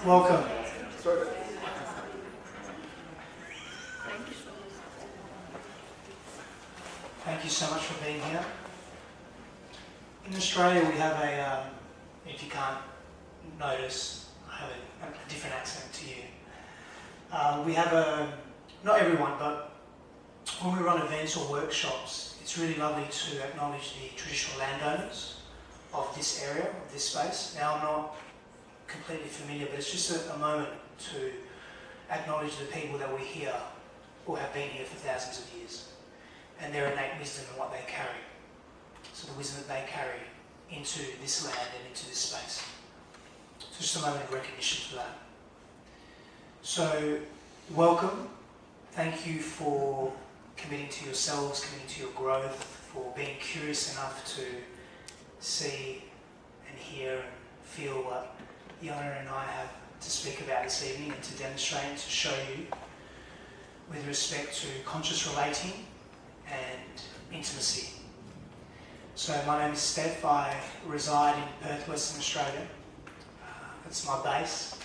Welcome. Thank you so much for being here. In Australia we have a, if you can't notice, I have a different accent to you. We have a, not everyone, but when we run events or workshops, it's really lovely to acknowledge the traditional landowners of this area, of this space. Now I'm not completely familiar, but it's just a moment to acknowledge the people that we're here or have been here for thousands of years and their innate wisdom and what they carry. So the wisdom that they carry into this land and into this space. So just a moment of recognition for that. So welcome. Thank you for committing to yourselves, committing to your growth, for being curious enough to see and hear and feel what Yana and I have to speak about this evening and to demonstrate and to show you with respect to conscious relating and intimacy. So my name is Stef. I reside in Perth, Western Australia. That's my base.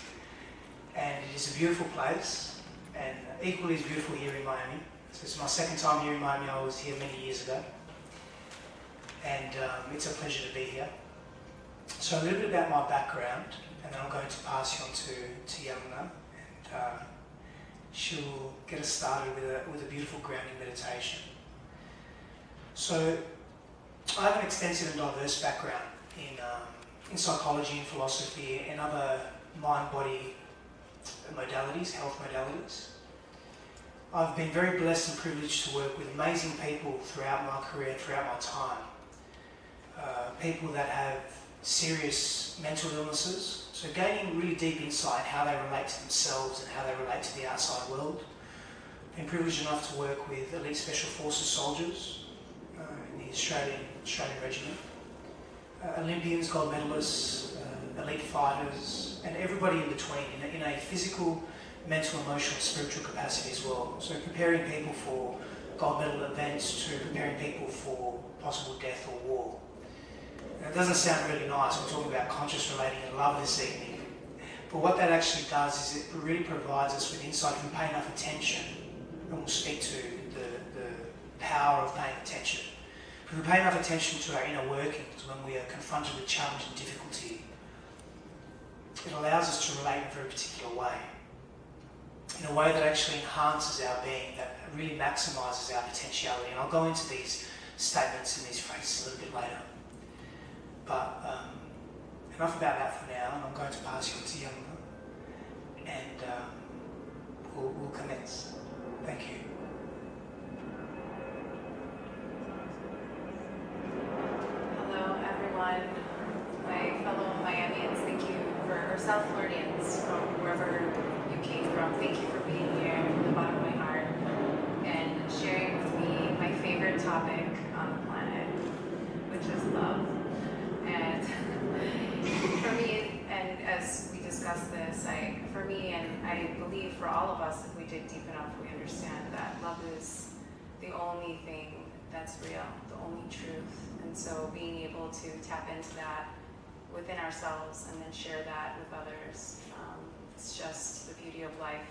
And it is a beautiful place and equally as beautiful here in Miami. So it's my second time here in Miami. I was here many years ago. And it's a pleasure to be here. So a little bit about my background, and then I'm going to pass you on to Yamuna, and she'll get us started with a beautiful grounding meditation. So I have an extensive and diverse background in psychology and philosophy and other mind-body modalities, health modalities. I've been very blessed and privileged to work with amazing people throughout my career, throughout my time. People that have serious mental illnesses, so gaining really deep insight in how they relate to themselves and how they relate to the outside world. I've been privileged enough to work with elite special forces soldiers in the Australian Regiment, Olympians, gold medalists, elite fighters, and everybody in between in a physical, mental, emotional, spiritual capacity as well. So preparing people for gold medal events to preparing people for possible death or war. And it doesn't sound really nice. We're talking about conscious relating and love this evening. But what that actually does is it really provides us with insight if we pay enough attention, and we'll speak to the power of paying attention. If we pay enough attention to our inner workings when we are confronted with challenge and difficulty, it allows us to relate in a very particular way. In a way that actually enhances our being, that really maximises our potentiality. And I'll go into these statements and these phrases a little bit later. But enough about that for now, and I'm going to pass you on to Yamuna, and we'll commence. Thank you. Hello everyone, my fellow Miamians, thank you or South Floridians from wherever you came from. Thank you for being here from the bottom of my heart and sharing with me my favorite topic on the planet, which is love. And for me, and as we discuss this, for me, and I believe for all of us, if we dig deep enough, we understand that love is the only thing that's real, the only truth. And so being able to tap into that within ourselves and then share that with others, it's just the beauty of life.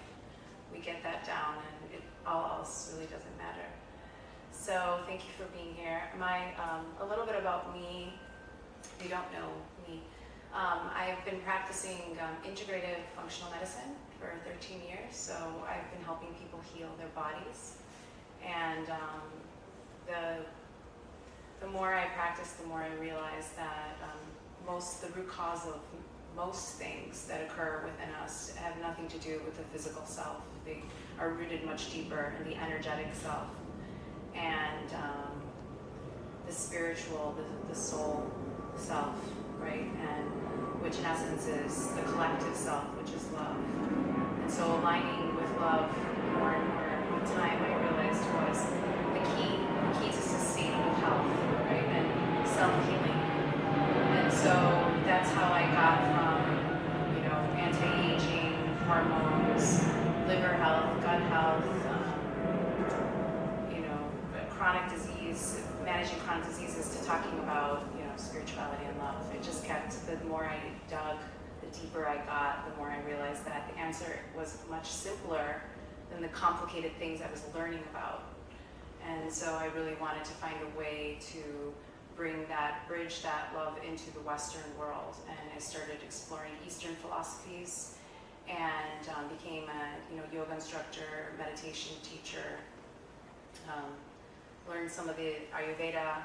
We get that down and all else really doesn't matter. So thank you for being here. A little bit about me. If you don't know me, I've been practicing integrative functional medicine for 13 years, so I've been helping people heal their bodies. And the more I practice, the more I realize that the root cause of most things that occur within us have nothing to do with the physical self. They are rooted much deeper in the energetic self and the spiritual, the soul self, right? And which in essence is the collective self, which is love. And so aligning with love more and more with time, I realized was the key to sustainable health, right? And self-healing. And so that's how I got from, anti-aging, hormones, liver health, gut health, chronic disease, managing chronic diseases, to talking about spirituality and love. It just kept, the more I dug, the deeper I got, the more I realized that the answer was much simpler than the complicated things I was learning about. And so I really wanted to find a way to bridge that love into the Western world. And I started exploring Eastern philosophies and became a yoga instructor, meditation teacher, learned some of the Ayurveda,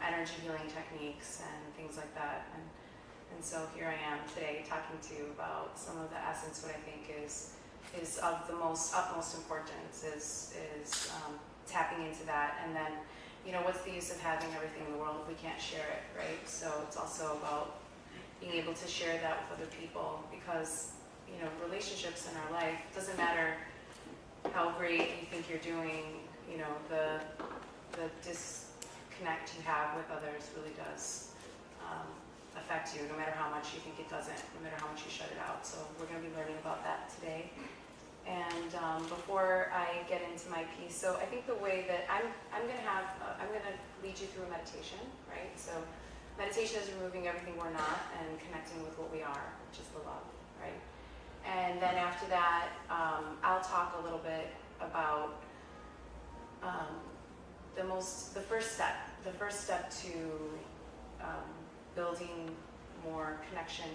energy healing techniques and things like that. And so here I am today talking to you about some of the essence, what I think is of the utmost importance is tapping into that. And then, what's the use of having everything in the world if we can't share it, right? So it's also about being able to share that with other people, because, relationships in our life, it doesn't matter how great you think you're doing, the disconnect you have with others really does affect you, no matter how much you think it doesn't, no matter how much you shut it out. So we're going to be learning about that today. And before I get into my piece, so I think the way that I'm going to lead you through a meditation, right? So meditation is removing everything we're not and connecting with what we are, which is the love, right? And then after that, I'll talk a little bit about the first step to building more connection,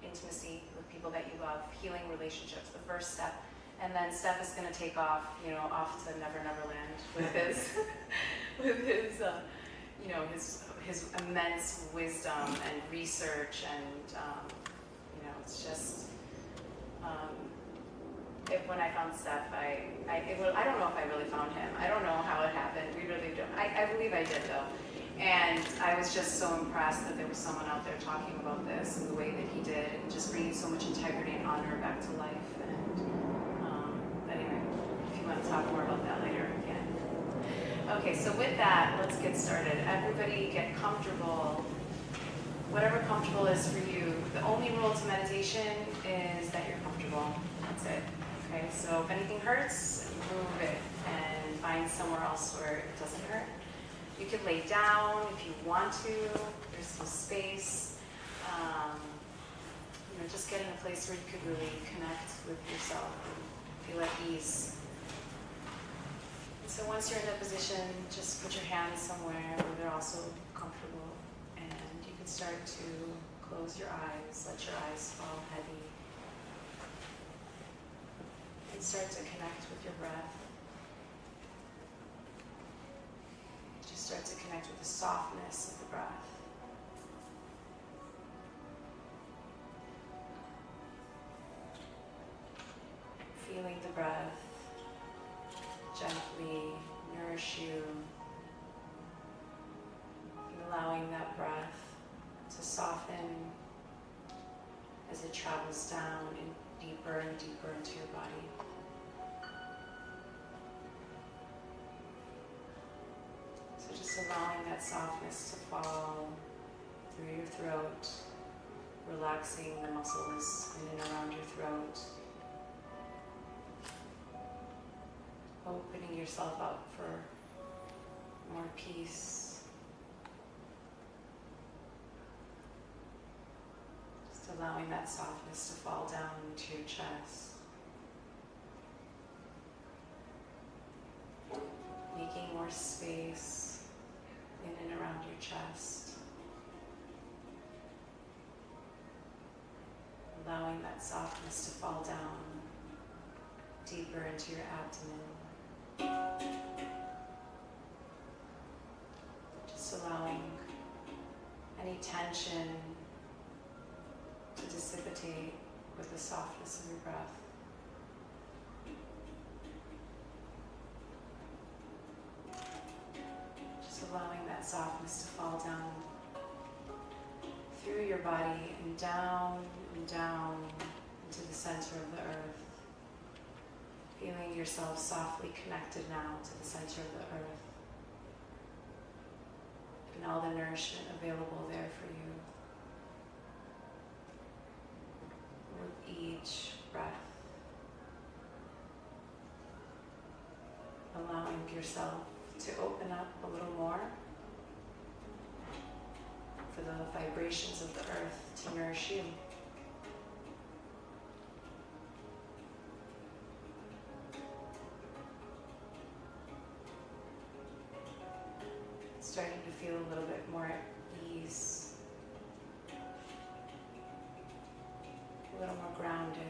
intimacy with people that you love, healing relationships, the first step. And then Stef is going to take off, off to Never Never Land with his immense wisdom and research, and it's just when I found Stef, I don't know if I really found him. I don't know how it happened. We really don't. I believe I did though. And I was just so impressed that there was someone out there talking about this in the way that he did, and just bringing so much integrity and honor back to life. And anyway, if you want to talk more about that later, we can. Okay, so with that, let's get started. Everybody get comfortable. Whatever comfortable is for you. The only rule to meditation is that you're comfortable. That's it. Okay, so if anything hurts, move it and find somewhere else where it doesn't hurt. You could lay down if you want to. There's some space. Just get in a place where you could really connect with yourself and feel at ease. And so once you're in that position, just put your hands somewhere where they're also comfortable, and you can start to close your eyes. Let your eyes fall heavy, and start to connect with your breath. Just start to connect with the softness of the breath. Feeling the breath gently nourish you, and allowing that breath to soften as it travels down and deeper into your body. So just allowing that softness to fall through your throat, relaxing the muscles in and around your throat, opening yourself up for more peace. Just allowing that softness to fall down into your chest. Making more space in and around your chest. Allowing that softness to fall down deeper into your abdomen. Just allowing any tension to dissipate with the softness of your breath. Just allowing that softness to fall down through your body and down into the center of the earth. Feeling yourself softly connected now to the center of the earth, and all the nourishment available there for you with each breath. Allowing yourself to open up a little more for the vibrations of the earth to nourish you. starting to feel a little bit more at ease, a little more grounded,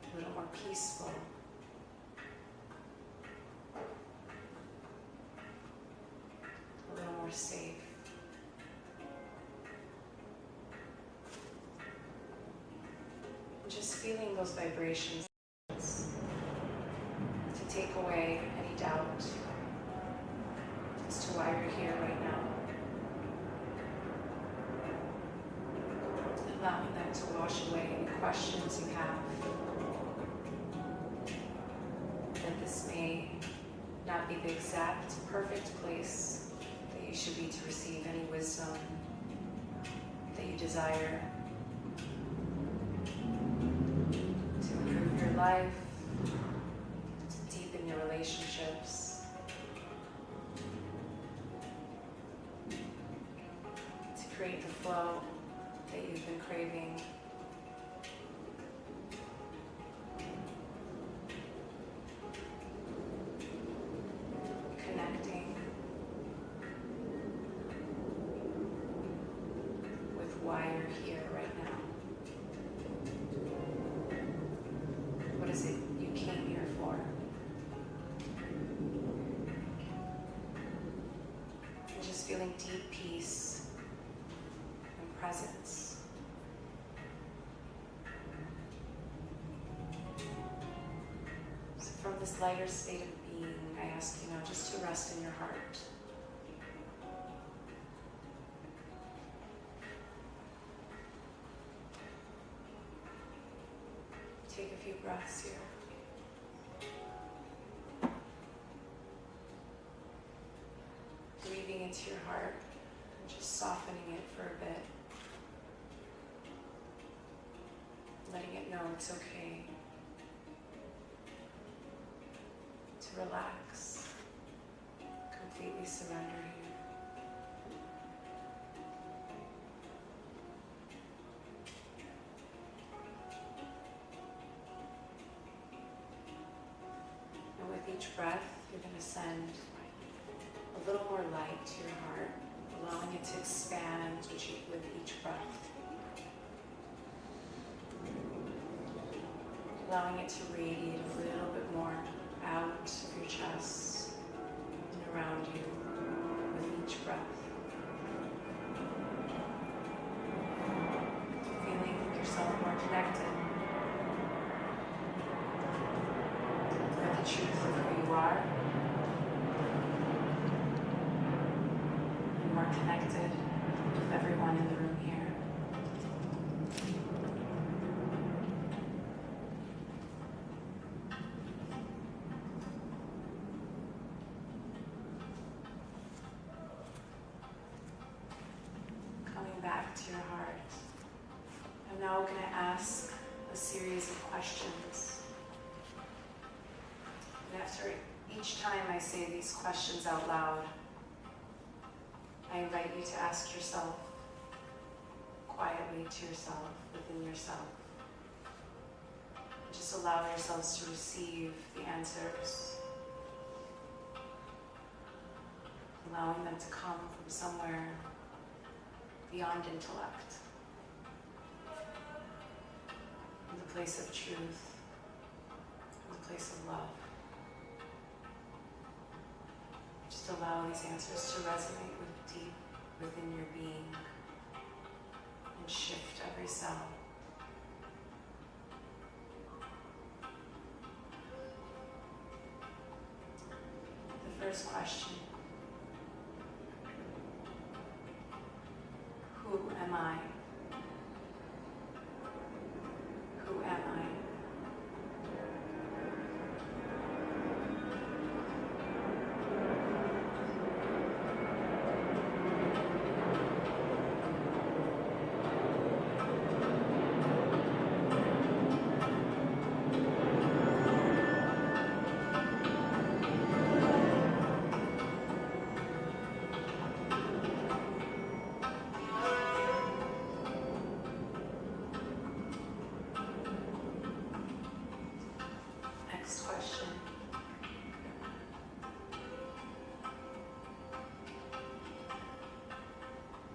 a little more peaceful. A little more safe. Just feeling those vibrations to take away any doubt as to why you're here right now. Allowing them to wash away any questions you have. That this may not be the exact perfect place that you should be to receive any wisdom that you desire to improve your life, to deepen your relationships, to create the flow that you've been craving. Connecting with why you're here right now. What is it you came here for? And just feeling deep peace and presence. So from this lighter state of being, I ask you now just to rest in your heart. Take a few breaths here. Breathing into your heart and just softening it for a bit. Letting it know it's okay to relax, completely surrender here. And with each breath, you're going to send a little more light to your heart, allowing it to expand with each breath. Allowing it to radiate a little bit more out of your chest and around you with each breath. Feeling yourself more connected with the truth of who you are. And more connected with everyone in the room here. Back to your heart. I'm now going to ask a series of questions. And after each time I say these questions out loud, I invite you to ask yourself quietly to yourself, within yourself. Just allow yourselves to receive the answers, allowing them to come from somewhere beyond intellect, in the place of truth, in the place of love. Just allow these answers to resonate with deep within your being and shift every cell. The first question: who am I? Who am I?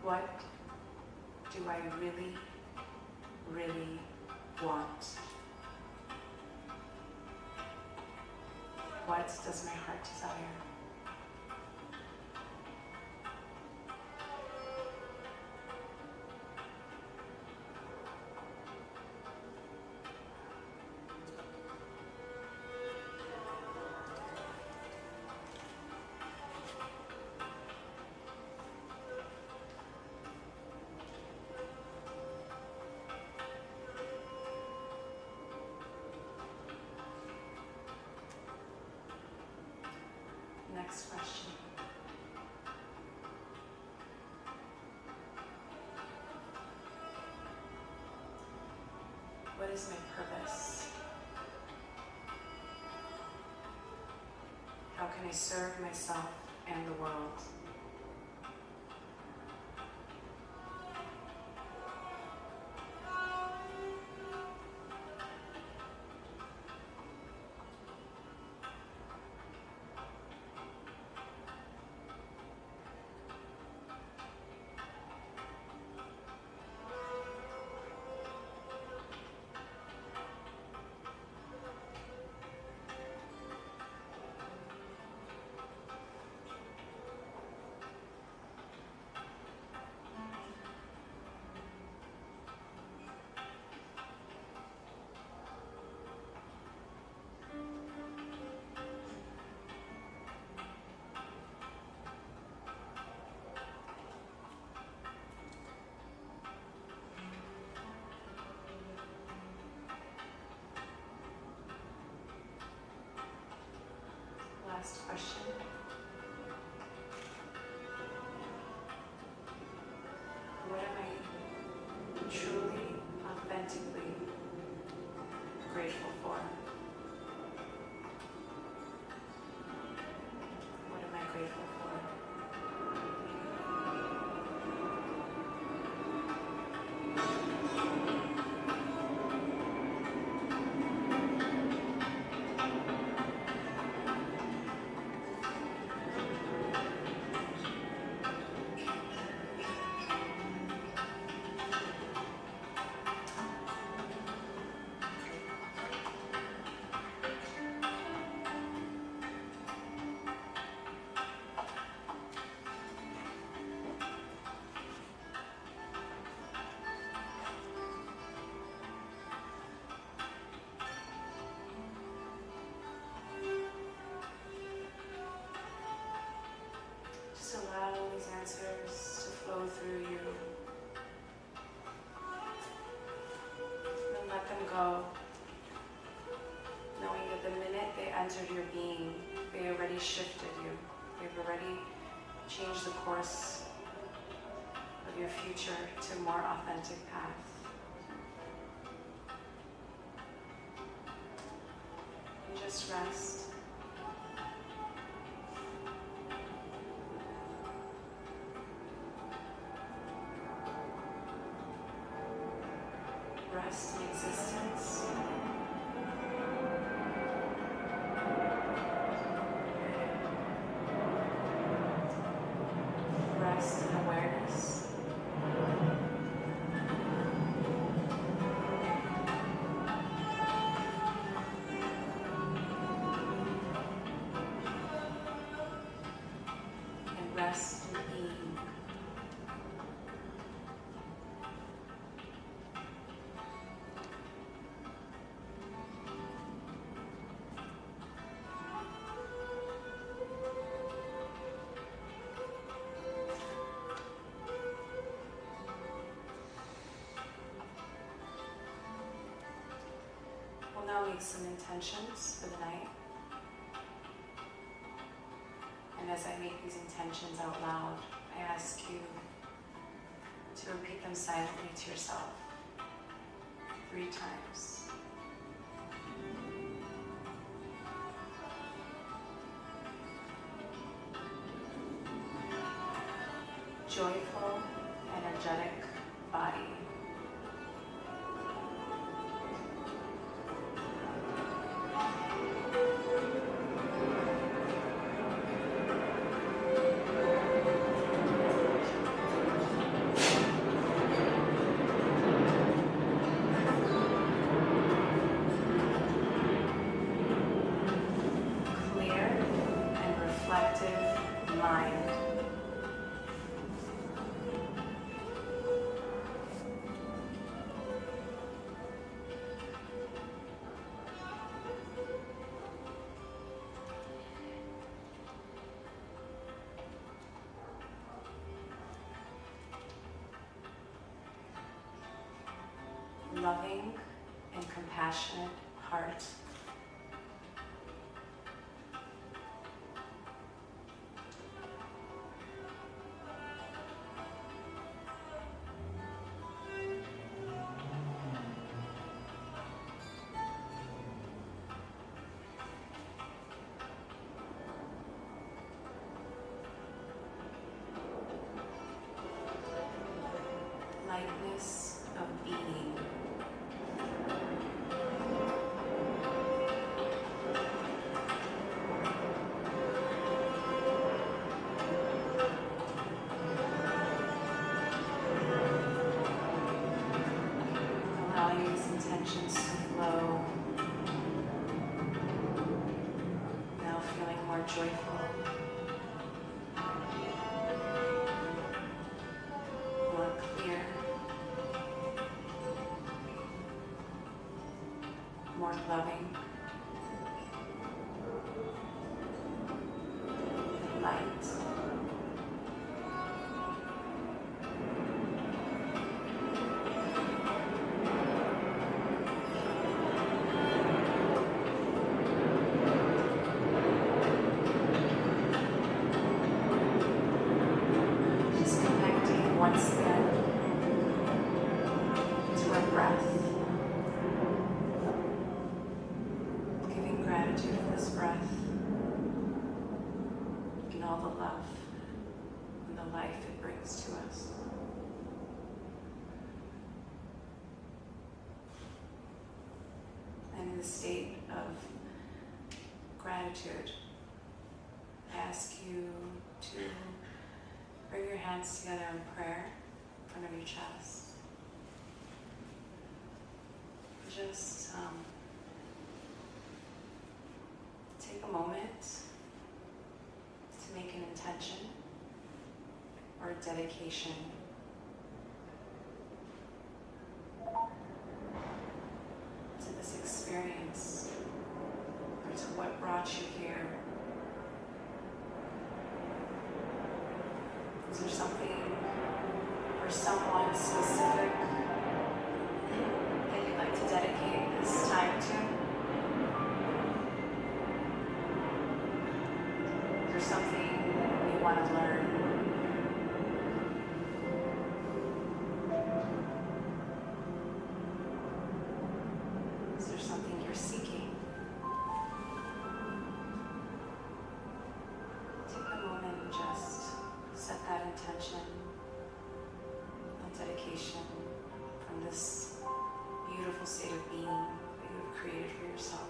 What do I really, really want? What does my heart desire? Next question. What is my purpose? How can I serve myself and the world? Last question. What am I truly, authentically grateful for? What am I grateful for? Just allow these answers to flow through you. And let them go, knowing that the minute they entered your being, they already shifted you. They've already changed the course of your future to a more authentic path. And just rest. Rest in existence. Rest in awareness. And rest in being. We'll now make some intentions for the night. And as I make these intentions out loud, I ask you to repeat them silently to yourself 3 times. Joyful, energetic body. mind. Loving and compassionate heart. Lightness of being. Allowing these intentions to flow. Now feeling more joyful. More clear. More loving. And light. Just connecting once again to our breath. Giving gratitude for this breath and all the love and the life it brings to us. And in the state of gratitude, I ask you to bring your hands together in prayer in front of your chest. Just take a moment to make an intention or a dedication to this experience or to what brought you here. Is there something or someone specific that you'd like to dedicate this time to? Is there something you want to learn? Is there something you're seeking? Take a moment and just set that intention and dedication from this beautiful state of being that you have created for yourself.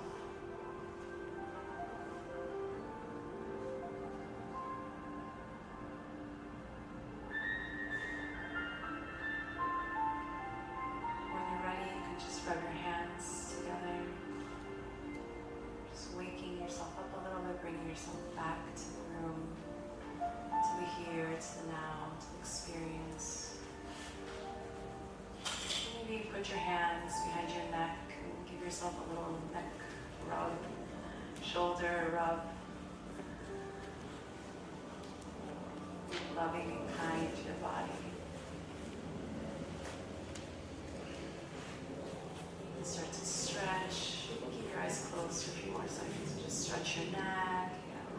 When you're ready, you can just rub your hands together, just waking yourself up a little bit, bringing yourself back to the room, to the here, to the now, to the experience. Maybe put your hands behind your neck and give yourself a little neck rub, shoulder rub. Loving and kind to your body. And start to stretch. You can keep your eyes closed for a few more seconds. Just stretch your neck,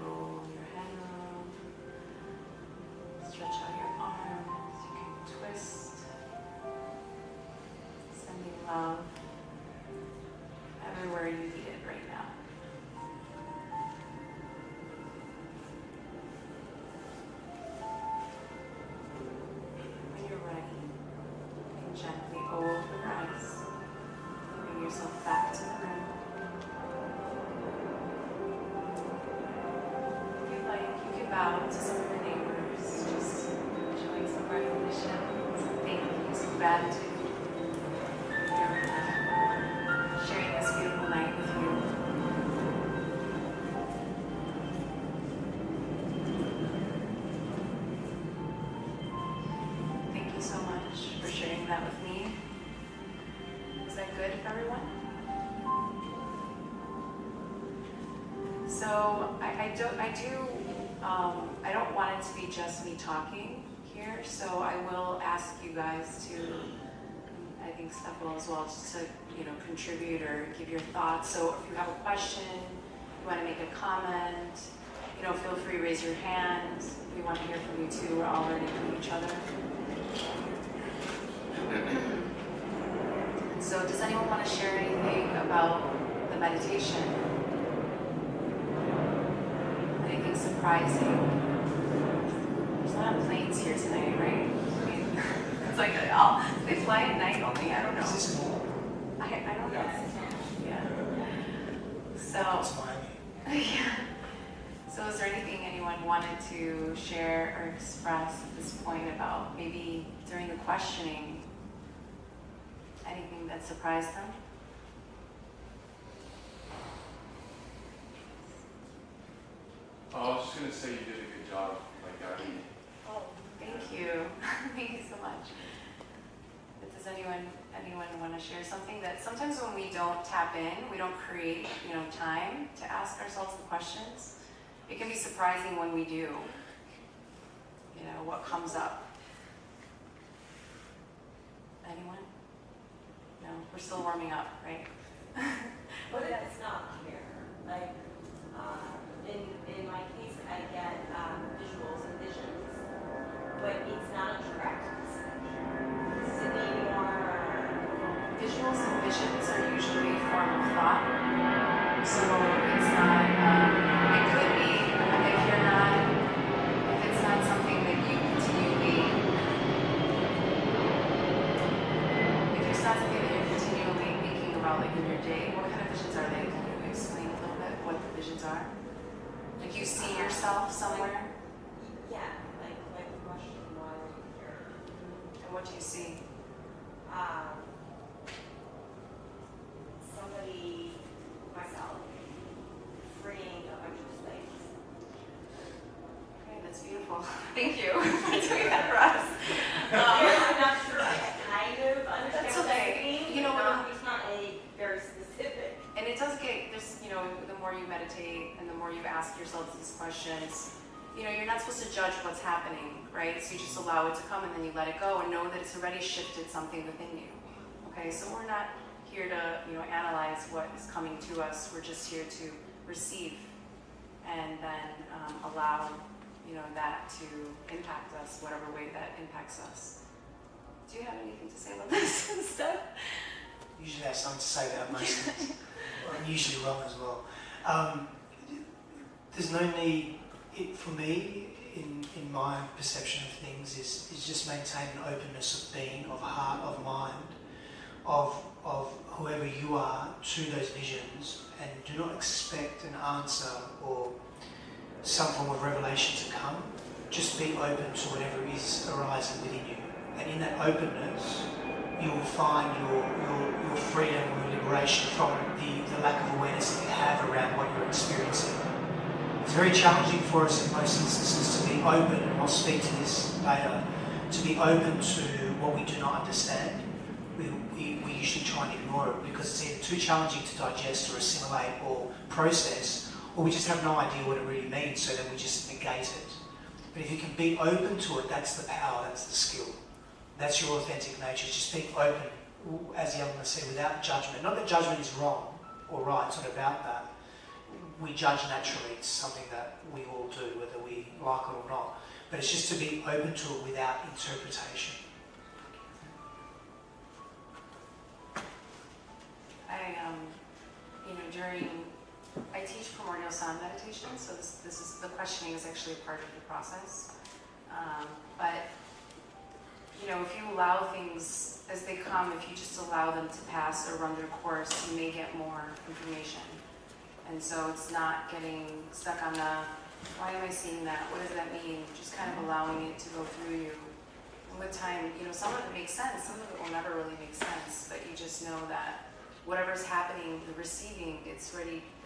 roll your head around. Stretch out your arms. You can twist. Sending love everywhere you need it right now. When you're ready, you can gently open your eyes. Bring yourself back to the room. If you'd like, you can bow to some of your neighbors, just showing some recognition, some thank you, some gratitude. Sharing this beautiful night with you. So I don't want it to be just me talking here, so I will ask you guys to, I think Stef will as well, just to, contribute or give your thoughts. So if you have a question, you want to make a comment, feel free to raise your hand. We want to hear from you too. We're all learning from each other. So does anyone want to share anything about the meditation? Anything surprising? There's a lot of planes here tonight, right? I mean, it's like, they fly at night only? I don't know. Is this more? I don't know. Yeah. It's So, Miami. yeah. So is there anything anyone wanted to share or express at this point about maybe during the questioning, anything that surprised them? Oh, I was just going to say you did a good job, guiding me. Oh, thank you. Thank you so much. But does anyone want to share something that sometimes when we don't tap in, we don't create, time to ask ourselves the questions? It can be surprising when we do, what comes up. Anyone? No, we're still warming up, right? What if it's not clear? In my case, I get visuals and visions, but it's not a direct message. Does it need more? Visuals and visions are usually a form of thought, so it's not, it could be, if it's not something that you continually, if it's not something that you're continually thinking about, in your day, what kind of visions are they? Can you explain a little bit what the visions are? Like you see yourself somewhere? Yeah, like the question was here. And what do you see? Somebody, myself, freeing a bunch of slaves. Okay, that's beautiful. Thank you for doing that for us. I'm not sure I kind of understand That's what okay. that means. It's not a very specific. And it does get, the more you meditate and the more you ask yourself these questions, you're not supposed to judge what's happening, right? So you just allow it to come and then you let it go and know that it's already shifted something within you. Okay, so we're not here to, analyze what is coming to us. We're just here to receive and then allow, that to impact us, whatever way that impacts us. Do you have anything to say about this and stuff? Usually I have something to say about most things. I'm usually wrong as well. There's no need, for me, in my perception of things, is just maintain an openness of being, of heart, of mind, of whoever you are to those visions, and do not expect an answer or some form of revelation to come. Just be open to whatever is arising within you. And in that openness, you will find your freedom or liberation from the lack of awareness that you have around what you're experiencing. It's very challenging for us in most instances to be open, and I'll speak to this later, to be open to what we do not understand. We usually try and ignore it because it's either too challenging to digest or assimilate or process, or we just have no idea what it really means, so then we just negate it. But if you can be open to it, that's the power, that's the skill. That's your authentic nature. Just be open, as the elements say, without judgment. Not that judgment is wrong or right, it's not about that. We judge naturally, it's something that we all do, whether we like it or not. But it's just to be open to it without interpretation. I teach primordial sound meditation, so this is, the questioning is actually a part of the process. But if you allow things as they come, if you just allow them to pass or run their course, you may get more information. And so it's not getting stuck on why am I seeing that? What does that mean? Just kind of allowing it to go through you. And with time, some of it makes sense, some of it will never really make sense, but you just know that whatever's happening, the receiving, it's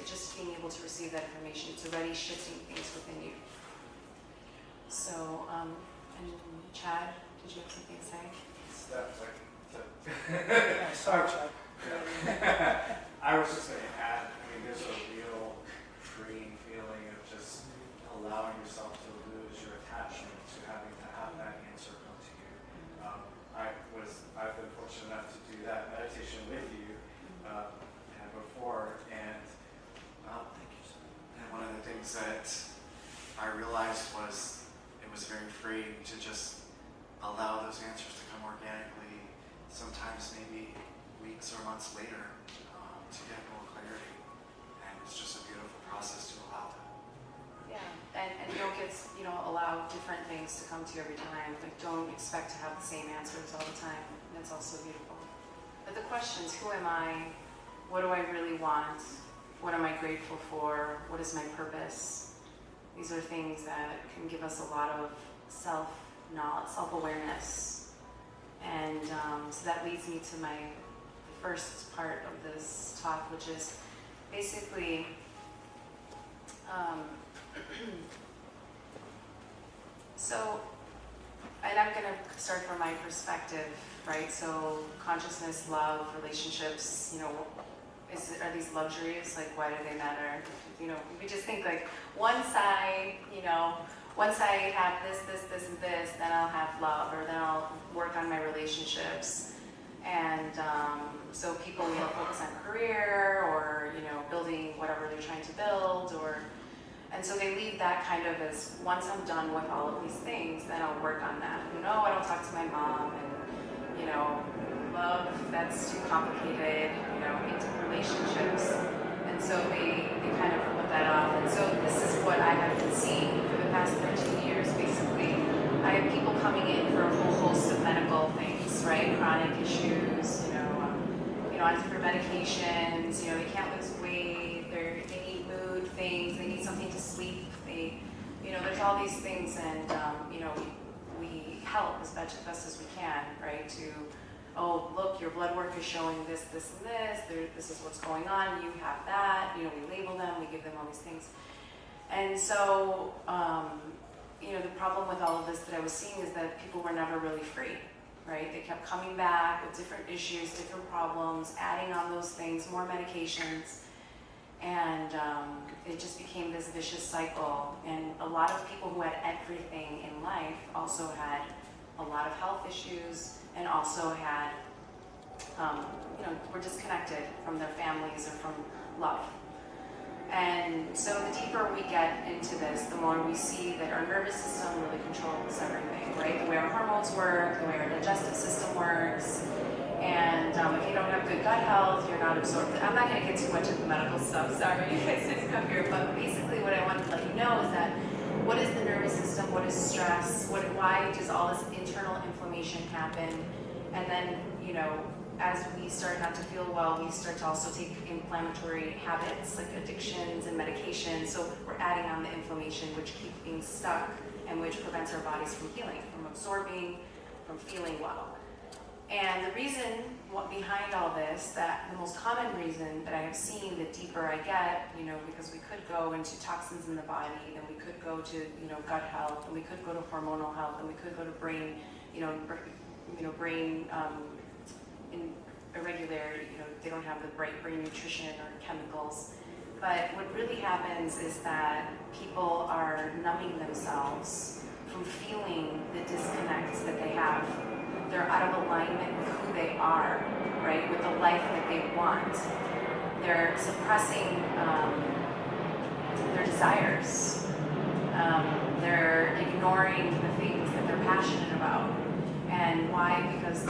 just being able to receive that information, it's already shifting things within you. So, and Chad, did you have something to say? Sorry, Chad. I was just going to add, there's a real freeing things that I realized was it was very freeing to just allow those answers to come organically, sometimes maybe weeks or months later, to get more clarity. And it's just a beautiful process to allow that. Yeah, and allow different things to come to you every time. Like, don't expect to have the same answers all the time. That's also beautiful. But the questions, who am I? What do I really want? What am I grateful for? What is my purpose? These are things that can give us a lot of self-knowledge, self-awareness. And so that leads me to the first part of this talk, which is basically so, and I'm going to start from my perspective, right? So consciousness, love, relationships, are these luxuries? Like, why do they matter? We just think like once I have this, and this, then I'll have love, or then I'll work on my relationships. And so people focus on career, or building whatever they're trying to build, and so they leave that kind of as, once I'm done with all of these things, then I'll work on that. I don't talk to my mom, and love, that's too complicated, into relationships. And so they kind of put that off. And so this is what I have been seeing for the past 13 years, basically. I have people coming in for a whole host of medical things, right? Chronic issues, on different medications, they can't lose weight, they need mood things, they need something to sleep, there's all these things, and we help as best as we can, right? To, oh, look, your blood work is showing this, and this. This is what's going on. You have that. We label them. We give them all these things. And so, the problem with all of this that I was seeing is that people were never really free, right? They kept coming back with different issues, different problems, adding on those things, more medications. And it just became this vicious cycle. And a lot of people who had everything in life also had a lot of health issues, and also had, were disconnected from their families or from love. And so the deeper we get into this, the more we see that our nervous system really controls everything, right? The way our hormones work, the way our digestive system works. And if you don't have good gut health, you're not absorbed. I'm not going to get too much into the medical stuff, sorry, you guys didn't come here. But basically what I wanted to let you know is that what is the nervous system? What is stress? Why does all this internal inflammation happen? And then, as we start not to feel well, we start to also take inflammatory habits like addictions and medications. So we're adding on the inflammation, which keeps being stuck and which prevents our bodies from healing, from absorbing, from feeling well. And the reason behind all this, that the most common reason that I have seen, the deeper I get, because we could go into toxins in the body, then we could go to, gut health, and we could go to hormonal health, and we could go to brain, brain irregularity, they don't have the right brain nutrition or chemicals. But what really happens is that people are numbing themselves from feeling the disconnects that they have. They're out of alignment with who they are, right? With the life that they want. They're suppressing their desires. They're ignoring the things that they're passionate about. And why? Because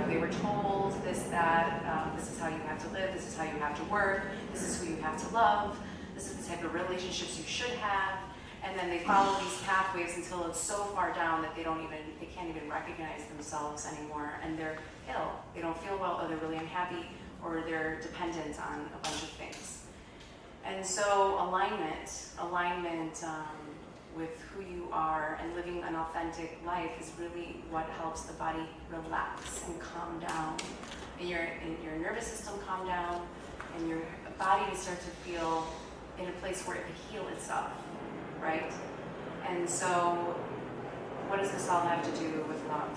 they were told this, that, this is how you have to live, this is how you have to work, this is who you have to love, this is the type of relationships you should have. And then they follow these pathways until it's so far down that they can't even recognize themselves anymore, and they're ill. They don't feel well, or they're really unhappy, or they're dependent on a bunch of things. And so alignment with who you are and living an authentic life is really what helps the body relax and calm down, and your nervous system calm down, and your body will start to feel in a place where it can heal itself. Right? And so what does this all have to do with love?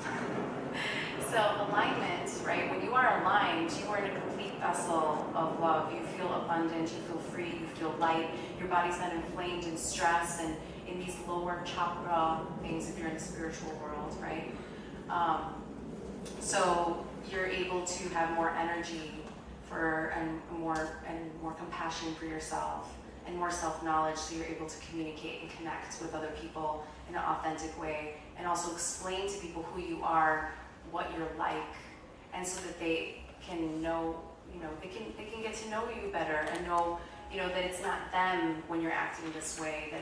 So alignment, right? When you are aligned, you are in a complete vessel of love. You feel abundant, you feel free, you feel light. Your body's not inflamed and stressed and in these lower chakra things if you're in the spiritual world, right? So you're able to have more energy and more compassion for yourself, and more self-knowledge, so you're able to communicate and connect with other people in an authentic way, and also explain to people who you are, what you're like, and so that they can know, they can get to know you better and know, that it's not them when you're acting this way, that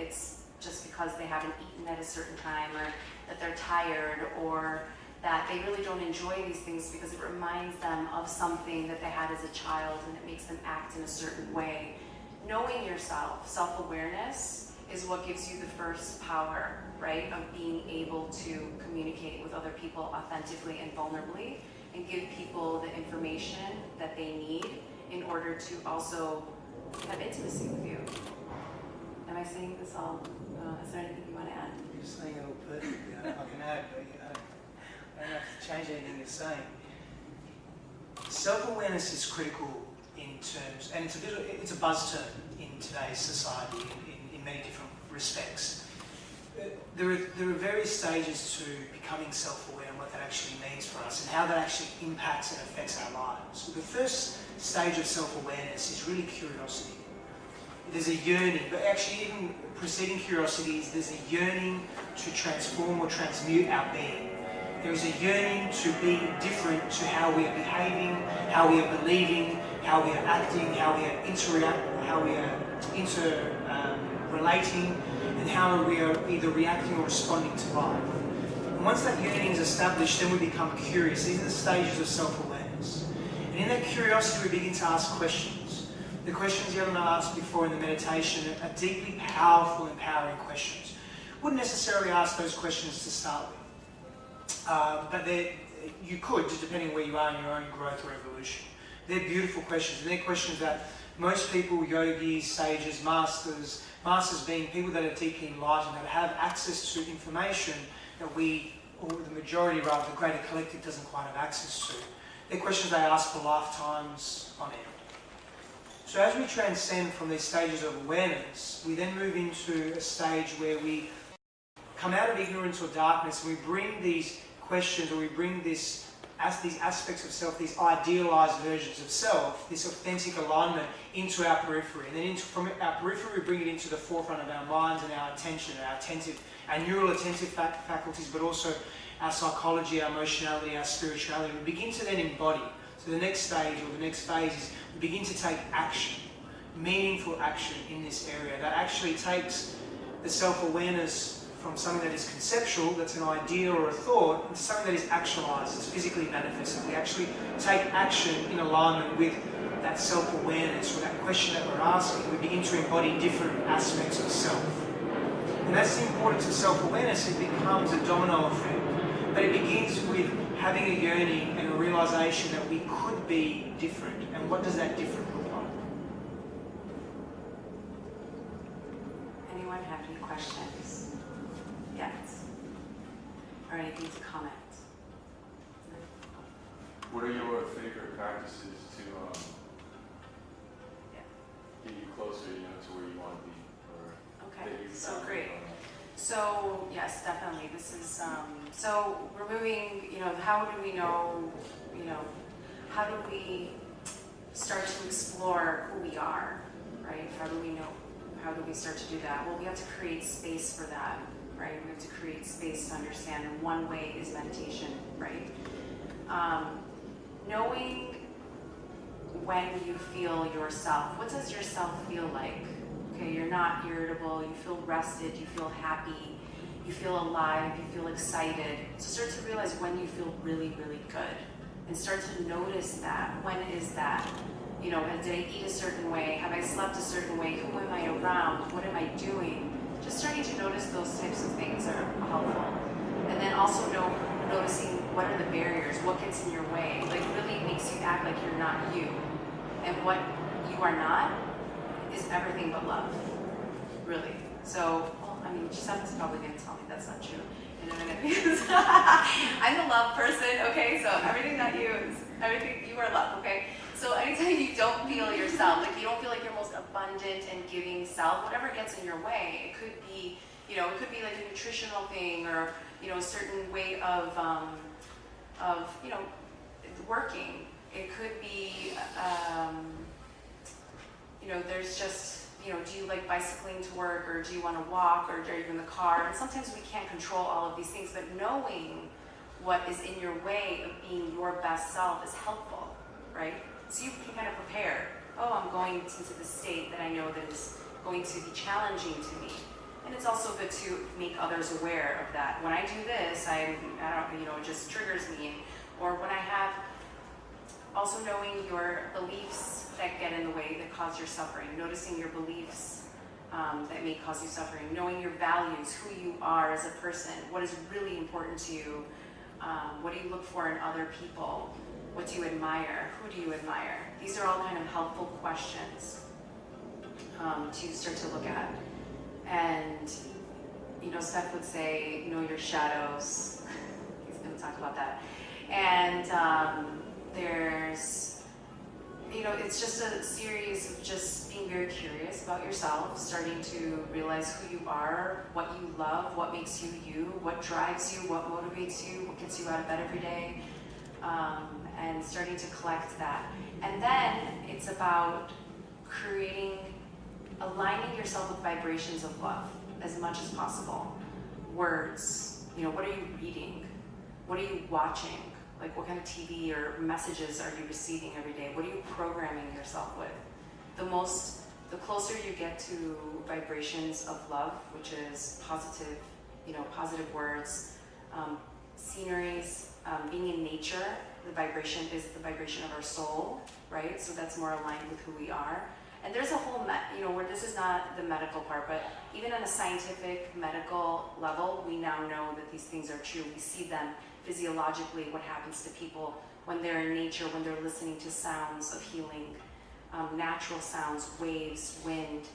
it's just because they haven't eaten at a certain time, or that they're tired, or that they really don't enjoy these things because it reminds them of something that they had as a child and it makes them act in a certain way. Knowing yourself, self-awareness, is what gives you the first power, right, of being able to communicate with other people authentically and vulnerably, and give people the information that they need in order to also have intimacy with you. Am I saying this all? Is there anything you want to add? You're saying it all perfectly. I can add, but I don't have to change anything you're saying. Self-awareness is critical in terms, and it's a buzz term in today's society in many different respects. There are various stages to becoming self-aware and what that actually means for us and how that actually impacts and affects our lives. So the first stage of self-awareness is really curiosity. There's a yearning, but actually even preceding curiosity is there's a yearning to transform or transmute our being. There is a yearning to be different to how we are behaving, how we are believing, how we are acting, how we are relating, and how we are either reacting or responding to life. And once that yearning is established, then we become curious. These are the stages of self-awareness. And in that curiosity, we begin to ask questions. The questions you haven't asked before in the meditation are deeply powerful, empowering questions. Wouldn't necessarily ask those questions to start with, but you could, just depending where you are in your own growth or evolution. They're beautiful questions, and they're questions that most people, yogis, sages, masters being people that are deeply enlightened, that have access to information that we, or the majority rather, the greater collective doesn't quite have access to. They're questions they ask for lifetimes on end. So as we transcend from these stages of awareness, we then move into a stage where we come out of ignorance or darkness, and we bring these questions, or we bring these aspects of self, these idealized versions of self, this authentic alignment into our periphery. And then from our periphery, we bring it into the forefront of our minds and our attention, our neural attentive faculties, but also our psychology, our emotionality, our spirituality. We begin to then embody. So the next stage or the next phase is we begin to take action, meaningful action in this area that actually takes the self-awareness from something that is conceptual, that's an idea or a thought, into something that is actualized, it's physically manifested. We actually take action in alignment with that self-awareness or that question that we're asking. We begin to embody different aspects of self. And that's the importance of self-awareness. It becomes a domino effect. But it begins with having a yearning and a realization that we could be different. And what does that different look like? Anyone have any questions? Yes. Or anything to comment? What are your favorite practices to get you closer, to where you want to be? Or Okay, that you so found great. on that? So yes, definitely. This is so we're moving. How do we know? How do we start to explore who we are, right? How do we know? How do we start to do that? Well, we have to create space for that, right? We have to create space to understand. And one way is meditation, right? Knowing when you feel yourself. What does yourself feel like? Okay, you're not irritable, you feel rested, you feel happy, you feel alive, you feel excited. So start to realize when you feel really, really good. And start to notice that. When is that? Did I eat a certain way? Have I slept a certain way? Who am I around? What am I doing? Just starting to notice those types of things are helpful. And then also noticing what are the barriers, what gets in your way. Like really makes you act like you're not you. And what you are not is everything but love, really. So, Stef is probably going to tell me that's not true in a minute because I'm the love person, okay? So everything that you is, everything, you are love, okay? So anytime you don't feel yourself, like you don't feel like your most abundant and giving self, whatever gets in your way, it could be, it could be like a nutritional thing or, a certain way of working. It could be, there's just, do you like bicycling to work, or do you want to walk, or are you in the car? And sometimes we can't control all of these things, but knowing what is in your way of being your best self is helpful, right? So you can kind of prepare. Oh, I'm going into this state that I know that is going to be challenging to me. And it's also good to make others aware of that. When I do this, it just triggers me. Or when I have, also knowing your beliefs that get in the way, that cause your suffering. Noticing your beliefs that may cause you suffering. Knowing your values, who you are as a person. What is really important to you. What do you look for in other people? What do you admire? Who do you admire? These are all kind of helpful questions to start to look at. And, Stef would say, know your shadows. He's going to talk about that. And there's, it's just a series of just being very curious about yourself, starting to realize who you are, what you love, what makes you you, what drives you, what motivates you, what gets you out of bed every day, and starting to collect that. And then it's about aligning yourself with vibrations of love as much as possible. Words, what are you reading? What are you watching? Like what kind of TV or messages are you receiving every day? What are you programming yourself with? The closer you get to vibrations of love, which is positive, positive words, sceneries, being in nature, the vibration is the vibration of our soul, right? So that's more aligned with who we are. And there's a whole, where this is not the medical part, but even on a scientific, medical level, we now know that these things are true. We see them physiologically, what happens to people when they're in nature, when they're listening to sounds of healing, natural sounds, waves, wind,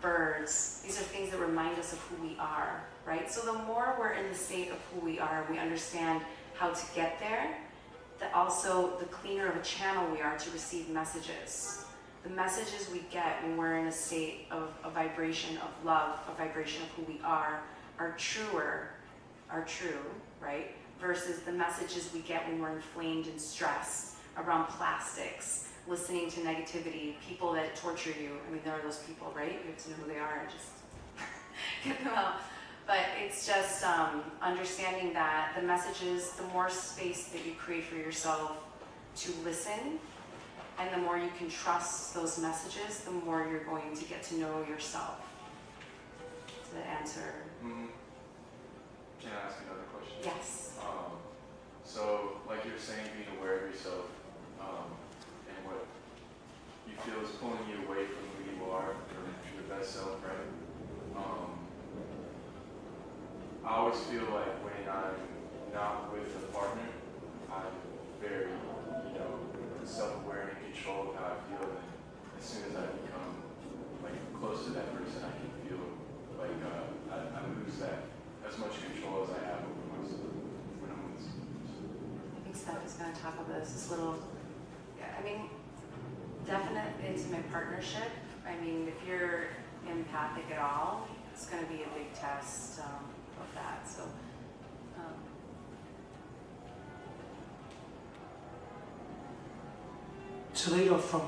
birds. These are things that remind us of who we are, right? So the more we're in the state of who we are, we understand how to get there, that also the cleaner of a channel we are to receive messages. The messages we get when we're in a state of a vibration of love, a vibration of who we are true, right? Versus the messages we get when we're inflamed and stressed around plastics, listening to negativity, people that torture you. I mean, there are those people, right? You have to know who they are and just get them out. But it's just understanding that the messages, the more space that you create for yourself to listen, and the more you can trust those messages, the more you're going to get to know yourself. Does that answer? Mm-hmm. Can I ask another question? Yes. So, like you were saying, being aware of yourself and what you feel is pulling you away from who you are, from your best self, right? I always feel like when I'm not with a partner, I'm very, self-aware and in control of how I feel. And as soon as I become close to that person, I can feel like I lose that as much control as I have over myself when I'm with someone. I think Stef is going to talk about this little, definite intimate partnership. I mean, if you're empathic at all, it's going to be a big test of that. So. To lead off from,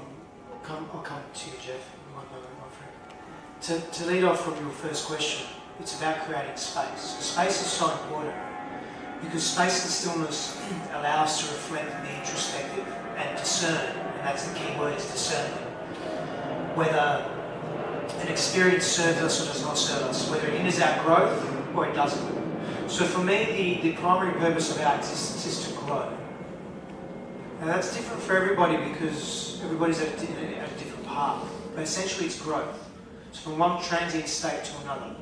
I'll come to you, Jeff, in one moment, my friend. To lead off from your first question, it's about creating space. Space is so important because space and stillness allow us to reflect and be introspective and discern, and that's the key word, is discernment. Whether an experience serves us or does not serve us, whether it hinders our growth or it doesn't. So for me, the primary purpose of our existence is to grow. Now that's different for everybody because everybody's at a different path, but essentially it's growth. So from one transient state to another,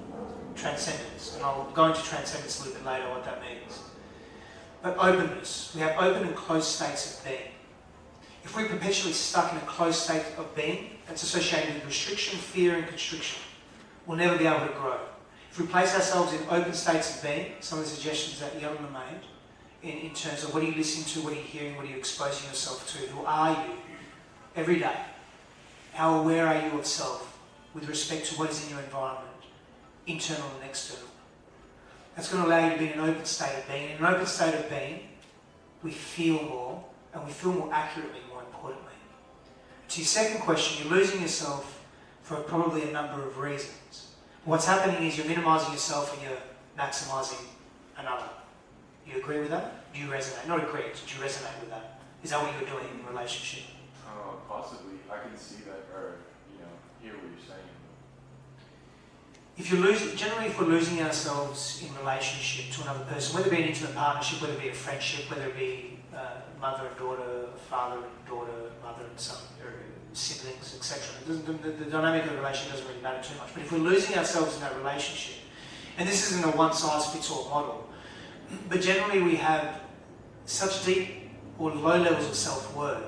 transcendence, and I'll go into transcendence a little bit later what that means. But openness, we have open and closed states of being. If we're perpetually stuck in a closed state of being, that's associated with restriction, fear and constriction, we'll never be able to grow. If we place ourselves in open states of being, some of the suggestions that Yelena made, in terms of what are you listening to, what are you hearing, what are you exposing yourself to, who are you every day? How aware are you of self with respect to what is in your environment, internal and external? That's going to allow you to be in an open state of being. In an open state of being, we feel more, and we feel more accurately, more importantly. To your second question, you're losing yourself for probably a number of reasons. What's happening is you're minimizing yourself and you're maximizing another. You agree with that? Do you resonate? Not agree, do you resonate with that? Is that what you're doing in a relationship? Possibly. I can see that, or, hear what you're saying. If we're losing ourselves in relationship to another person, whether it be an intimate partnership, whether it be a friendship, whether it be mother and daughter, father and daughter, mother and son, or siblings, etc. The dynamic of the relationship doesn't really matter too much. But if we're losing ourselves in that relationship, and this isn't a one-size-fits-all model, but generally we have such deep or low levels of self-worth,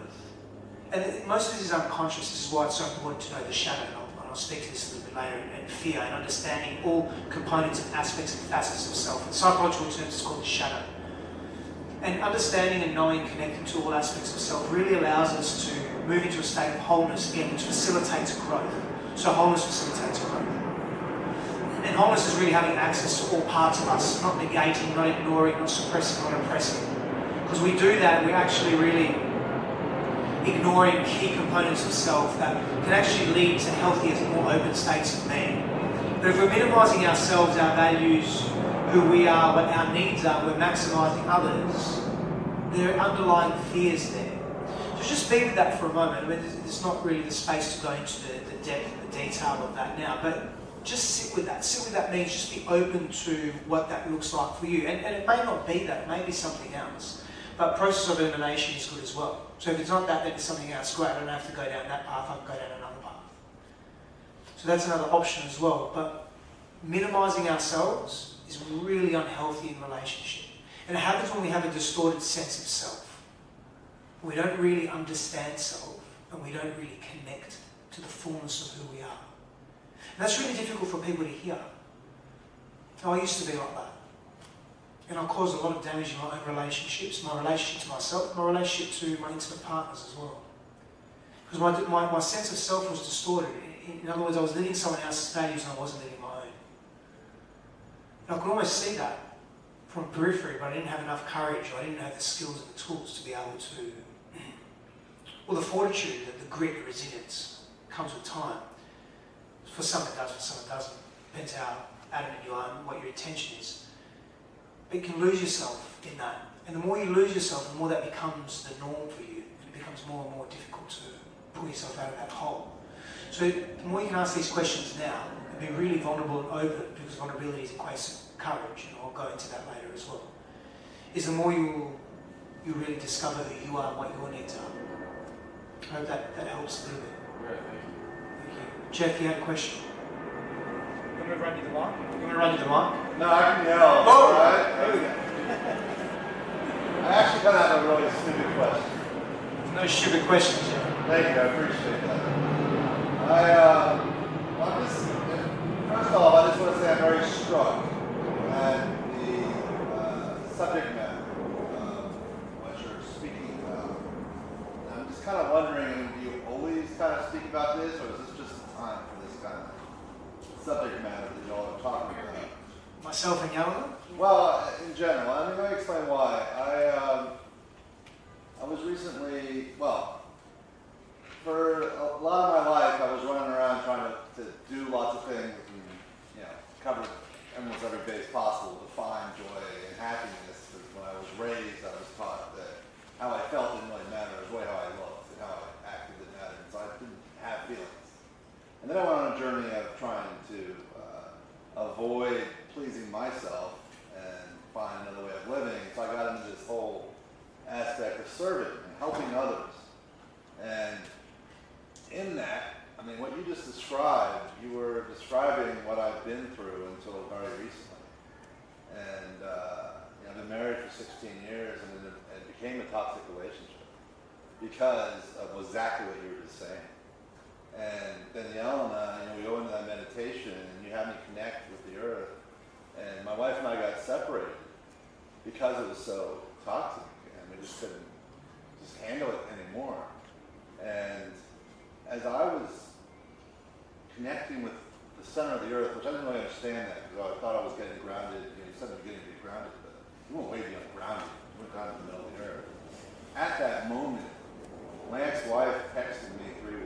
and most of this is unconscious. This is why it's so important to know the shadow. And I'll speak to this a little bit later. And fear and understanding all components and aspects and facets of self. In psychological terms, it's called the shadow. And understanding and knowing, connecting to all aspects of self really allows us to move into a state of wholeness again, which facilitates growth. So wholeness facilitates growth. And wholeness is really having access to all parts of us, not negating, not ignoring, not suppressing, not oppressing. Because we do that, we're actually really ignoring key components of self that can actually lead to healthier, more open states of being. But if we're minimizing ourselves, our values, who we are, what our needs are, we're maximizing others, there are underlying fears there. So just be with that for a moment. I mean, there's not really the space to go into the depth and the detail of that now, but just sit with that. Sit with that means just be open to what that looks like for you. And it may not be that, it may be something else. But process of elimination is good as well. So if it's not that, then it's something else. Great, I don't have to go down that path, I can go down another path. So that's another option as well. But minimizing ourselves is really unhealthy in relationship. And it happens when we have a distorted sense of self. We don't really understand self, and we don't really connect to the fullness of who we are. And that's really difficult for people to hear. Oh, I used to be like that. And I'll cause a lot of damage in my own relationships, my relationship to myself, my relationship to my intimate partners as well. Because my sense of self was distorted. In other words, I was living someone else's values and I wasn't living my own. And I could almost see that from periphery, but I didn't have enough courage, or I didn't have the skills and the tools to be able to, well, the fortitude, the grit, the resilience comes with time. For some it does, for some it doesn't. Depends how adamant you are and what your intention is. But you can lose yourself in that. And the more you lose yourself, the more that becomes the norm for you. And it becomes more and more difficult to pull yourself out of that hole. So the more you can ask these questions now, and be really vulnerable and open, because vulnerability equates to courage, and I'll go into that later as well, is the more you really discover who you are and what your needs are. I hope that helps a little bit. Great, thank you. Thank you. Jeff, you had a question? You want me to run you the mic? You want me to run you the mic? No, I can yell. Oh! Right? I actually kind of have a really stupid question. No stupid questions, Jeff. Thank you, I appreciate that. First off, I just want to say I'm very struck at the subject matter of what you're speaking about. And I'm just kind of wondering, do you always kind of speak about this, or is this just the time for this kind of subject matter that you all are talking about? Myself and Yelena? Well, in general, let me explain why. I was recently, for a lot of my life, I was running around trying to do lots of things and, cover almost every base possible to find joy and happiness. Because when I was raised, I was taught that how I felt didn't really matter. It was way how I looked, and how I acted that mattered. So I didn't have feelings. And then I went on a journey of trying to avoid pleasing myself and find another way of living. So I got into this whole aspect of serving and helping others. And in that, what you just described, you were describing what I've been through until very recently. And I've been married for 16 years, and it became a toxic relationship because of exactly what you were just saying. And then Yelena, we go into that meditation, and you have me connect with the earth. And my wife and I got separated because it was so toxic, and we just couldn't handle it anymore. And as I was connecting with the center of the earth, which I didn't really understand that, because I thought I was getting grounded. You said I'm getting grounded, but you went way beyond grounded. You went down to the middle of the earth. At that moment, Lance's wife texted me 3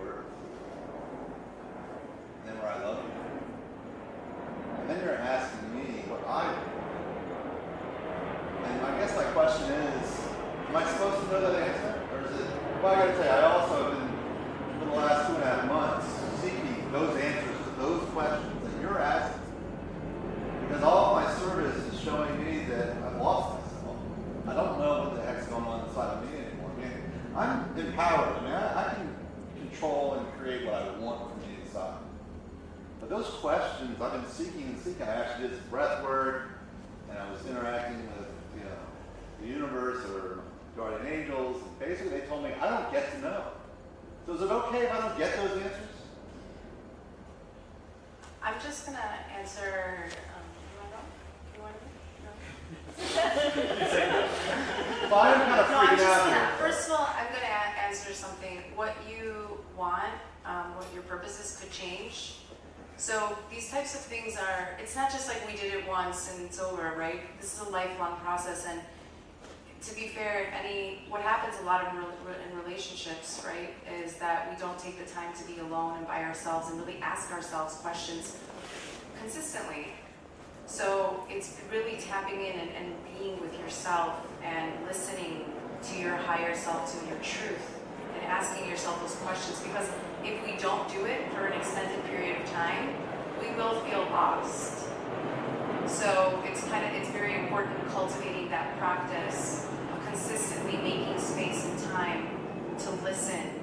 those questions, I've been seeking and seeking. I actually did some breath work, and I was interacting with, the universe or guardian angels. And basically, they told me, I don't get to know. So is it okay if I don't get those answers? I'm just gonna answer. You want to go? Well, I'm kind of No, I'm freaking just out gonna. here. First of all, I'm gonna answer something. What you want, what your purposes could change. So these types of things are. It's not just like we did it once and it's over, right? This is a lifelong process. And to be fair, what happens a lot in relationships, right, is that we don't take the time to be alone and by ourselves and really ask ourselves questions consistently. So it's really tapping in and being with yourself and listening to your higher self, to your truth, and asking yourself those questions. Because if we don't do it for an extended period of time, we will feel lost. So it's very important cultivating that practice of consistently making space and time to listen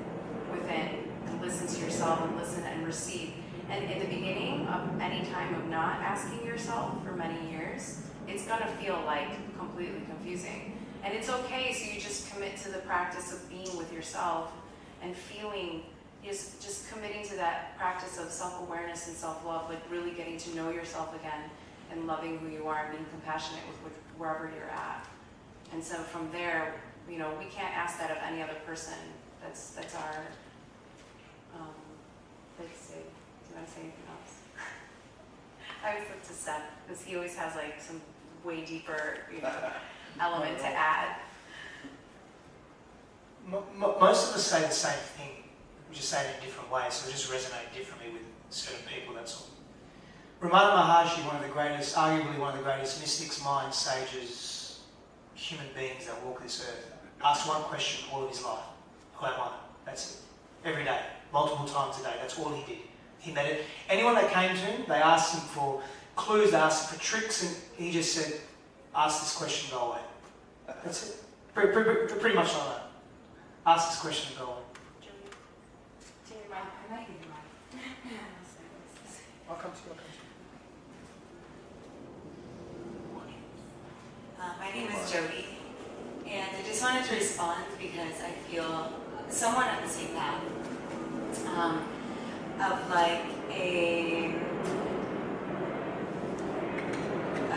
within and listen to yourself and listen and receive. And in the beginning of any time of not asking yourself for many years, it's gonna feel like completely confusing. And it's okay, so you just commit to the practice of being with yourself and feeling, just committing to that practice of self-awareness and self-love, like really getting to know yourself again and loving who you are and being compassionate with wherever you're at. And so from there, we can't ask that of any other person. That's our, let's see, do you want to say anything else? I always look to Stef, because he always has like some way deeper, element to add. Most of us say the same thing, we just say it in different ways, so we just resonate differently with certain people, that's all. Ramana Maharshi, arguably one of the greatest mystics, minds, sages, human beings that walk this earth, asked one question all of his life: who am I? That's it. Every day, multiple times a day, that's all he did. He made it. Anyone that came to him, they asked him for clues, they asked him for tricks, and he just said, ask this question, go away. That's it. Pretty much like that. Ask this question and go away. Do you mind? I might give you mine. I'll come to you. My name is Jody, and I just wanted to respond because I feel somewhat on the same path of like a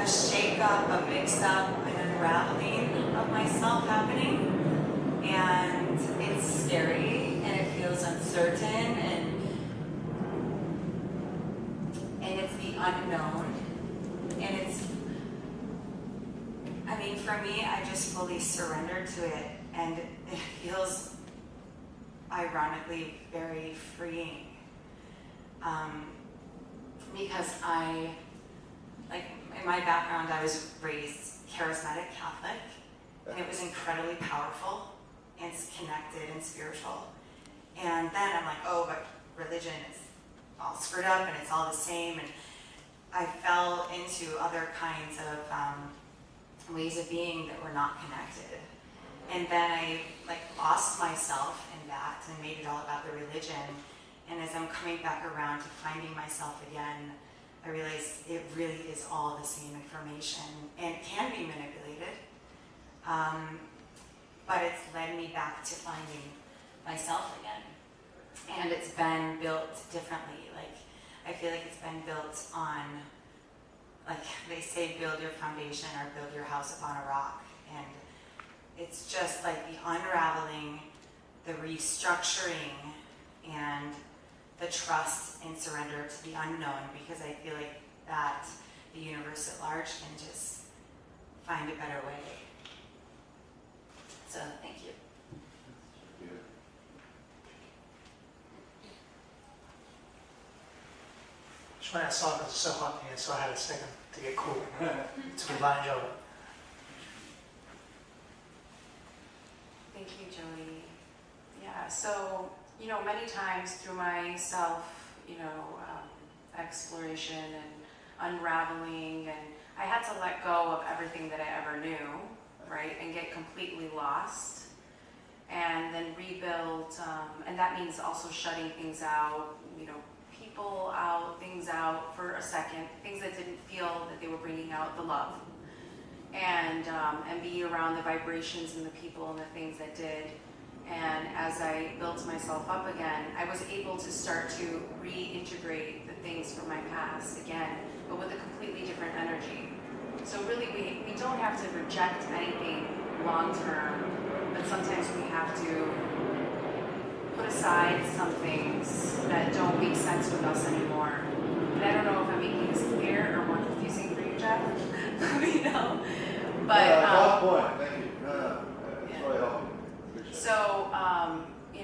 shake-up, a mix-up, an unraveling of myself happening, and it's scary and it feels uncertain and it's the unknown, and for me, I just fully surrendered to it, and it feels ironically very freeing. Because in my background, I was raised charismatic Catholic, and it was incredibly powerful and connected and spiritual. And then I'm like, oh, but religion is all screwed up and it's all the same. And I fell into other kinds of ways of being that were not connected. And then I lost myself in that and made it all about the religion. And as I'm coming back around to finding myself again, I realized it really is all the same information and can be manipulated. But it's led me back to finding myself again. And it's been built differently. I feel like it's been built on, they say, build your foundation or build your house upon a rock. And it's just the unraveling, the restructuring, and the trust and surrender to the unknown, because I feel like that the universe at large can just find a better way. So, thank you. Just went outside because it's so hot in here, so I had a second to get cool. Took advantage of it. Thank you, Jody. Yeah, so, many times through my self, exploration and unraveling, and I had to let go of everything that I ever knew, right, and get completely lost, and then rebuild, and that means also shutting things out, people out, things out for a second, things that didn't feel that they were bringing out the love. And be around the vibrations and the people and the things that did. And as I built myself up again, I was able to start to reintegrate the things from my past again, but with a completely different energy. So really, we don't have to reject anything long term, but sometimes we have to put aside some things that don't make sense with us anymore. And I don't know if I'm making this clear or more confusing for you, Jeff. Let me know. But last point. Thank you. It's really helpful. So,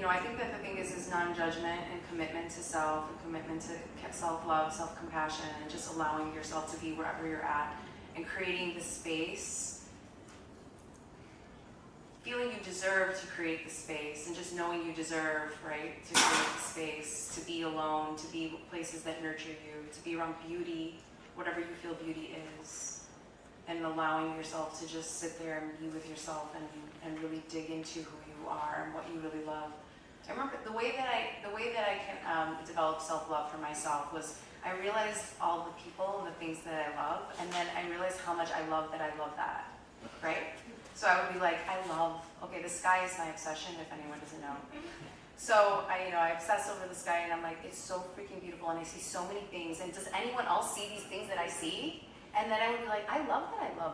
I think that the thing is non-judgment and commitment to self, and commitment to self-love, self-compassion, and just allowing yourself to be wherever you're at, and creating the space, feeling you deserve to create the space, and just knowing you deserve, right, to create the space, to be alone, to be places that nurture you, to be around beauty, whatever you feel beauty is, and allowing yourself to just sit there and be with yourself and really dig into who you are and what you really love. I remember the way that I can develop self-love for myself was I realized all the people and the things that I love, and then I realized how much I love that, right? So I would be like, the sky is my obsession, if anyone doesn't know. So I obsess over the sky, and I'm like, it's so freaking beautiful, and I see so many things, and does anyone else see these things that I see? And then I would be like, I love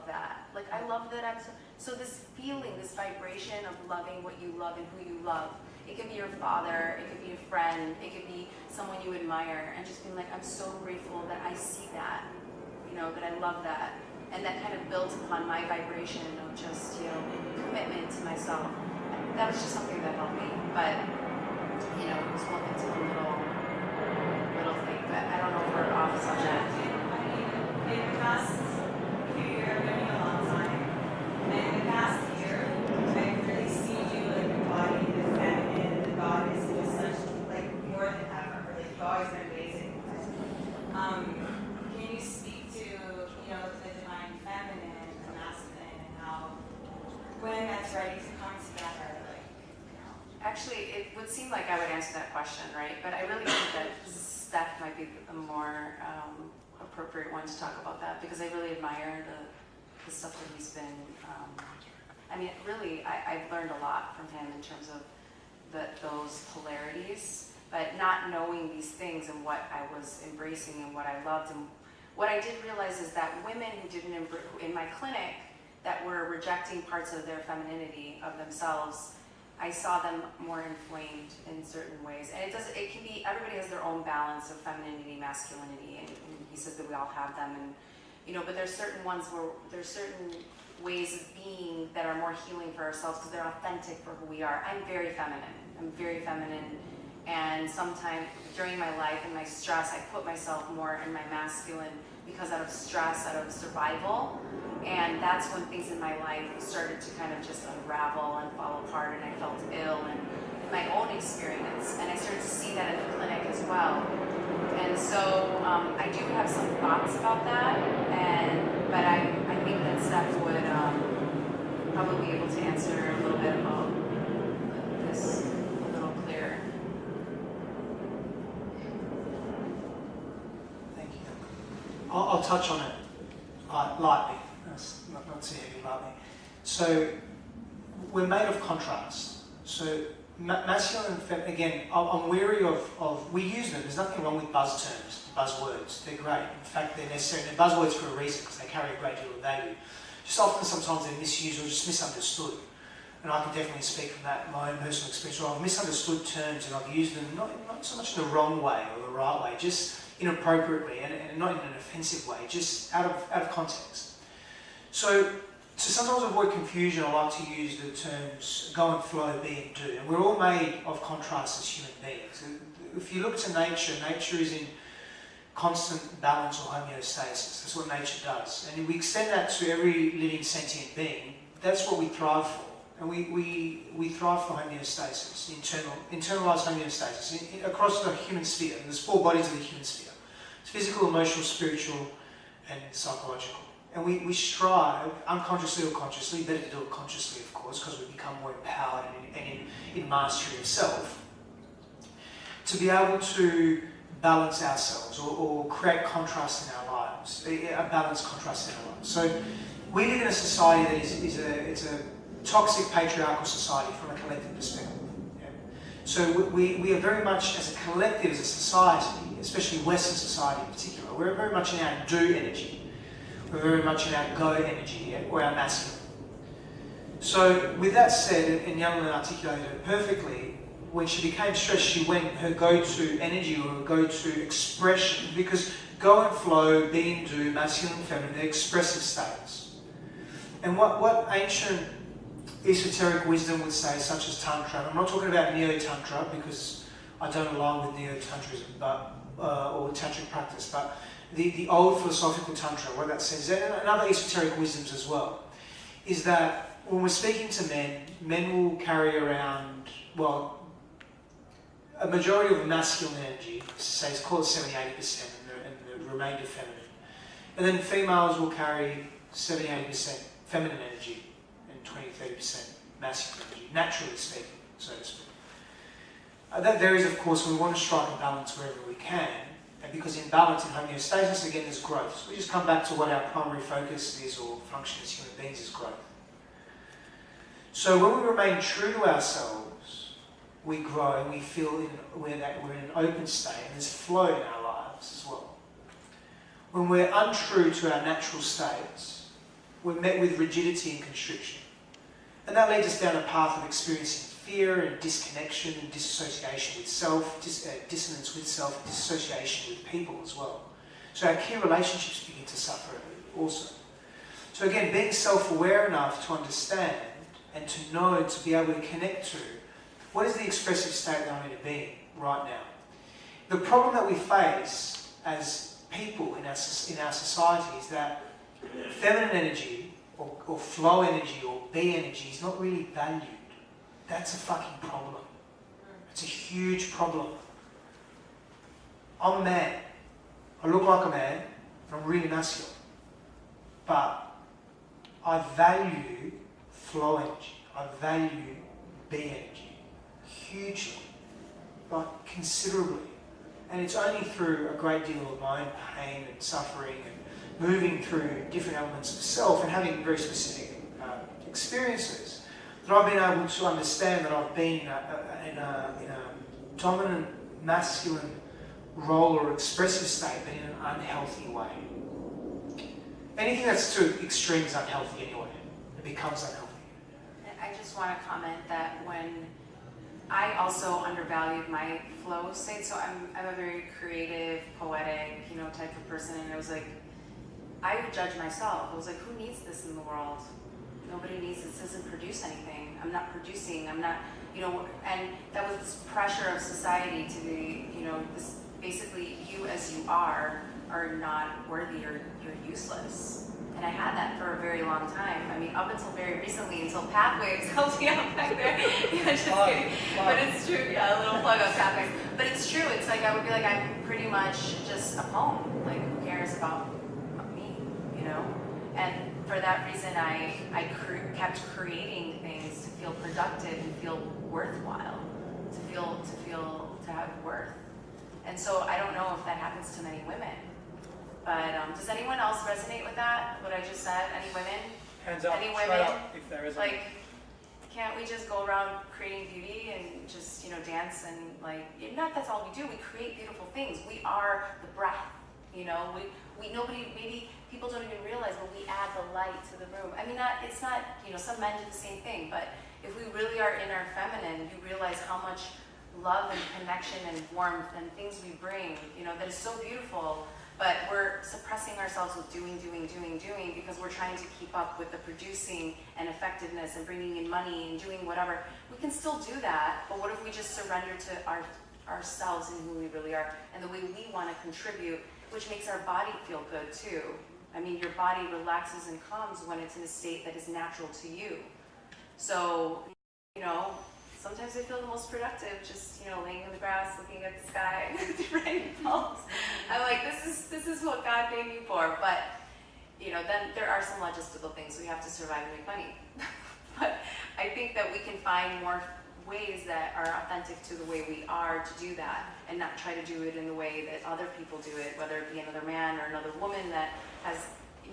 that. Like, I love that I'm so this feeling, this vibration of loving what you love and who you love. It could be your father, it could be a friend, it could be someone you admire, and just being like, I'm so grateful that I see that, that I love that. And that kind of built upon my vibration of just, commitment to myself. And that was just something that helped me. But, it was one into a little thing. But I don't know if we're off subject. In the past few years, I've been a long time. And in the past year, I've really seen you like embodying the feminine, the goddess, with such like more than ever. Like you've always been amazing. Can you speak to the divine feminine, the masculine, and how when that's ready to come together, Actually, it would seem like I would answer that question, right? But I really think that Stef might be a more appropriate one to talk about that, because I really admire the stuff that he's been, I've learned a lot from him in terms of those polarities, but not knowing these things and what I was embracing and what I loved. And what I did realize is that women who didn't in my clinic that were rejecting parts of their femininity of themselves, I saw them more inflamed in certain ways. And it can be, everybody has their own balance of femininity, masculinity, and he says that we all have them, and but there's certain ones where there's certain ways of being that are more healing for ourselves because they're authentic for who we are. I'm very feminine, and sometimes during my life and my stress, I put myself more in my masculine because out of stress, out of survival, and that's when things in my life started to kind of just unravel and fall apart, and I felt ill, and in my own experience, and I started to see that in the clinic as well. And so I do have some thoughts about that, but I think that Stef would probably be able to answer a little bit about this a little clearer. Thank you. I'll touch on it lightly, not too heavy, lightly. So we're made of contrast. So masculine and feminine, again, I'm wary of, we use them, there's nothing wrong with buzzwords, they're great. In fact, they're necessary, they're buzzwords for a reason, because they carry a great deal of value. Just often, sometimes they're misused or just misunderstood. And I can definitely speak from that, my own personal experience, where I've misunderstood terms and I've used them not so much in the wrong way or the right way, just inappropriately and not in an offensive way, just out of context. So to sometimes avoid confusion, I like to use the terms go and flow, be and do. And we're all made of contrast as human beings. And if you look to nature, nature is in constant balance or homeostasis. That's what nature does. And if we extend that to every living sentient being, that's what we thrive for. And we thrive for homeostasis, internalized homeostasis across the human sphere. There's 4 bodies of the human sphere. It's physical, emotional, spiritual, and psychological. And we strive, unconsciously or consciously, better to do it consciously, of course, because we become more empowered and in mastery of self, to be able to balance ourselves or create contrast in our lives, a balanced contrast in our lives. So we live in a society that it's a toxic patriarchal society from a collective perspective. Yeah? So we are very much, as a collective, as a society, especially Western society in particular, we're very much in our do energy. We're very much in our go energy, yeah? Or our masculine. So with that said, and Young articulated it perfectly, when she became stressed, she went her go-to energy or her go-to expression, because go and flow, be and do, masculine and feminine, they're expressive states. And what ancient esoteric wisdom would say, such as Tantra, I'm not talking about Neo-Tantra because I don't align with Neo-Tantrism, or Tantric practice, but the old philosophical Tantra, what that says, and other esoteric wisdoms as well, is that when we're speaking to men, men will carry around, well, a majority of masculine energy, say it's called 70-80%, and the remainder feminine. And then females will carry 70-80% feminine energy and 20-30% masculine energy, naturally speaking, so to speak. That varies, of course. We want to strike a balance wherever we can, and because in balance, in homeostasis, again, there's growth. So we just come back to what our primary focus is, or function as human beings, is growth. So when we remain true to ourselves, we grow and we feel we're in an open state, and there's flow in our lives as well. When we're untrue to our natural states, we're met with rigidity and constriction. And that leads us down a path of experiencing fear and disconnection and disassociation with self, dissonance with self, and dissociation with people as well. So our key relationships begin to suffer also. So again, being self-aware enough to understand and to know, to be able to connect to, what is the expressive state that I'm in being right now? The problem that we face as people in our society is that feminine energy or flow energy or be energy is not really valued. That's a fucking problem. It's a huge problem. I'm a man. I look like a man, and I'm really masculine. But I value flow energy. I value be energy. Hugely. Like, considerably. And it's only through a great deal of my own pain and suffering and moving through different elements of self and having very specific experiences that I've been able to understand that I've been in a dominant masculine role or expressive state, but in an unhealthy way. Anything that's too extreme is unhealthy anyway. It becomes unhealthy. I just want to comment that when I also undervalued my flow state, so I'm a very creative, poetic, type of person, and I was like, I would judge myself. I was like, who needs this in the world? Nobody needs this. This doesn't produce anything. I'm not producing. I'm not, and that was this pressure of society to be, this basically you as you are not worthy or you're useless. And I had that for a very long time. I mean, up until very recently, until Pathways helped me out back there. Just kidding. But it's true. Yeah, a little plug on Pathways. But it's true. It's like I would be like, I'm pretty much just a poem. Like, who cares about me, And for that reason, I kept creating things to feel productive and feel worthwhile, to have worth. And so I don't know if that happens to many women. But does anyone else resonate with that, what I just said? Any women? Hands up, any straight women? up, if there is. Like, can't we just go around creating beauty and just, dance and that's all we do. We create beautiful things. We are the breath, maybe people don't even realize, but we add the light to the room. I mean, it's not, some men do the same thing, but if we really are in our feminine, you realize how much love and connection and warmth and things we bring, that is so beautiful. But we're suppressing ourselves with doing because we're trying to keep up with the producing and effectiveness and bringing in money and doing whatever. We can still do that, but what if we just surrender to ourselves and who we really are and the way we want to contribute, which makes our body feel good too. I mean, your body relaxes and calms when it's in a state that is natural to you. So, sometimes I feel the most productive just, laying in the grass, looking at the sky, the rainfalls. I'm like, this is what God made me for. But, then there are some logistical things. We have to survive and make money. But I think that we can find more ways that are authentic to the way we are to do that, and not try to do it in the way that other people do it, whether it be another man or another woman that has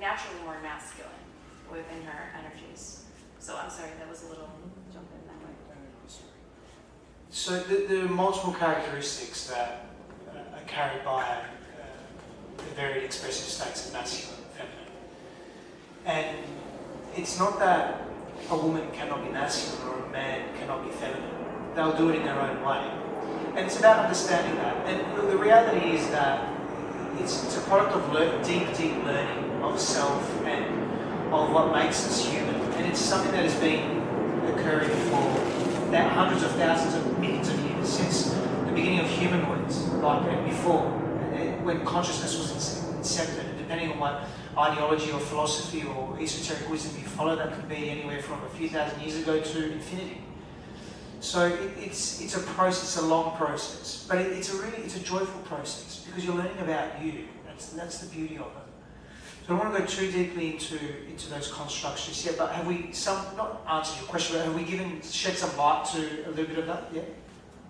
naturally more masculine within her energies. So I'm sorry, that was a little jump in that way. So there are multiple characteristics that are carried by the varied expressive states of masculine and feminine. And it's not that a woman cannot be masculine or a man cannot be feminine. They'll do it in their own way. And it's about understanding that. And the reality is that it's a product of deep learning of self and of what makes us human. And it's something that has been occurring for hundreds of thousands of millions of years, since the beginning of humanoids, like before, when consciousness was incepted. And depending on what ideology or philosophy or esoteric wisdom you follow, that could be anywhere from a few thousand years ago to infinity. So it's a process, it's a long process, but it's a joyful process because you're learning about you. That's the beauty of it. So I don't want to go too deeply into those constructs just yet, but have we not answered your question, but have we shed some light to a little bit of that? Yeah?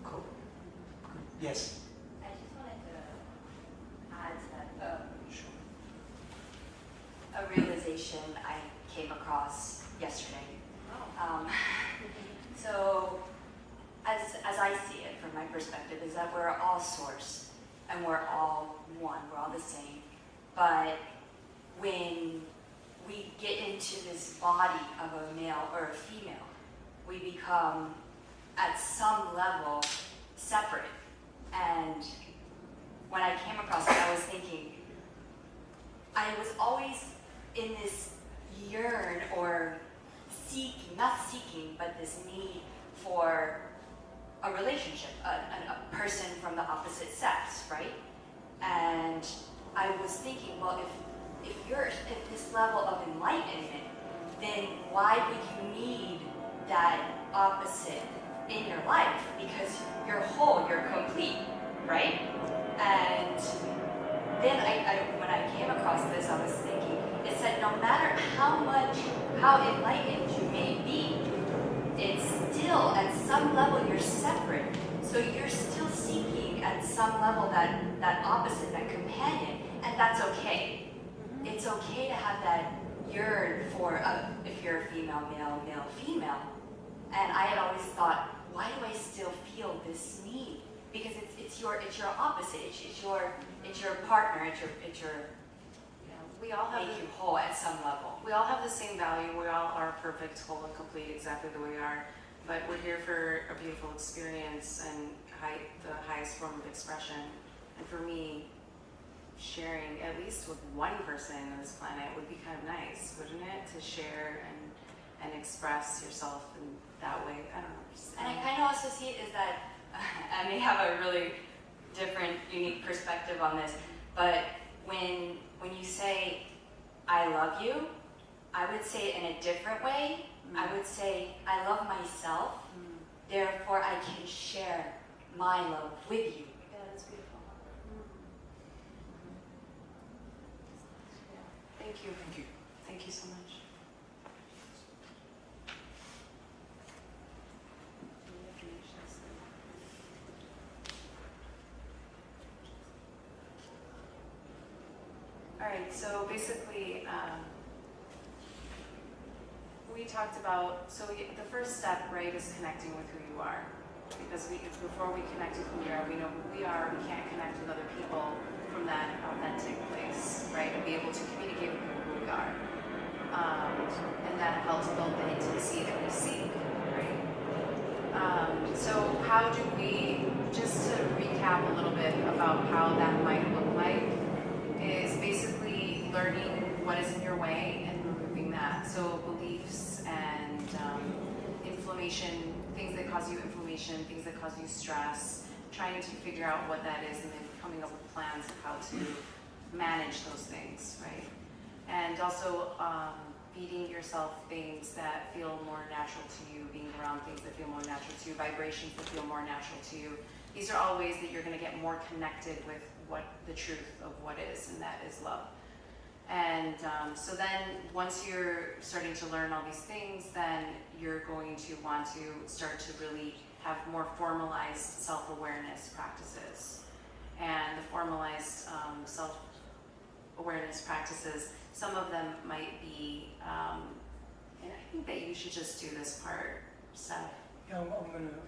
Cool. Good. Yes? I just wanted to add that a realization I came across yesterday. So, as I see it from my perspective, is that we're all source and we're all one, we're all the same. But when we get into this body of a male or a female, we become at some level separate. And when I came across it, I was thinking, I was always in this yearn or not seeking, but this need for a relationship, a person from the opposite sex, right? And I was thinking, well, if you're at this level of enlightenment, then why would you need that opposite in your life? Because you're whole, you're complete, right? And then when I came across this, I was thinking, it said no matter how enlightened you may be, it's still at some level you're separate. So you're still seeking at some level that opposite, that companion, and that's okay. It's okay to have that yearn for if you're a female, male, female. And I had always thought, why do I still feel this need? Because it's your opposite. It's your partner. It's your we all have make you whole at some level. We all have the same value. We all are perfect, whole, and complete, exactly the way we are. But we're here for a beautiful experience and the highest form of expression. And for me, sharing at least with one person on this planet would be kind of nice, wouldn't it? To share and express yourself in that way. I don't know. And I kind of also see it as that I may have a really different, unique perspective on this, but when you say, I love you, I would say it in a different way. I would say, I love myself, therefore I can share my love with you. Yeah, that's beautiful. Thank you. Thank you. Thank you so much. All right, so basically, we talked about, the first step, right, is connecting with who you are. Because before we connect with who we are, we know who we are, we can't connect with other people from that authentic place, right, and be able to communicate with who we are. And that helps build the intimacy that we seek, right? So how do we, just to recap a little bit about how that might look like, is basically learning what is in your way and removing that. So beliefs and inflammation, things that cause you inflammation, things that cause you stress, trying to figure out what that is and then coming up with plans of how to manage those things, right? And also feeding yourself things that feel more natural to you, being around things that feel more natural to you, vibrations that feel more natural to you. These are all ways that you're going to get more connected with what the truth of what is, and that is love. And so then once you're starting to learn all these things, then you're going to want to start to really have more formalized self-awareness practices. And the formalized self-awareness practices, some of them might be, and I think that you should just do this part, Stef. Yeah, I'm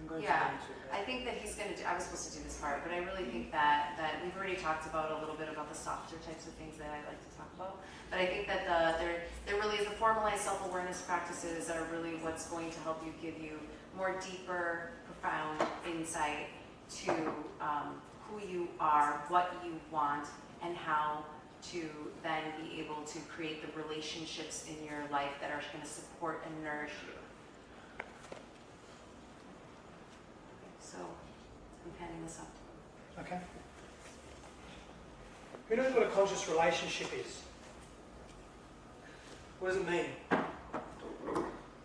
going Yeah, to do I think that he's going to do, I was supposed to do this part, but I really think that we've already talked about a little bit about the softer types of things that I'd like to talk about. But I think that there really is the formalized self-awareness practices that are really what's going to help you give you more deeper, profound insight to who you are, what you want, and how to then be able to create the relationships in your life that are going to support and nourish you. So, I'm panning this up. Okay. Who knows what a conscious relationship is? What does it mean?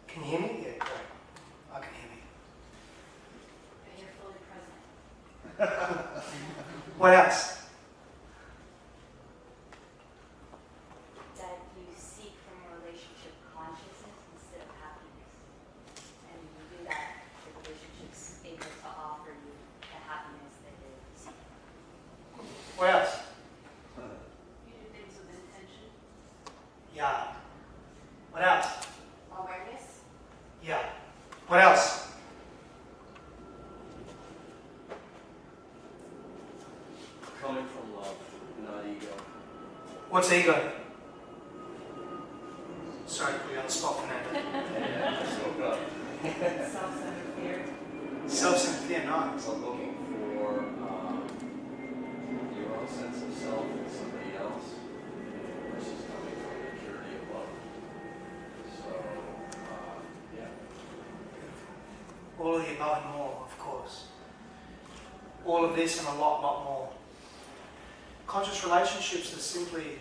Can you hear me? Yeah, great. I can hear me. And you're fully present. What else? That you seek from a relationship consciousness instead of happiness. And when you do that, the relationship's able to offer you the happiness that you're seeking. What else? You do things with intention. Yeah. What else? Awareness. Yeah. What else? Coming from love, not ego. What's ego? Sorry to put you on the spot for that. Yeah, I spoke up. Self-centered fear. Self-centered fear, nice. So looking for your own sense of self in somebody else versus coming from the purity of love. So, yeah. All of the above and more, of course. All of this and a lot more. Conscious relationships are simply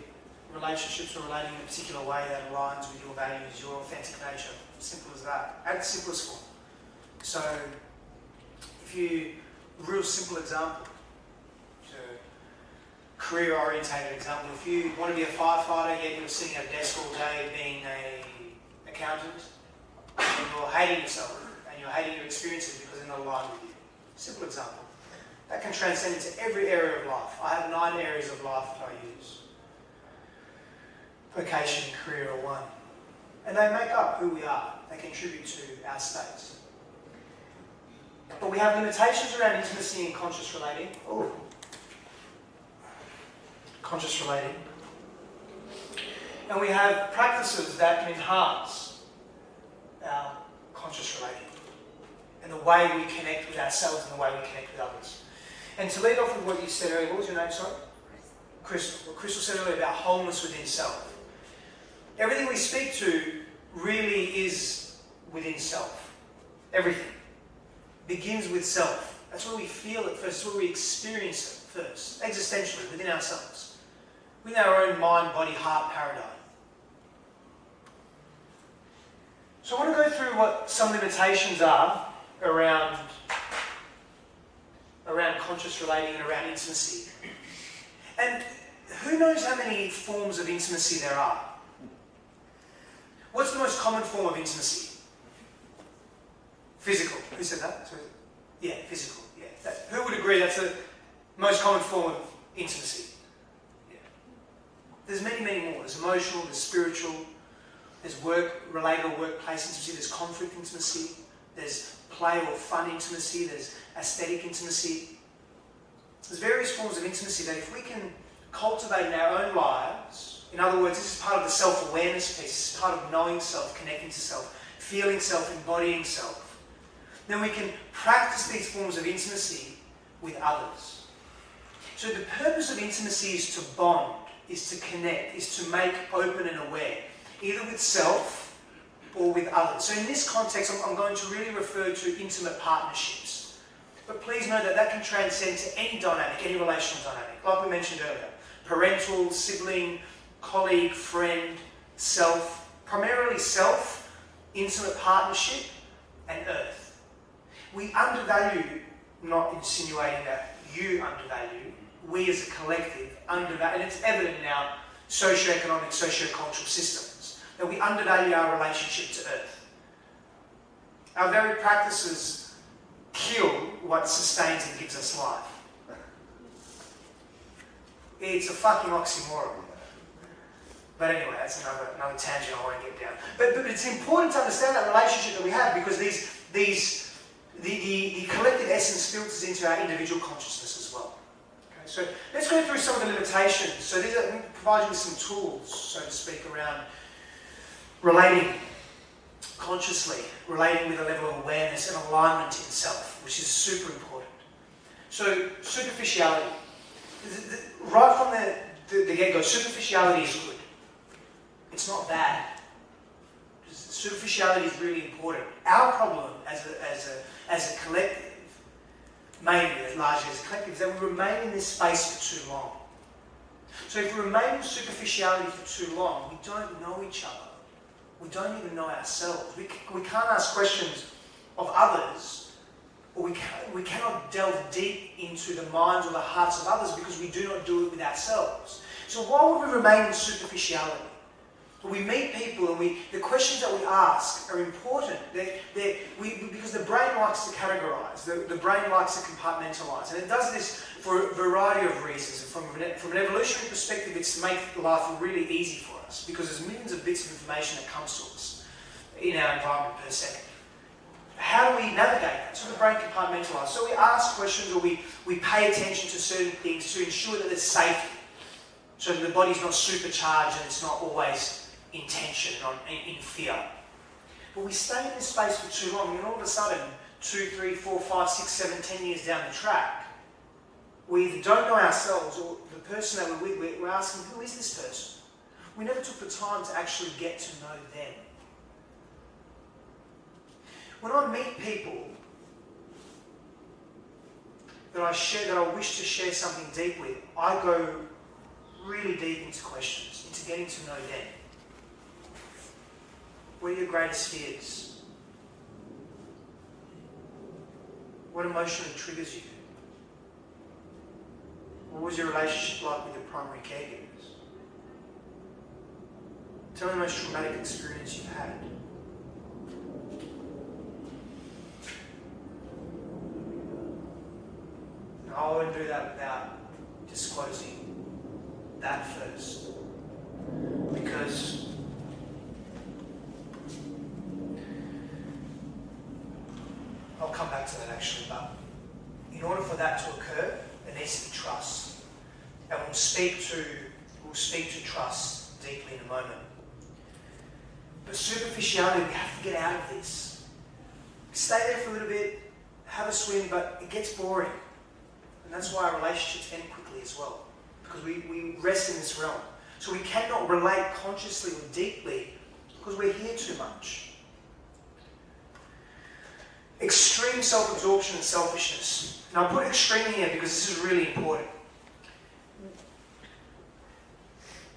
relationships are relating in a particular way that aligns with your values, your authentic nature. Simple as that. At its simplest form. So, if you, real simple example, career-orientated example, if you want to be a firefighter, yet you're sitting at a desk all day being an accountant, and you're hating yourself, and you're hating your experiences because they're not aligned with you. Simple example. That can transcend into every area of life. I have 9 areas of life that I use. Vocation, career are one. And they make up who we are. They contribute to our states. But we have limitations around intimacy and conscious relating. Oh. Conscious relating. And we have practices that can enhance our conscious relating and the way we connect with ourselves and the way we connect with others. And to lead off with what you said earlier, what was your name, sorry? Crystal. What Crystal said earlier about wholeness within self. Everything we speak to really is within self. Everything begins with self. That's where we feel it first. That's where we experience it first, existentially, within ourselves. Within our own mind, body, heart paradigm. So I want to go through what some limitations are around conscious relating and around intimacy. And who knows how many forms of intimacy there are? What's the most common form of intimacy? Physical. Who said that? Sorry. Yeah, physical. Yeah. Who would agree that's the most common form of intimacy? Yeah. There's many more. There's emotional, there's spiritual, there's work-related or workplace intimacy, there's conflict intimacy, there's play or fun intimacy, there's aesthetic intimacy. There's various forms of intimacy that if we can cultivate in our own lives, in other words, this is part of the self-awareness piece, this is part of knowing self, connecting to self, feeling self, embodying self, then we can practice these forms of intimacy with others. So the purpose of intimacy is to bond, is to connect, is to make open and aware, either with self or with others. So in this context, I'm going to really refer to intimate partnerships. But please know that that can transcend to any dynamic, any relational dynamic, like we mentioned earlier. Parental, sibling, colleague, friend, self, primarily self, intimate partnership, and earth. We undervalue, not insinuating that you undervalue, we as a collective undervalue, and it's evident in our socioeconomic, sociocultural systems, that we undervalue our relationship to earth. Our very practices kill what sustains and gives us life. It's a fucking oxymoron. But anyway, that's another tangent I won't get down. But it's important to understand that relationship that we have, because the collective essence filters into our individual consciousness as well. Okay, so let's go through some of the limitations. So these are, I'm going to provide you with some tools, so to speak, around relating consciously, relating with a level of awareness and alignment in self, which is super important. So superficiality. Right from the get-go, superficiality is good. It's not bad. Superficiality is really important. Our problem as a collective, maybe as largely as a collective, is that we remain in this space for too long. So if we remain in superficiality for too long, we don't know each other. We don't even know ourselves. We can't ask questions of others, or we cannot delve deep into the minds or the hearts of others, because we do not do it with ourselves. So why would we remain in superficiality? We meet people and the questions that we ask are important. Because the brain likes to categorize, the brain likes to compartmentalize, and it does this for a variety of reasons. From an evolutionary perspective, it's to make life really easy for us, because there's millions of bits of information that comes to us in our environment per second. How do we navigate that? So the brain compartmentalizes. So we ask questions, or we pay attention to certain things to ensure that there's safety, so that the body's not supercharged and it's not always in tension, in fear. But we stay in this space for too long, and all of a sudden, 2, 3, 4, 5, 6, 7, 10 years down the track, we either don't know ourselves, or the person that we're with, we're asking, who is this person? We never took the time to actually get to know them. When I meet people that I wish to share something deep with, I go really deep into questions, into getting to know them. What are your greatest fears? What emotionally triggers you? What was your relationship like with your primary caregivers? Tell me the most traumatic experience you've had. And I wouldn't do that without disclosing that first. Because I'll come back to that actually, but in order for that to occur, there needs to be trust. And we'll speak to trust deeply in a moment. But superficiality, we have to get out of this. Stay there for a little bit, have a swim, but it gets boring. And that's why our relationships end quickly as well. Because we rest in this realm. So we cannot relate consciously or deeply because we're here too much. Extreme self-absorption and selfishness. Now I put extreme here because this is really important.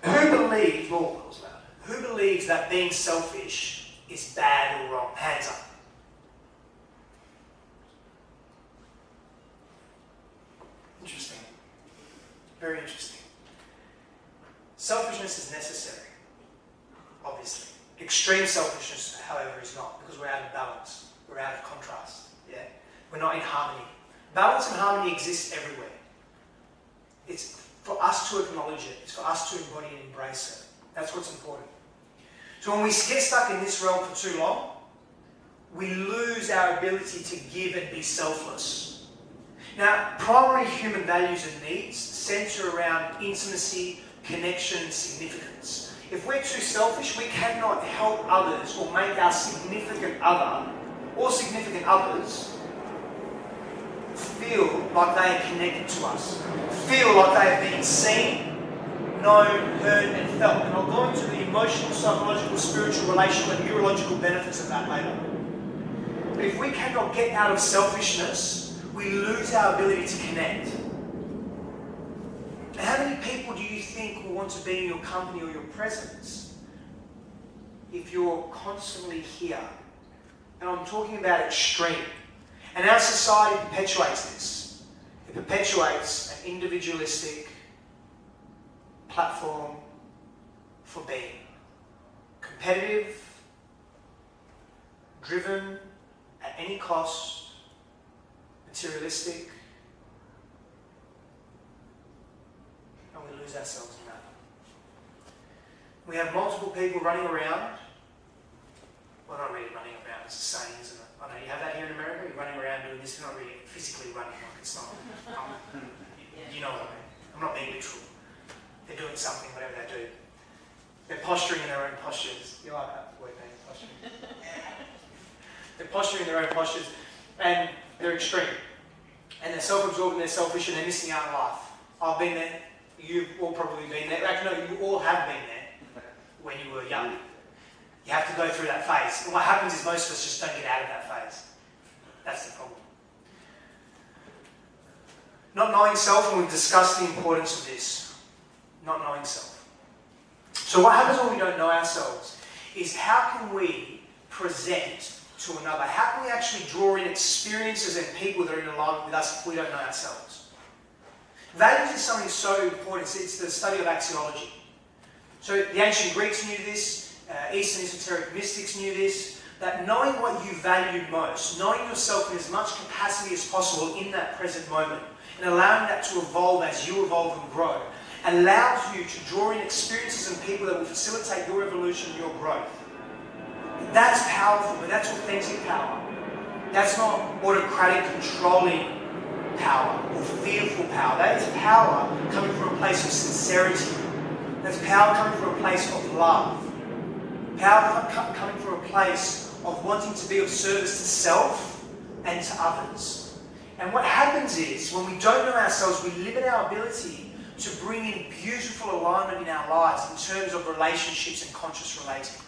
Who believes that being selfish is bad or wrong? Hands up. Interesting. Very interesting. Selfishness is necessary, obviously. Extreme selfishness, however, is not, because we're out of balance. We're out of contrast. Yeah, we're not in harmony. Balance and harmony exists everywhere. It's for us to acknowledge it. It's for us to embody and embrace it. That's what's important. So when we get stuck in this realm for too long, we lose our ability to give and be selfless. Now, primary human values and needs center around intimacy, connection, and significance. If we're too selfish, we cannot help others or make our significant other or significant others feel like they are connected to us, feel like they are being seen, known, heard, and felt. And I'll go into the emotional, psychological, spiritual, relational, and neurological benefits of that later. But if we cannot get out of selfishness, we lose our ability to connect. How many people do you think will want to be in your company or your presence if you're constantly here? And I'm talking about extreme. And our society perpetuates this. It perpetuates an individualistic platform for being. Competitive, driven at any cost, materialistic, and we lose ourselves in that. We have multiple people running around. Well, not really running around, it's a saying, isn't it? I know you have that here in America, you're running around doing this, you're not really physically running, like it's not. You know what I mean? I'm not being literal. They're doing something, whatever they do. They're posturing in their own postures. You like that word, man, posturing? They're posturing in their own postures, and they're extreme. And they're self-absorbed and they're selfish and they're missing out on life. I've been there. You've all probably been there. Actually, no, you all have been there when you were young. You have to go through that phase. And what happens is most of us just don't get out of that phase. That's the problem. Not knowing self, and we've discussed the importance of this. Not knowing self. So what happens when we don't know ourselves is how can we present to another? How can we actually draw in experiences and people that are in alignment with us if we don't know ourselves? Values is something so important. It's the study of axiology. So the ancient Greeks knew this. Eastern esoteric mystics knew this, that knowing what you valued most, knowing yourself in as much capacity as possible in that present moment, and allowing that to evolve as you evolve and grow, allows you to draw in experiences and people that will facilitate your evolution and your growth. That's powerful, but that's authentic power. That's not autocratic, controlling power or fearful power. That is power coming from a place of sincerity. That's power coming from a place of love. Power coming from a place of wanting to be of service to self and to others. And what happens is, when we don't know ourselves, we limit our ability to bring in beautiful alignment in our lives in terms of relationships and conscious relating.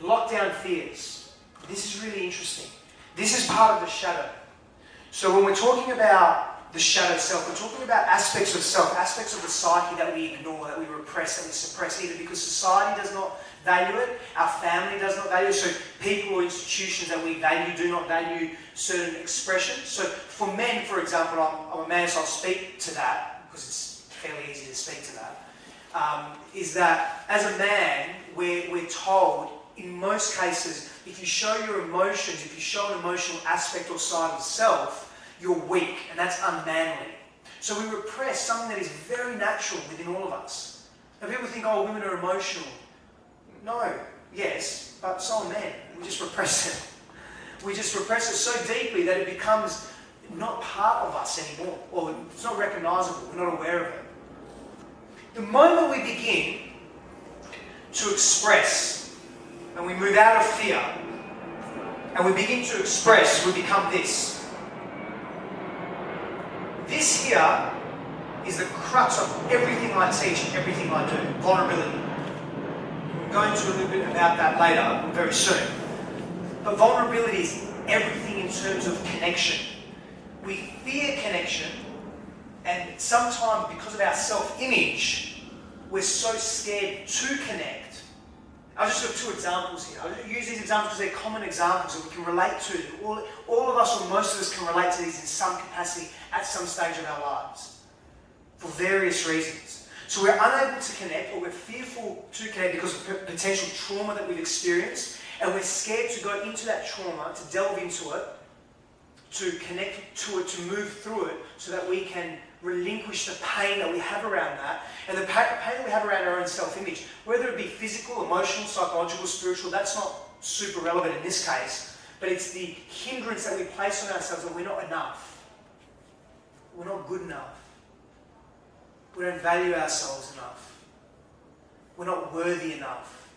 Lockdown fears. This is really interesting. This is part of the shadow. So when we're talking about the shadow self, we're talking about aspects of self, aspects of the psyche that we ignore, that we repress, that we suppress, either because society does not value it, our family does not value it, so people or institutions that we value do not value certain expressions. So for men, for example, I'm a man, so I'll speak to that, because it's fairly easy to speak to that, is that as a man, we're told, in most cases, if you show your emotions, if you show an emotional aspect or side of self, you're weak, and that's unmanly. So we repress something that is very natural within all of us. And people think, oh, women are emotional. No, yes, but so are men. We just repress it. We just repress it so deeply that it becomes not part of us anymore, or it's not recognisable, we're not aware of it. The moment we begin to express, and we move out of fear, and we begin to express, we become this. This here is the crux of everything I teach and everything I do, vulnerability. I'm going to a little bit about that later, very soon. But vulnerability is everything in terms of connection. We fear connection, and sometimes because of our self-image, we're so scared to connect. I'll just have two examples here. I'll use these examples because they're common examples that we can relate to. All of us, or most of us, can relate to these in some capacity at some stage of our lives for various reasons. So we're unable to connect, or we're fearful to connect because of potential trauma that we've experienced, and we're scared to go into that trauma, to delve into it, to connect to it, to move through it, so that we can relinquish the pain that we have around that, and the pain that we have around our own self-image, whether it be physical, emotional, psychological, spiritual. That's not super relevant in this case, but it's the hindrance that we place on ourselves that we're not enough. We're not good enough. We don't value ourselves enough. We're not worthy enough.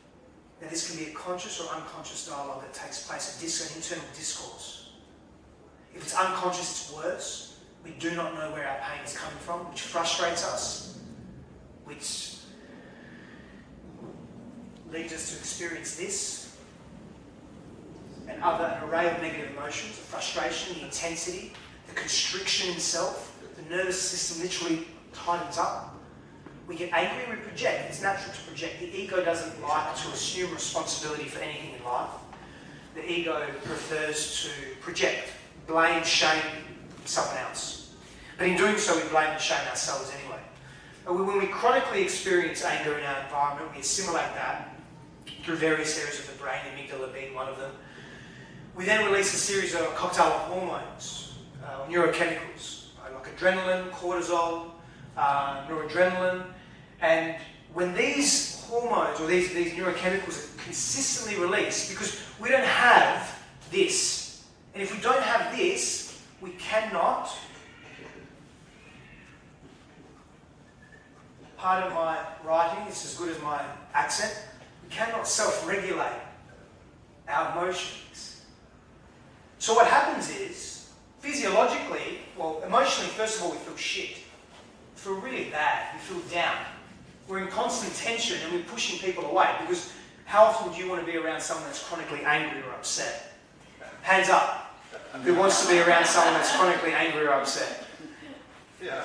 Now, this can be a conscious or unconscious dialogue that takes place, an internal discourse. If it's unconscious, it's worse. We do not know where our pain is coming from, which frustrates us, which leads us to experience this and an array of negative emotions, the frustration, the intensity, the constriction in self. The nervous system literally tightens up. We get angry and we project. It's natural to project. The ego doesn't like to assume responsibility for anything in life. The ego prefers to project, blame, shame someone else. But in doing so, we blame and shame ourselves anyway. And when we chronically experience anger in our environment, we assimilate that through various areas of the brain, the amygdala being one of them. We then release a series of cocktail of hormones, neurochemicals, like adrenaline, cortisol, noradrenaline, and when these hormones or these neurochemicals are consistently released, because we don't have this, and if we don't have this, we cannot, pardon my writing, it's as good as my accent, we cannot self-regulate our emotions. So what happens is, physiologically, well, emotionally, first of all, we feel shit. We feel really bad. We feel down. We're in constant tension and we're pushing people away, because how often do you want to be around someone that's chronically angry or upset? Hands up. Who wants to be around someone that's chronically angry or upset? Yeah.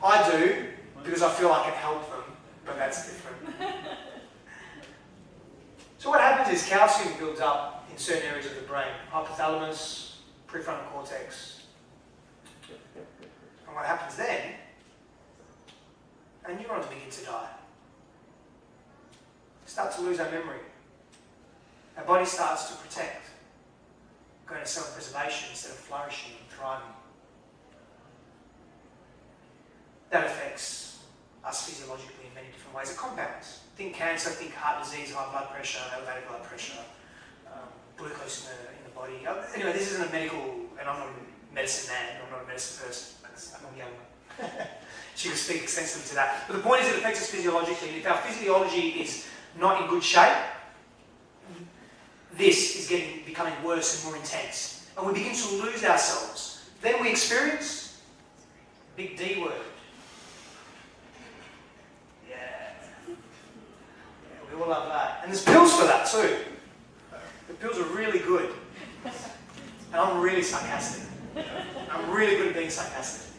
I do, because I feel I can help them, but that's different. So what happens is calcium builds up in certain areas of the brain, hypothalamus, prefrontal cortex. And what happens then, our neurons begin to die. We start to lose our memory. Our body starts to protect, going to self-preservation instead of flourishing and thriving. That affects us physiologically in many different ways. It compounds. Think cancer, think heart disease, high blood pressure, elevated blood pressure, glucose in the body. Anyway, this isn't a medical, and I'm not a medicine man, I'm not a medicine person, I'm young. She could speak extensively to that. But the point is it affects us physiologically, and if our physiology is not in good shape, this is becoming worse and more intense. And we begin to lose ourselves. Then we experience big D word. We all love that. And there's pills for that too. The pills are really good. And I'm really sarcastic. I'm really good at being sarcastic.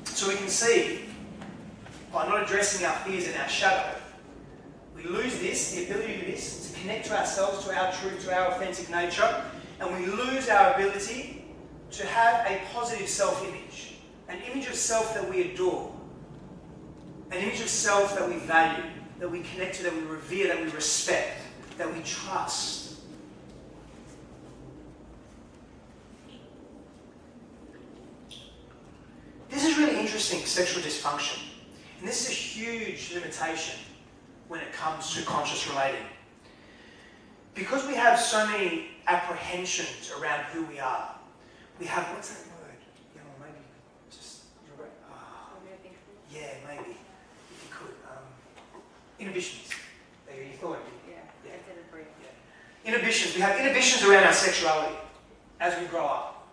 So we can see, by not addressing our fears and our shadow, we lose this, the ability to do this, to connect to ourselves, to our truth, to our authentic nature, and we lose our ability to have a positive self-image, an image of self that we adore, an image of self that we value, that we connect to, that we revere, that we respect, that we trust. This is really interesting, sexual dysfunction. And this is a huge limitation when it comes to conscious relating. Because we have so many apprehensions around who we are, we have, what's that word? Yeah, well, maybe just, yeah, maybe. Inhibitions. You thought it did. Yeah, I did it for you. Yeah. Inhibitions. We have inhibitions around our sexuality as we grow up.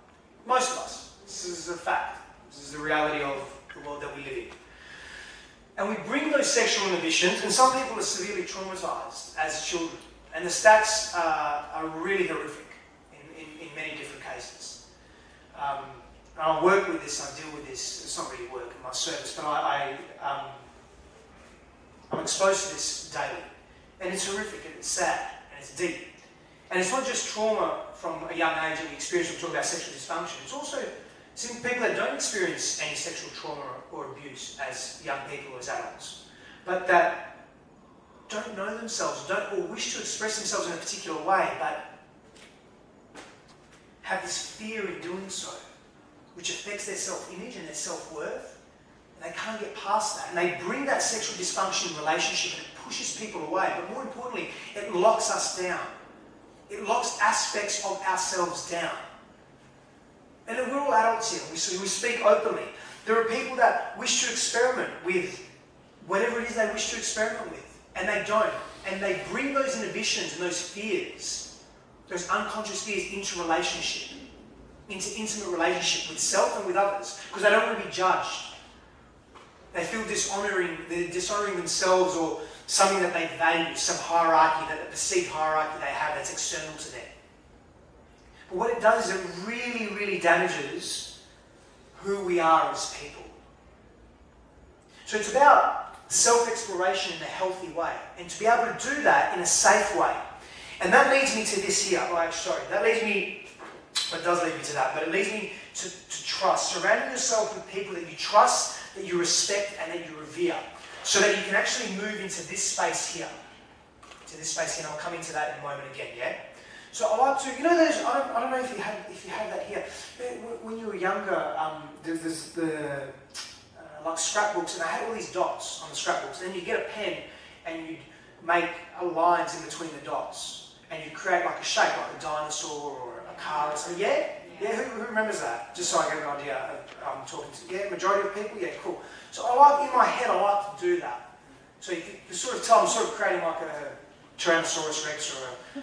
Most of us. This is a fact. This is the reality of the world that we live in. And we bring those sexual inhibitions, and some people are severely traumatized as children. And the stats are really horrific in many different cases. I work with this, I deal with this. It's not really work in my service, but I'm exposed to this daily, and it's horrific, and it's sad, and it's deep. And it's not just trauma from a young age that we experience when we talk about sexual dysfunction. It's also people that don't experience any sexual trauma or abuse as young people or as adults, but that don't know themselves, or wish to express themselves in a particular way, but have this fear in doing so, which affects their self-image and their self-worth. They can't get past that, and they bring that sexual dysfunction in relationship, and it pushes people away. But more importantly, it locks us down. It locks aspects of ourselves down. And we're all adults here. We speak openly. There are people that wish to experiment with whatever it is they wish to experiment with, and they don't. And they bring those inhibitions and those fears, those unconscious fears, into relationship, into intimate relationship with self and with others, because they don't want to be judged. They feel they're dishonoring themselves or something that they value, some hierarchy, that a perceived hierarchy they have that's external to them. But what it does is it really, really damages who we are as people. So it's about self-exploration in a healthy way, and to be able to do that in a safe way. And that leads me to this here. It does lead me to that, but it leads me to trust. Surrounding yourself with people that you trust, that you respect, and that you revere, so that you can actually move into this space here. to this space here, and I'll come into that in a moment again, yeah? So I like to, you know those, I don't know if you have that here. When you were younger, there's the, like scrapbooks, and they had all these dots on the scrapbooks, and then you get a pen, and you'd make lines in between the dots, and you'd create like a shape, like a dinosaur or a car or something, yeah? Yeah, who remembers that? Just so I get an idea of I'm talking to, yeah, majority of people, yeah, cool. So I like, in my head, I like to do that. So you can sort of tell I'm sort of creating like a Tyrannosaurus Rex or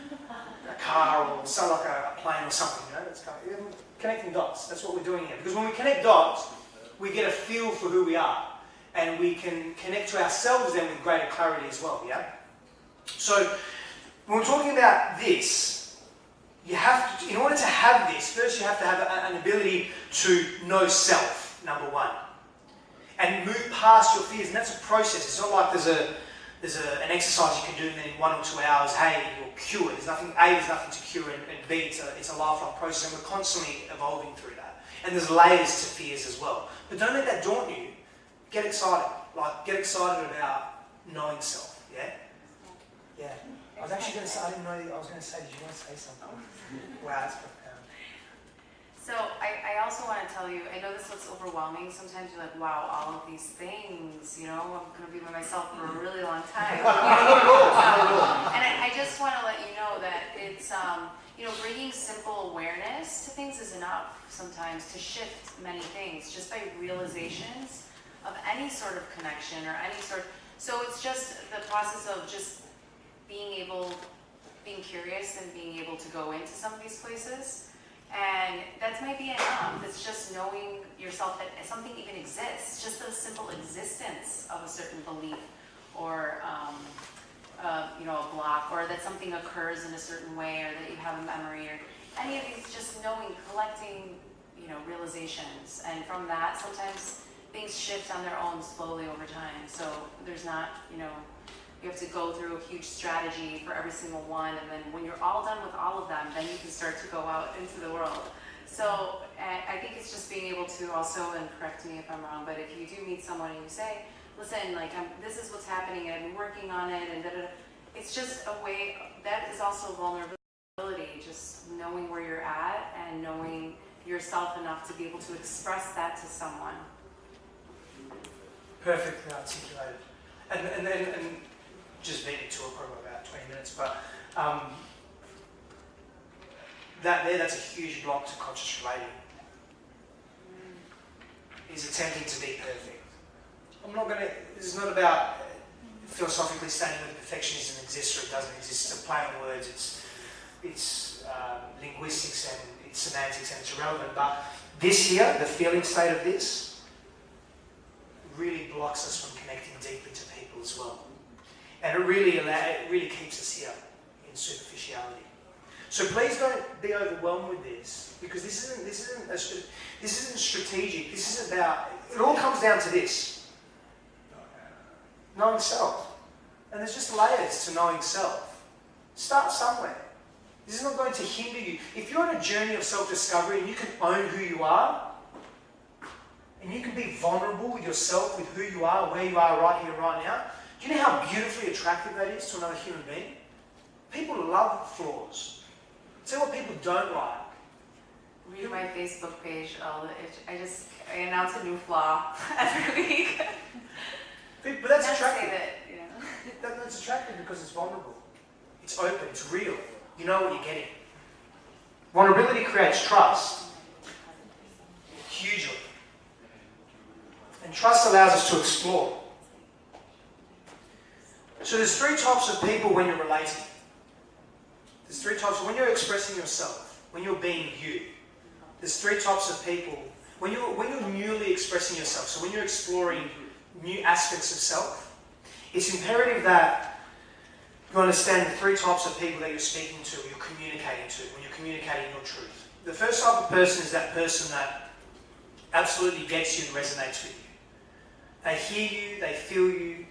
a car or so like a plane or something, you know, that's kind of, connecting dots, that's what we're doing here. Because when we connect dots, we get a feel for who we are, and we can connect to ourselves then with greater clarity as well, yeah? So, when we're talking about this, you have to, in order to have this, first you have to have an ability to know self, number one, and move past your fears, and that's a process. It's not like there's an exercise you can do, and then in 1 or 2 hours, hey, you're cured. There's nothing to cure, and B, it's a lifelong process, and we're constantly evolving through that. And there's layers to fears as well. But don't let that daunt you. Get excited. Like, get excited about knowing self, yeah? Yeah. I was actually going to say, I didn't know, I was going to say, did you want to say something? Wow, that's profound. So I also want to tell you, I know this looks overwhelming. Sometimes you're like, wow, all of these things, you know, I'm going to be by myself for a really long time. And I just want to let you know that it's, you know, bringing simple awareness to things is enough sometimes to shift many things just by realizations of any sort of connection or any sort. So it's just the process of just being curious and being able to go into some of these places. And that might be enough. It's just knowing yourself that something even exists, just the simple existence of a certain belief or you know, a block, or that something occurs in a certain way, or that you have a memory, or any of these, just knowing, collecting, you know, realizations. And from that, sometimes things shift on their own slowly over time. So there's not, you know, you have to go through a huge strategy for every single one, and then when you're all done with all of them, then you can start to go out into the world. So I think it's just being able to also, and correct me if I'm wrong, but if you do meet someone and you say, listen, like, this is what's happening, and I've been working on it, and da-da-da. It's just a way, that is also vulnerability, just knowing where you're at and knowing yourself enough to be able to express that to someone. Perfectly articulated. And then just beat it to probably about 20 minutes, but that's a huge block to conscious relating. Is attempting to be perfect. This is not about philosophically stating that perfectionism exists or it doesn't exist. It's a play on words, it's linguistics and it's semantics, and it's irrelevant. But this here, the feeling state of this, really blocks us from connecting deeply to people as well. And it really keeps us here in superficiality. So please don't be overwhelmed with this, because this isn't strategic. This is about, it all comes down to this. Knowing self. And there's just layers to knowing self. Start somewhere. This is not going to hinder you. If you're on a journey of self-discovery and you can own who you are, and you can be vulnerable with yourself, with who you are, where you are right here, right now, do you know how beautifully attractive that is to another human being? People love flaws. See what people don't like. Read my Facebook page. I announce a new flaw every week. But that's attractive. That, That's attractive because it's vulnerable. It's open. It's real. You know what you're getting. Vulnerability creates trust. Hugely. And trust allows us to explore. So there's 3 types of people when you're relating. There's 3 types. When you're expressing yourself, when you're being you, there's 3 types of people. When you're newly expressing yourself, so when you're exploring new aspects of self, it's imperative that you understand the 3 types of people that you're speaking to, or you're communicating to, when you're communicating your truth. The first type of person is that person that absolutely gets you and resonates with you. They hear you, they feel you,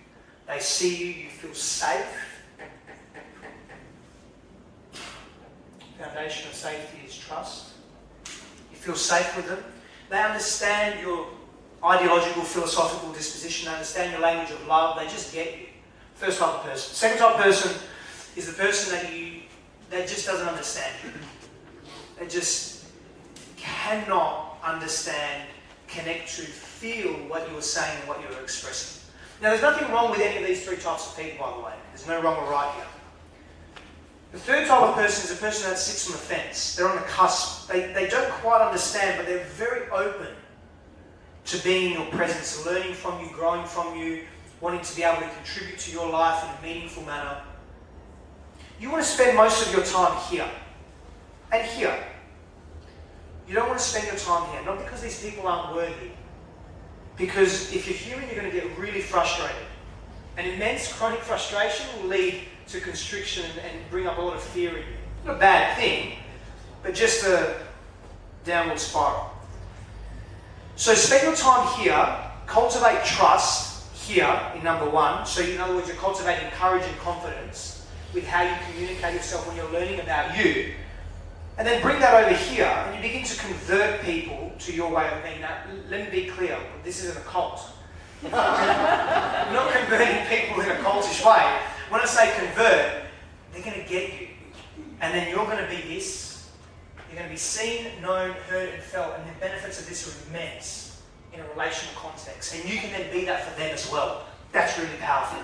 they see you, you feel safe. Foundation of safety is trust. You feel safe with them. They understand your ideological, philosophical disposition, they understand your language of love, they just get you. First type of person. Second type of person is the person that just doesn't understand you. They just cannot understand, connect to, feel what you were saying and what you were expressing. Now, there's nothing wrong with any of these three types of people, by the way. There's no wrong or right here. The third type of person is a person that sits on the fence. They're on the cusp. They don't quite understand, but they're very open to being in your presence, learning from you, growing from you, wanting to be able to contribute to your life in a meaningful manner. You want to spend most of your time here and here. You don't want to spend your time here, not because these people aren't worthy, because if you're human, you're going to get really frustrated. And immense chronic frustration will lead to constriction and bring up a lot of fear in you. Not a bad thing, but just a downward spiral. So spend your time here, cultivate trust here in number one. So in other words, you're cultivating courage and confidence with how you communicate yourself when you're learning about you. And then bring that over here and you begin to convert people to your way of being. Now, let me be clear, this isn't a cult. You're not converting people in a cultish way. When I say convert, they're going to get you. And then you're going to be this. You're going to be seen, known, heard, and felt. And the benefits of this are immense in a relational context. And you can then be that for them as well. That's really powerful.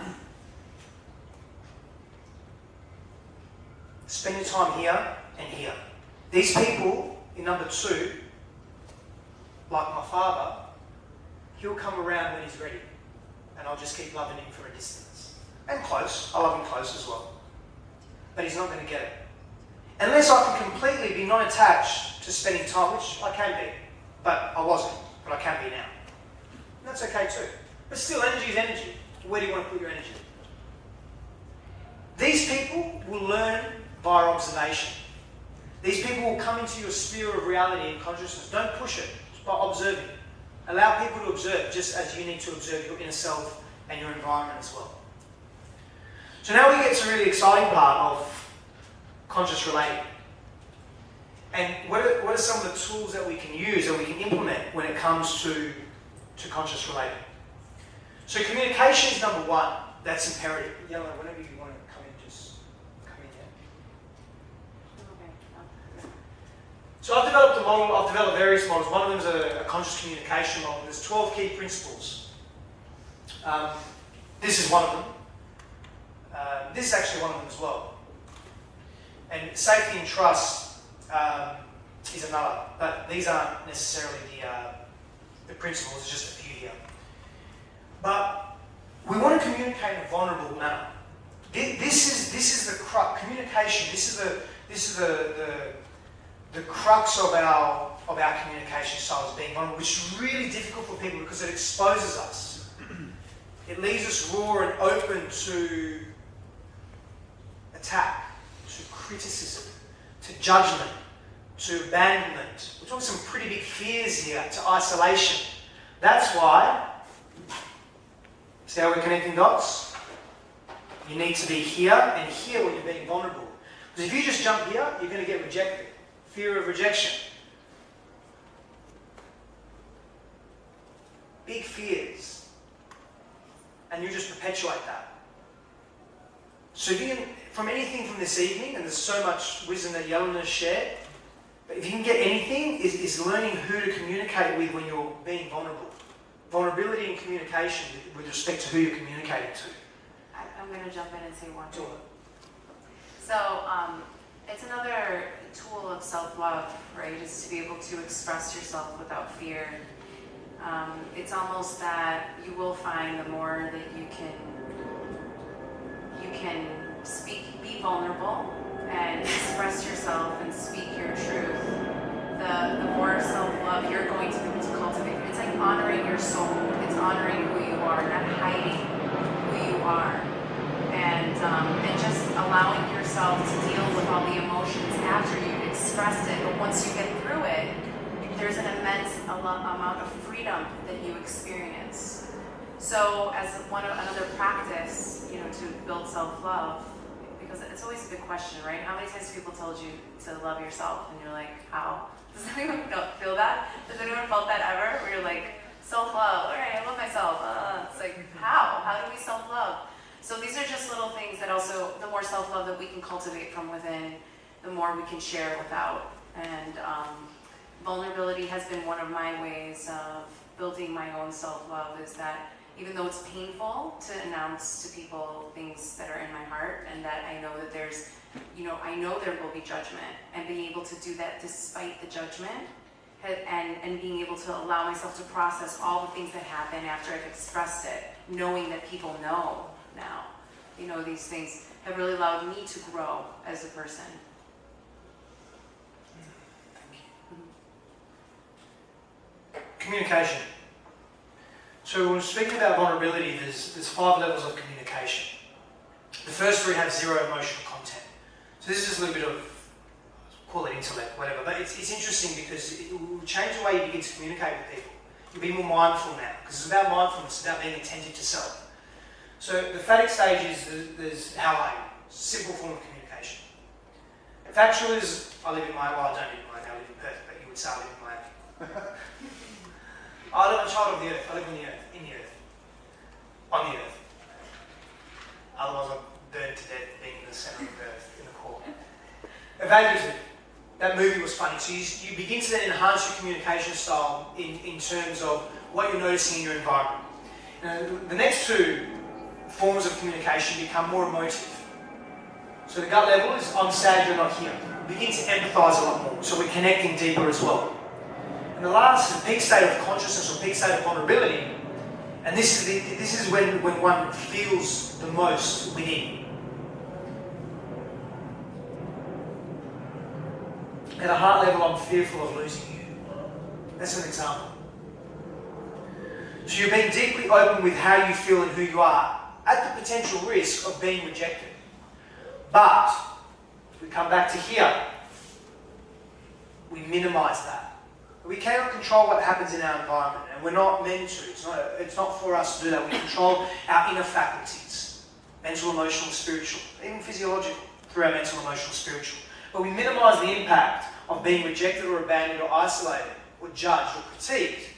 Spend your time here and here. These people, in number two, like my father, he'll come around when he's ready. And I'll just keep loving him from a distance. And close. I love him close as well. But he's not going to get it. Unless I can completely be non-attached to spending time, which I can be. But I wasn't. But I can be now. And that's okay too. But still, energy is energy. Where do you want to put your energy? These people will learn via observation. These people will come into your sphere of reality and consciousness. Don't push it. It's by observing. Allow people to observe, just as you need to observe your inner self and your environment as well. So now we get to a really exciting part of conscious relating. And what are some of the tools that we can use, that we can implement when it comes to conscious relating? So communication is number one. That's imperative. Yellow, whenever you want to come in, just come in here. So I've developed a model, I've developed various models. One of them is a conscious communication model. There's 12 key principles. This is one of them. This is actually one of them as well. And safety and trust is another. But these aren't necessarily the principles, there's just a few here. But we want to communicate in a vulnerable manner. This is the crux. Communication. This is the crux of our communication style, is being vulnerable, which is really difficult for people because it exposes us. It leaves us raw and open to attack, to criticism, to judgment, to abandonment. We're talking some pretty big fears here, to isolation. That's why, see how we're connecting dots? You need to be here and here when you're being vulnerable. Because if you just jump here, you're going to get rejected. Fear of rejection. Big fears. And you just perpetuate that. So if you can, from anything from this evening, and there's so much wisdom that Yelena has shared, but if you can get anything, is learning who to communicate with when you're being vulnerable. Vulnerability and communication with respect to who you're communicating to. I'm going to jump in and say one thing. Sure. So, it's another tool of self-love, right? Is to be able to express yourself without fear. It's almost that you will find the more that you can speak, be vulnerable, and express yourself and speak your truth, the more self-love you're going to be able to cultivate. It's like honoring your soul. It's honoring who you are, not hiding who you are. And just allowing yourself to deal with all the emotions after you've expressed it. But once you get through it, there's an immense amount of freedom that you experience. So as another practice, to build self-love, because it's always a big question, right? How many times people told you to love yourself and you're like, how? Does anyone feel that? Has anyone felt that ever? Where you're like, self-love, all right, I love myself. It's like, how? How do we self-love? So these are just little things that also, the more self-love that we can cultivate from within, the more we can share without. And vulnerability has been one of my ways of building my own self-love, is that even though it's painful to announce to people things that are in my heart, and that I know that there's, I know there will be judgment, and being able to do that despite the judgment, and being able to allow myself to process all the things that happen after I've expressed it, knowing that people know now, these things have really allowed me to grow as a person. Communication. So when we're speaking about vulnerability, there's 5 levels of communication. The first 3 have 0 emotional content. So this is just a little bit of, call it intellect, whatever, but it's interesting because it will change the way you begin to communicate with people. You'll be more mindful now, because it's about mindfulness, it's about being attentive to self. So the phatic stage is there's how are you? Simple form of communication. Factual is I live in Miami. Well, I don't live in Miami, I live in Perth, but you would say I live in Miami. I'm a child of the earth. I live on the earth, in the earth, on the earth. Otherwise I'm burned to death being in the centre of the earth, in the core. Evaluative. That movie was funny. So you begin to then enhance your communication style in terms of what you're noticing in your environment. The next 2 forms of communication become more emotive. So the gut level is, I'm sad you're not here. We begin to empathise a lot more, so we're connecting deeper as well. And the last is the peak state of consciousness or peak state of vulnerability, and this is when one feels the most within. At a heart level, I'm fearful of losing you. That's an example. So you're being deeply open with how you feel and who you are, at the potential risk of being rejected. But, if we come back to here, we minimise that. We cannot control what happens in our environment, and we're not meant to. It's not for us to do that. We control our inner faculties, mental, emotional, spiritual, even physiological, through our mental, emotional, spiritual. But we minimise the impact of being rejected or abandoned or isolated or judged or critiqued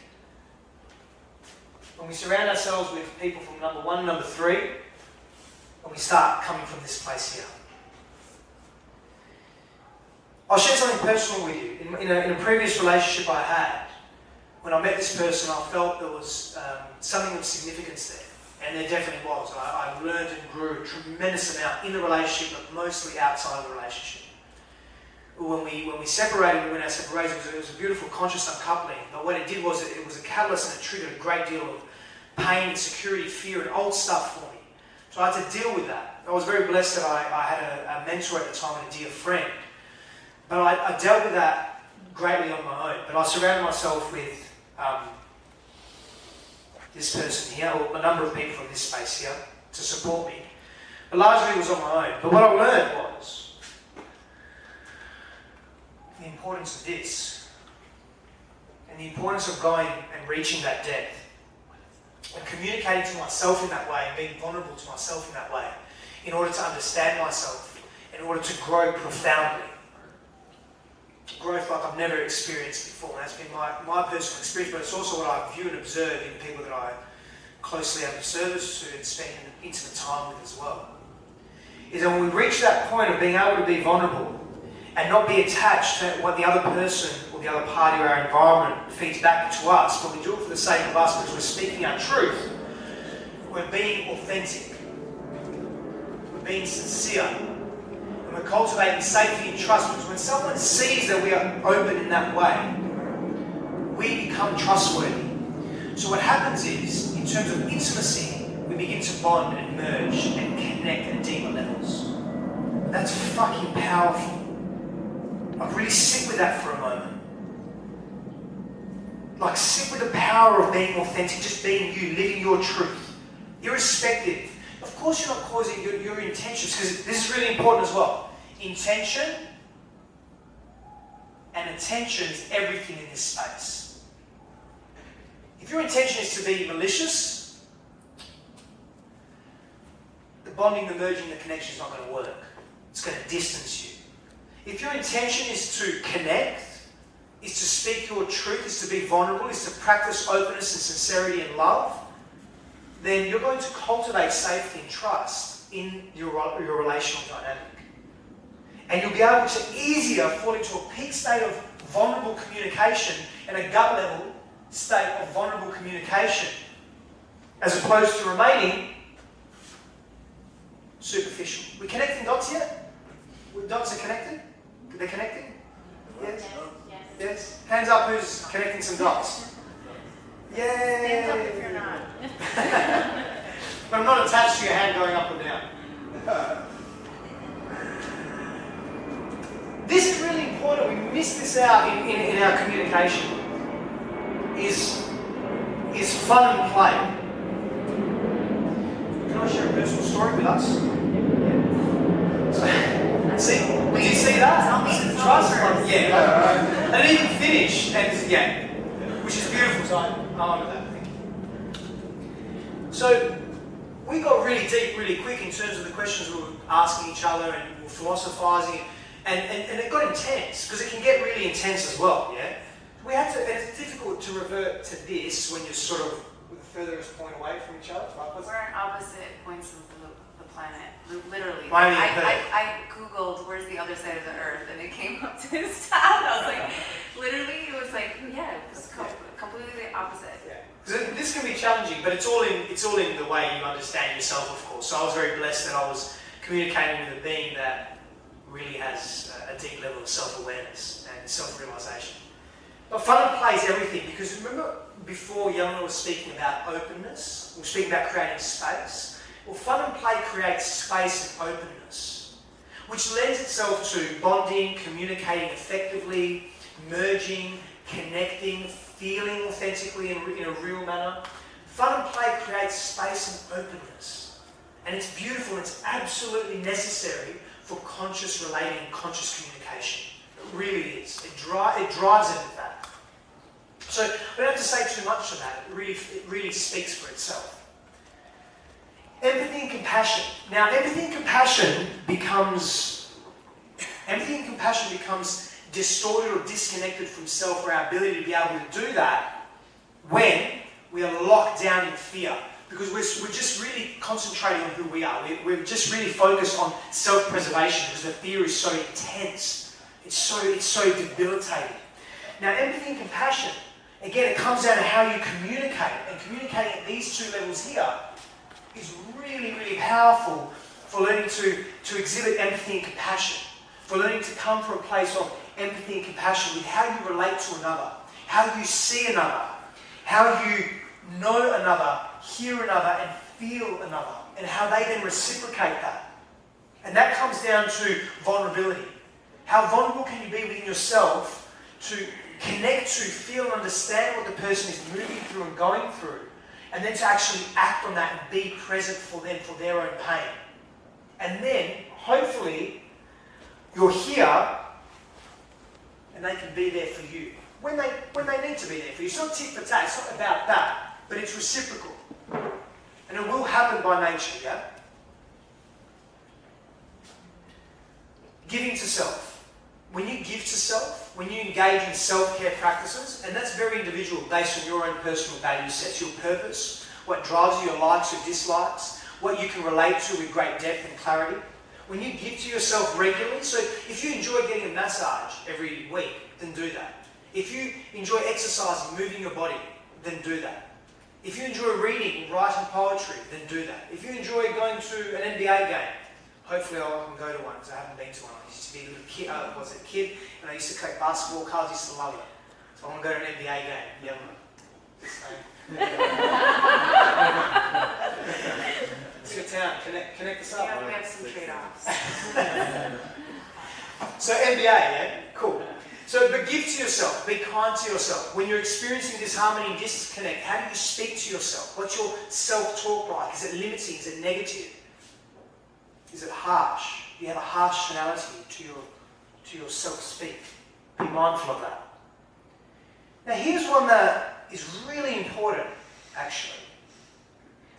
when we surround ourselves with people from number 1 and number 3, and we start coming from this place here. I'll share something personal with you. In a previous relationship I had, when I met this person, I felt there was something of significance there. And there definitely was. I learned and grew a tremendous amount in the relationship, but mostly outside of the relationship. When we separated, when our separation, it was a beautiful conscious uncoupling. But what it did was it was a catalyst, and it triggered a great deal of pain, insecurity, fear, and old stuff for me. So I had to deal with that. I was very blessed that I had a mentor at the time and a dear friend. But I dealt with that greatly on my own. But I surrounded myself with this person here, or a number of people from this space here, to support me. But largely it was on my own. But what I learned was the importance of this, and the importance of going and reaching that depth, and communicating to myself in that way, and being vulnerable to myself in that way, in order to understand myself, in order to grow profoundly. Growth like I've never experienced before. And that's been my personal experience, but it's also what I view and observe in people that I closely have service to and spend intimate time with as well. Is that when we reach that point of being able to be vulnerable and not be attached to what the other person or the other party or our environment feeds back to us, but we do it for the sake of us because we're speaking our truth, we're being authentic, we're being sincere, and we're cultivating safety and trust, because when someone sees that we are open in that way, we become trustworthy. So what happens is, in terms of intimacy, we begin to bond and merge and connect at deeper levels. That's fucking powerful. Like, really sit with that for a moment. Like, sit with the power of being authentic, just being you, living your truth. Irrespective. Of course you're not causing your intentions, because this is really important as well. Intention and attention is everything in this space. If your intention is to be malicious, the bonding, the merging, the connection is not going to work. It's going to distance you. If your intention is to connect, is to speak your truth, is to be vulnerable, is to practice openness and sincerity and love, then you're going to cultivate safety and trust in your relational dynamic. And you'll be able to easier fall into a peak state of vulnerable communication and a gut level state of vulnerable communication, as opposed to remaining superficial. We connecting dots yet? Dots are connected? They're connecting? Yes? Yes? Hands up who's connecting some dots. Yay! Stand up if you're not. But I'm not attached to your hand going up and down. This is really important. We miss this out in our communication. Is fun and play. Can I share a personal story with us? So, did you see that? Tell me. Trust fund. Yeah. I didn't even finish. And yeah, which is beautiful. So I honor that. Thank you. So we got really deep, really quick in terms of the questions we were asking each other, and we were philosophizing, and it got intense because it can get really intense as well. Yeah. We have to, and it's difficult to revert to this when you're sort of the furthest point away from each other. Right? We're on opposite points of the planet, literally. Miami, I googled where's the other side of the Earth, and it came up to his town. I was like, literally, it was like, yeah, it was completely the opposite. Yeah. Because this can be challenging, but it's all in the way you understand yourself, of course. So I was very blessed that I was communicating with a being that really has a deep level of self-awareness and self-realization. But fun and play is everything, because remember before Yelena was speaking about openness, we were speaking about creating space. Well, fun and play creates space and openness, which lends itself to bonding, communicating effectively, merging, connecting, feeling authentically in a real manner. Fun and play creates space and openness. And it's beautiful, and it's absolutely necessary for conscious relating and conscious communication. It really is. It drives it, in fact. So we don't have to say too much to that. It really speaks for itself. Empathy and compassion. Now, empathy and compassion becomes distorted or disconnected from self, or our ability to be able to do that when we are locked down in fear. Because we're just really concentrating on who we are. We're just really focused on self-preservation because the fear is so intense. It's so debilitating. Now, empathy and compassion, again, it comes down to how you communicate. And communicating at these two levels here is really, really powerful for learning to exhibit empathy and compassion. For learning to come from a place of empathy and compassion with how you relate to another, how you see another, how you know another, hear another, and feel another, and how they then reciprocate that. And that comes down to vulnerability. How vulnerable can you be within yourself to connect to, feel, and understand what the person is moving through and going through, and then to actually act on that and be present for them, for their own pain. And then, hopefully, you're here and they can be there for you when they need to be there for you. It's not tit for tat, it's not about that, but it's reciprocal. And it will happen by nature, yeah? Giving to self. When you give to self, when you engage in self-care practices, and that's very individual based on your own personal value sets, your purpose, what drives you, your likes, your dislikes, what you can relate to with great depth and clarity. When you give to yourself regularly, so if you enjoy getting a massage every week, then do that. If you enjoy exercising, moving your body, then do that. If you enjoy reading, writing poetry, then do that. If you enjoy going to an NBA game, hopefully I can go to one because I haven't been to one. I used to be a little kid, a kid, and I used to collect basketball cards, I used to love it. So I want to go to an NBA game. Yeah. It's your town. Connect us up. Yeah, we have some trade-offs. So NBA, yeah? Cool. So, but give to yourself. Be kind to yourself. When you're experiencing disharmony and disconnect, how do you speak to yourself? What's your self-talk like? Is it limiting? Is it negative? Is it harsh? Do you have a harsh tonality to your self-speak? Be mindful of that. Now, here's one that is really important, actually.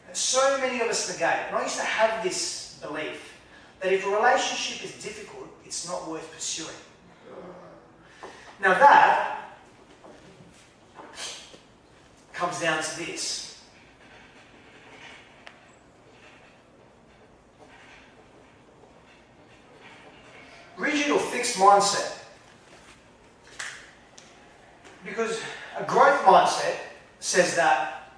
And so many of us negate. And I used to have this belief that if a relationship is difficult, it's not worth pursuing. Now that comes down to this. mindset. Because a growth mindset says that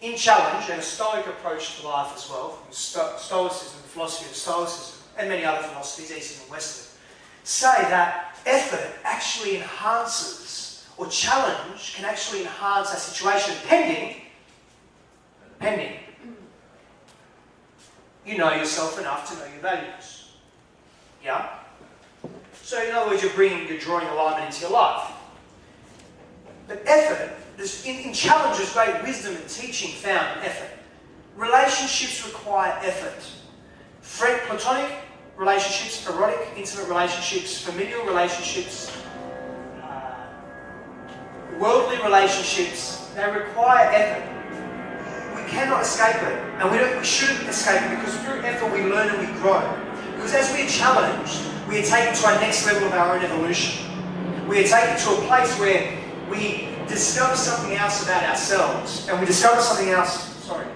in challenge, and a Stoic approach to life as well, from Stoicism, the philosophy of Stoicism, and many other philosophies, Eastern and Western, say that effort actually enhances, or challenge can actually enhance a situation pending you know yourself enough to know your values. Yeah? So in other words, you're drawing alignment into your life. But effort, in challenge, there's great wisdom and teaching found in effort. Relationships require effort. Platonic relationships, erotic, intimate relationships, familial relationships, worldly relationships, they require effort. We cannot escape it, and we shouldn't escape it, because through effort we learn and we grow. Because as we are challenged, we are taken to our next level of our own evolution. We are taken to a place where we discover something else about ourselves, and we discover something else,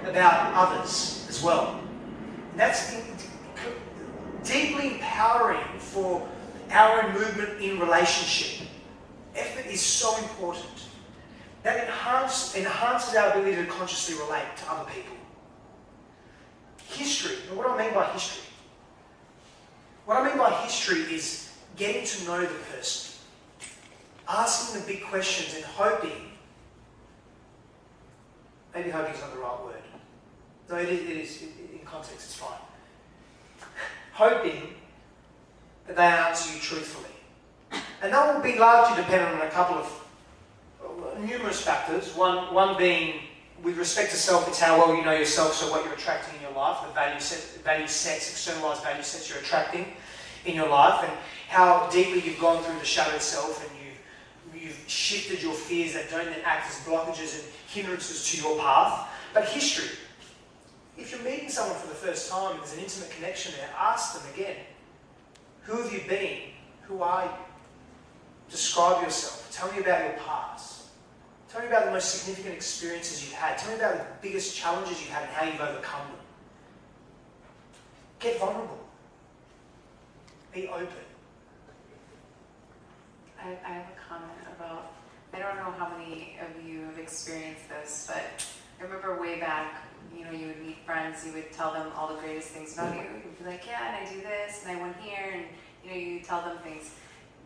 about others as well. And that's deeply empowering for our own movement in relationship. Effort is so important. That enhances our ability to consciously relate to other people. History. And what do I mean by history? What I mean by history is getting to know the person, asking the big questions and hoping, maybe hoping is not the right word. No, it is in context, it's fine. Hoping that they answer you truthfully. And that will be largely dependent on a couple of numerous factors. One being, with respect to self, it's how well you know yourself, so what you're attracting in your life, the value sets, externalized value sets you're attracting in your life, and how deeply you've gone through the shadow self, and you've shifted your fears that don't then act as blockages and hindrances to your path. But history. If you're meeting someone for the first time and there's an intimate connection there, ask them again, who have you been? Who are you? Describe yourself. Tell me about your past. Tell me about the most significant experiences you've had. Tell me about the biggest challenges you've had and how you've overcome them. Get vulnerable. Be open. I have a comment about, I don't know how many of you have experienced this, but I remember way back, you would meet friends, you would tell them all the greatest things about you. You'd be like, yeah, and I do this, and I went here, and you tell them things.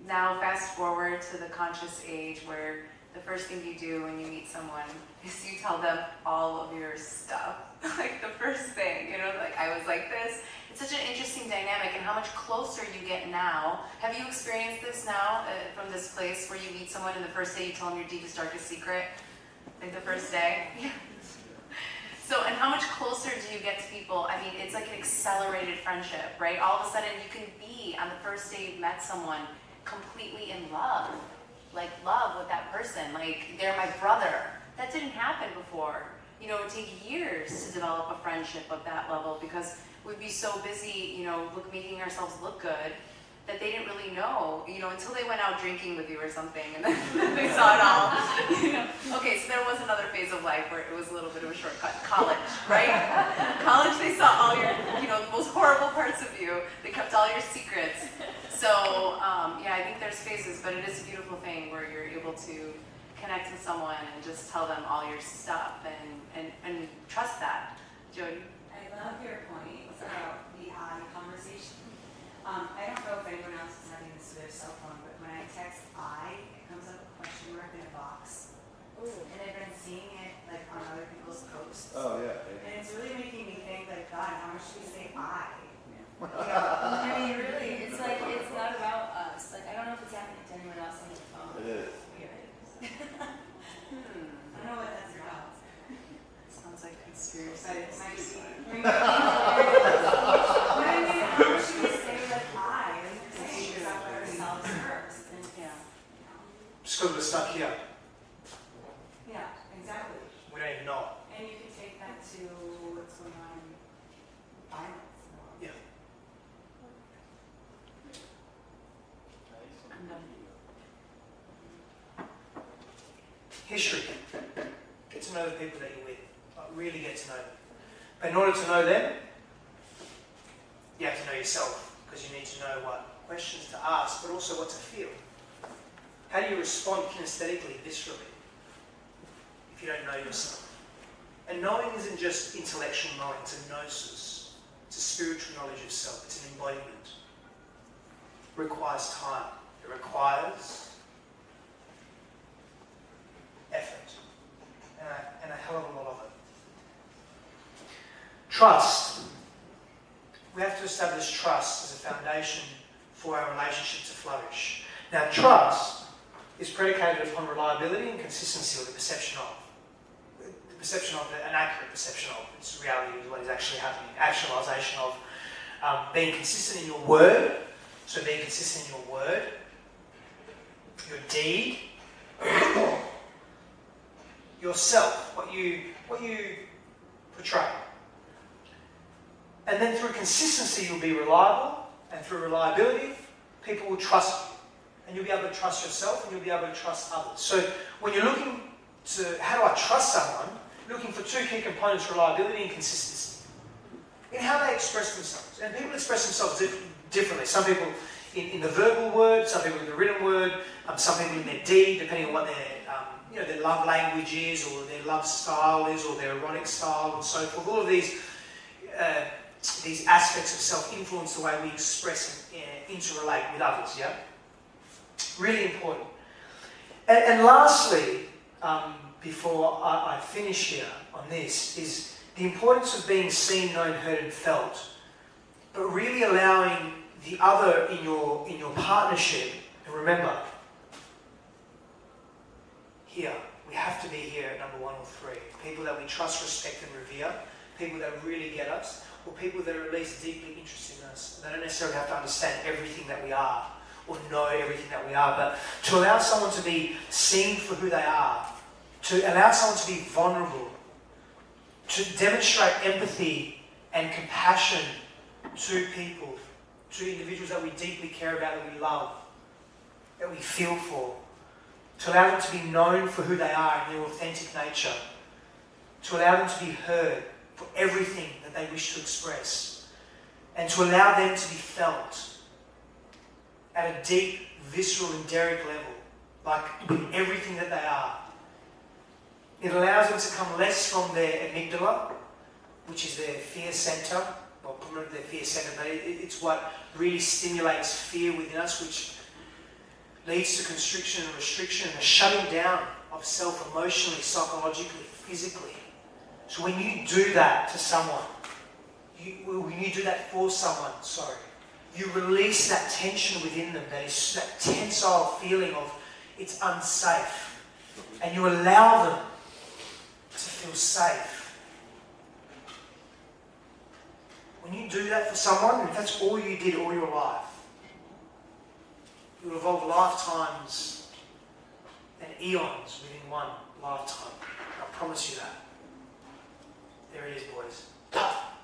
Now, fast forward to the conscious age where the first thing you do when you meet someone is you tell them all of your stuff. Like the first thing, like I was like this. It's such an interesting dynamic, and how much closer you get now. Have you experienced this now from this place where you meet someone and the first day you tell them your deepest, darkest secret? Like the first day? Yeah. So, and how much closer do you get to people? I mean, it's like an accelerated friendship, right? All of a sudden you can be, on the first day you've met someone, completely in love. Like love with that person. Like, they're my brother. That didn't happen before. It would take years to develop a friendship of that level, because we'd be so busy, making ourselves look good, that they didn't really know, until they went out drinking with you or something, and then they saw it all. Okay, so there was another phase of life where it was a little bit of a shortcut. College, right? College, they saw all your, the most horrible parts of you. They kept all your secrets. So, I think there's phases, but it is a beautiful thing where you're able to connect with someone and just tell them all your stuff and trust that. Jody? I love your point about the I conversation. I don't know if anyone else is having this with their cell phone, but when I text I, it comes up a question mark in a box. Ooh. And I've been seeing it like on other people's posts. Oh yeah. And it's really making me think like, God, how much do we say I? I mean, really, it's like, it's not about us. Like, I don't know if it's happening to anyone else on the phone. It is. Weird. I don't know what that's about. Sounds like conspiracy. But it might be. But I mean, how much do we say like I? Like you're saying, we talk about ourselves first. And, Just because we're stuck here. Yeah, exactly. We don't even know it. And you can take that to what's going on in violence. Yeah. History. Get to know the people that you're with. Really get to know them. But in order to know them, you have to know yourself, because you need to know questions to ask, but also what to feel. How do you respond kinesthetically, viscerally, if you don't know yourself? And knowing isn't just intellectual knowing, it's a gnosis. It's a spiritual knowledge of self. It's an embodiment. It requires time. It requires effort. And a hell of a lot of it. Trust. We have to establish trust as a foundation for our relationship to flourish. Now, trust is predicated upon reliability and consistency, or the perception of. The perception of, an accurate perception of. It's reality is what is actually happening. Actualization of being consistent in your word. So being consistent in your word, your deed, yourself, what you portray. And then through consistency, you'll be reliable, and through reliability, people will trust you. And you'll be able to trust yourself, and you'll be able to trust others. So when you're looking to, how do I trust someone? You're looking for two key components, reliability and consistency. In how they express themselves. And people express themselves differently. Some people in the verbal word, some people in the written word, some people in their deed, depending on what their love language is, or their love style is, or their erotic style, and so forth. All of these aspects of self influence the way we express and interrelate with others, yeah? Really important. And lastly, before I finish here on this, is the importance of being seen, known, heard and felt, but really allowing the other in your partnership. And remember, here, we have to be here at number 1 or 3. People that we trust, respect and revere, people that really get us, or people that are at least deeply interested in us. They don't necessarily have to understand everything that we are, or know everything that we are, but to allow someone to be seen for who they are, to allow someone to be vulnerable, to demonstrate empathy and compassion to people, to individuals that we deeply care about, that we love, that we feel for, to allow them to be known for who they are in their authentic nature, to allow them to be heard for everything that they wish to express, and to allow them to be felt at a deep, visceral, enderic level, like with everything that they are. It allows them to come less from their amygdala, which is their fear centre, well, probably their fear centre, but it's what really stimulates fear within us, which leads to constriction and restriction and a shutting down of self emotionally, psychologically, physically. So when you do that to someone, when you do that for someone, you release that tension within them, that tensile feeling of it's unsafe, and you allow them to feel safe. When you do that for someone, if that's all you did all your life, you'll evolve lifetimes and eons within one lifetime. I promise you that. There it is, boys. Tough.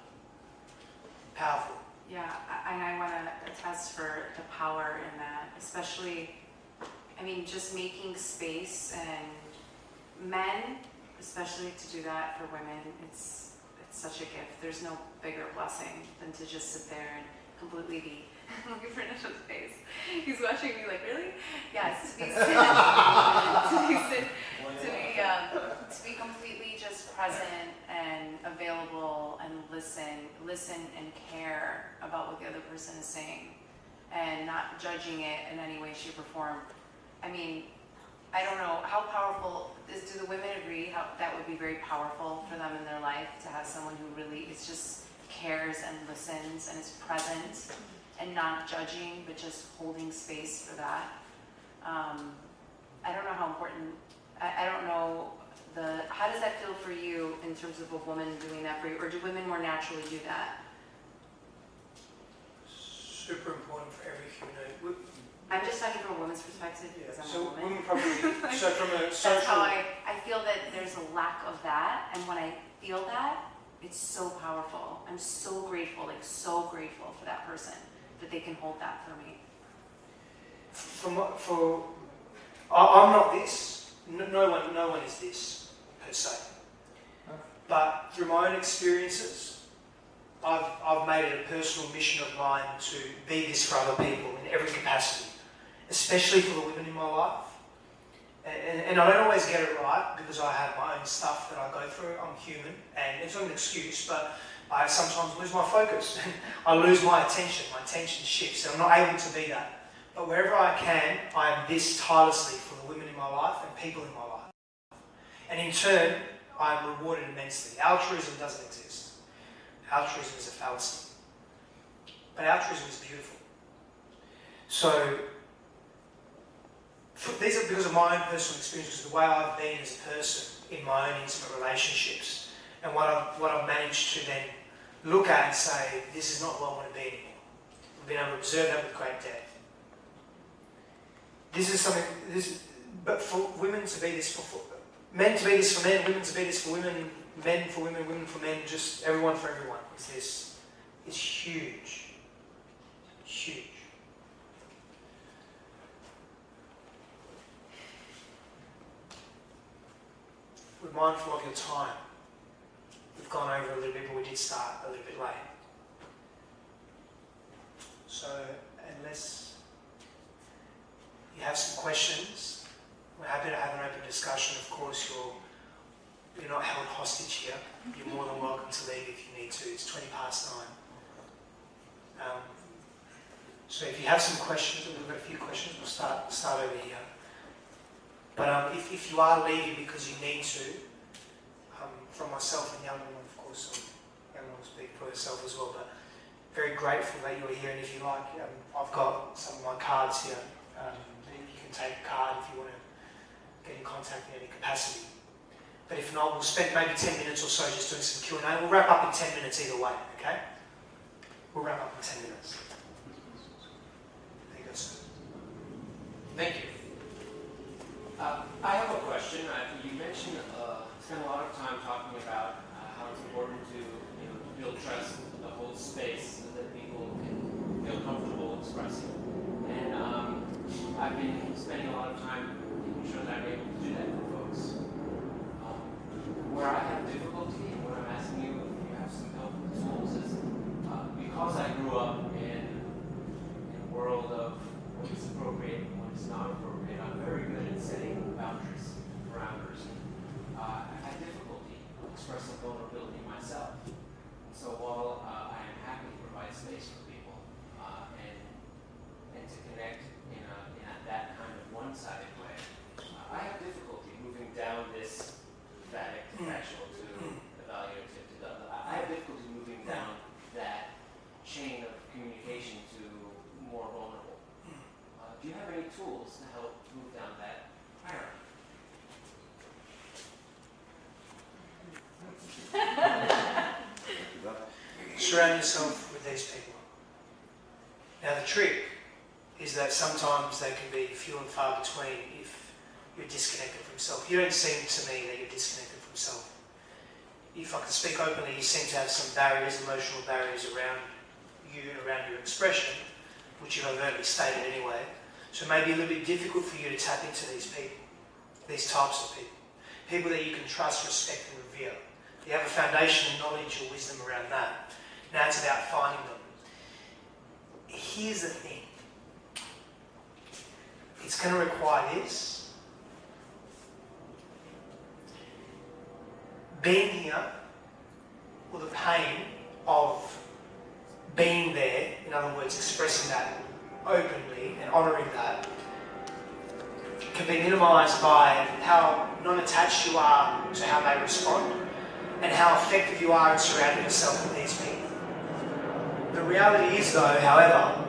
Powerful. Yeah, and I want to attest for the power in that, especially, I mean, just making space, and men, especially to do that for women, it's such a gift. There's no bigger blessing than to just sit there and completely be, look at Fernando's face. He's watching me like, really? Yes, to be completely just present and available and listen and care about what the other person is saying, and not judging it in any way, shape, or form. I mean, I don't know how powerful is. Do the women agree how that would be very powerful for them in their life to have someone who really is just cares and listens and is present and not judging, but just holding space for that? I don't know how important. I don't know how does that feel for you in terms of a woman doing that for you, or do women more naturally do that? Super important for every human. I'm just talking from a woman's perspective because I'm a woman. Women probably, so from a social... That's how I feel that there's a lack of that, and when I feel that, it's so powerful. I'm so grateful for that person, that they can hold that for me. I'm not this. No one is this, per se. But through my own experiences, I've made it a personal mission of mine to be this for other people in every capacity, especially for the women in my life. And I don't always get it right because I have my own stuff that I go through. I'm human, and it's not an excuse, but I sometimes lose my focus. I lose my attention shifts, and I'm not able to be that. But wherever I can, I am this tirelessly for the women in my life and people in my life. And in turn, I am rewarded immensely. Altruism doesn't exist. Altruism is a fallacy. But altruism is beautiful. So, these are because of my own personal experiences, the way I've been as a person in my own intimate relationships, and what I've managed to then look at and say, this is not who I want to be anymore. I've been able to observe that with great depth. This is something, but for women to be this, for men to be this for men, women to be this for women, men for women, women for men, just everyone for everyone, is huge. Huge. We're mindful of your time. We've gone over a little bit, but we did start a little bit late. So, unless you have some questions, we're happy to have an open discussion. Of course, you're not held hostage here. You're more than welcome to leave if you need to. It's 9:20. So if you have some questions, we've got a few questions, we'll start over here. But if you are leaving because you need to, from myself and young woman, of course, young woman will speak for herself as well, but very grateful that you're here. And if you like, I've got some of my cards here. You can take a card if you want to get in contact in any capacity. But if not, we'll spend maybe 10 minutes or so just doing some Q&A. We'll wrap up in 10 minutes either way, okay? We'll wrap up in 10 minutes. There you go, sir. Thank you. I have a question. You mentioned spent a lot of time talking about how it's important to build trust, hold space so that people can feel comfortable expressing. And I've been spending a lot of time making sure that I'm able to do that for folks. Where I have difficulty, and what I'm asking you if you have some helpful tools, is because I grew up in a world of what is appropriate and what is not appropriate. I'm very good at setting boundaries, parameters. I've had difficulty expressing vulnerability myself. So while I am happy to provide space for people and to connect in that kind of one-sided way, I have difficulty moving down this factual to evaluative to I have difficulty moving down that chain of communication to more vulnerable. Do you have any tools to help move down that hierarchy? Surround yourself with these people. Now the trick is that sometimes they can be few and far between if you're disconnected from self. You don't seem to me that you're disconnected from self. If I can speak openly, you seem to have some barriers, emotional barriers around you and around your expression, which you've overtly stated anyway. So it may be a little bit difficult for you to tap into these people, these types of people. People that you can trust, respect and revere. You have a foundation of knowledge or wisdom around that. Now it's about finding them. Here's the thing. It's going to require this. Being here, or the pain of being there, in other words, expressing that openly and honouring that, can be minimised by how non-attached you are to how they respond and how effective you are in surrounding yourself with these people. The reality is though, however,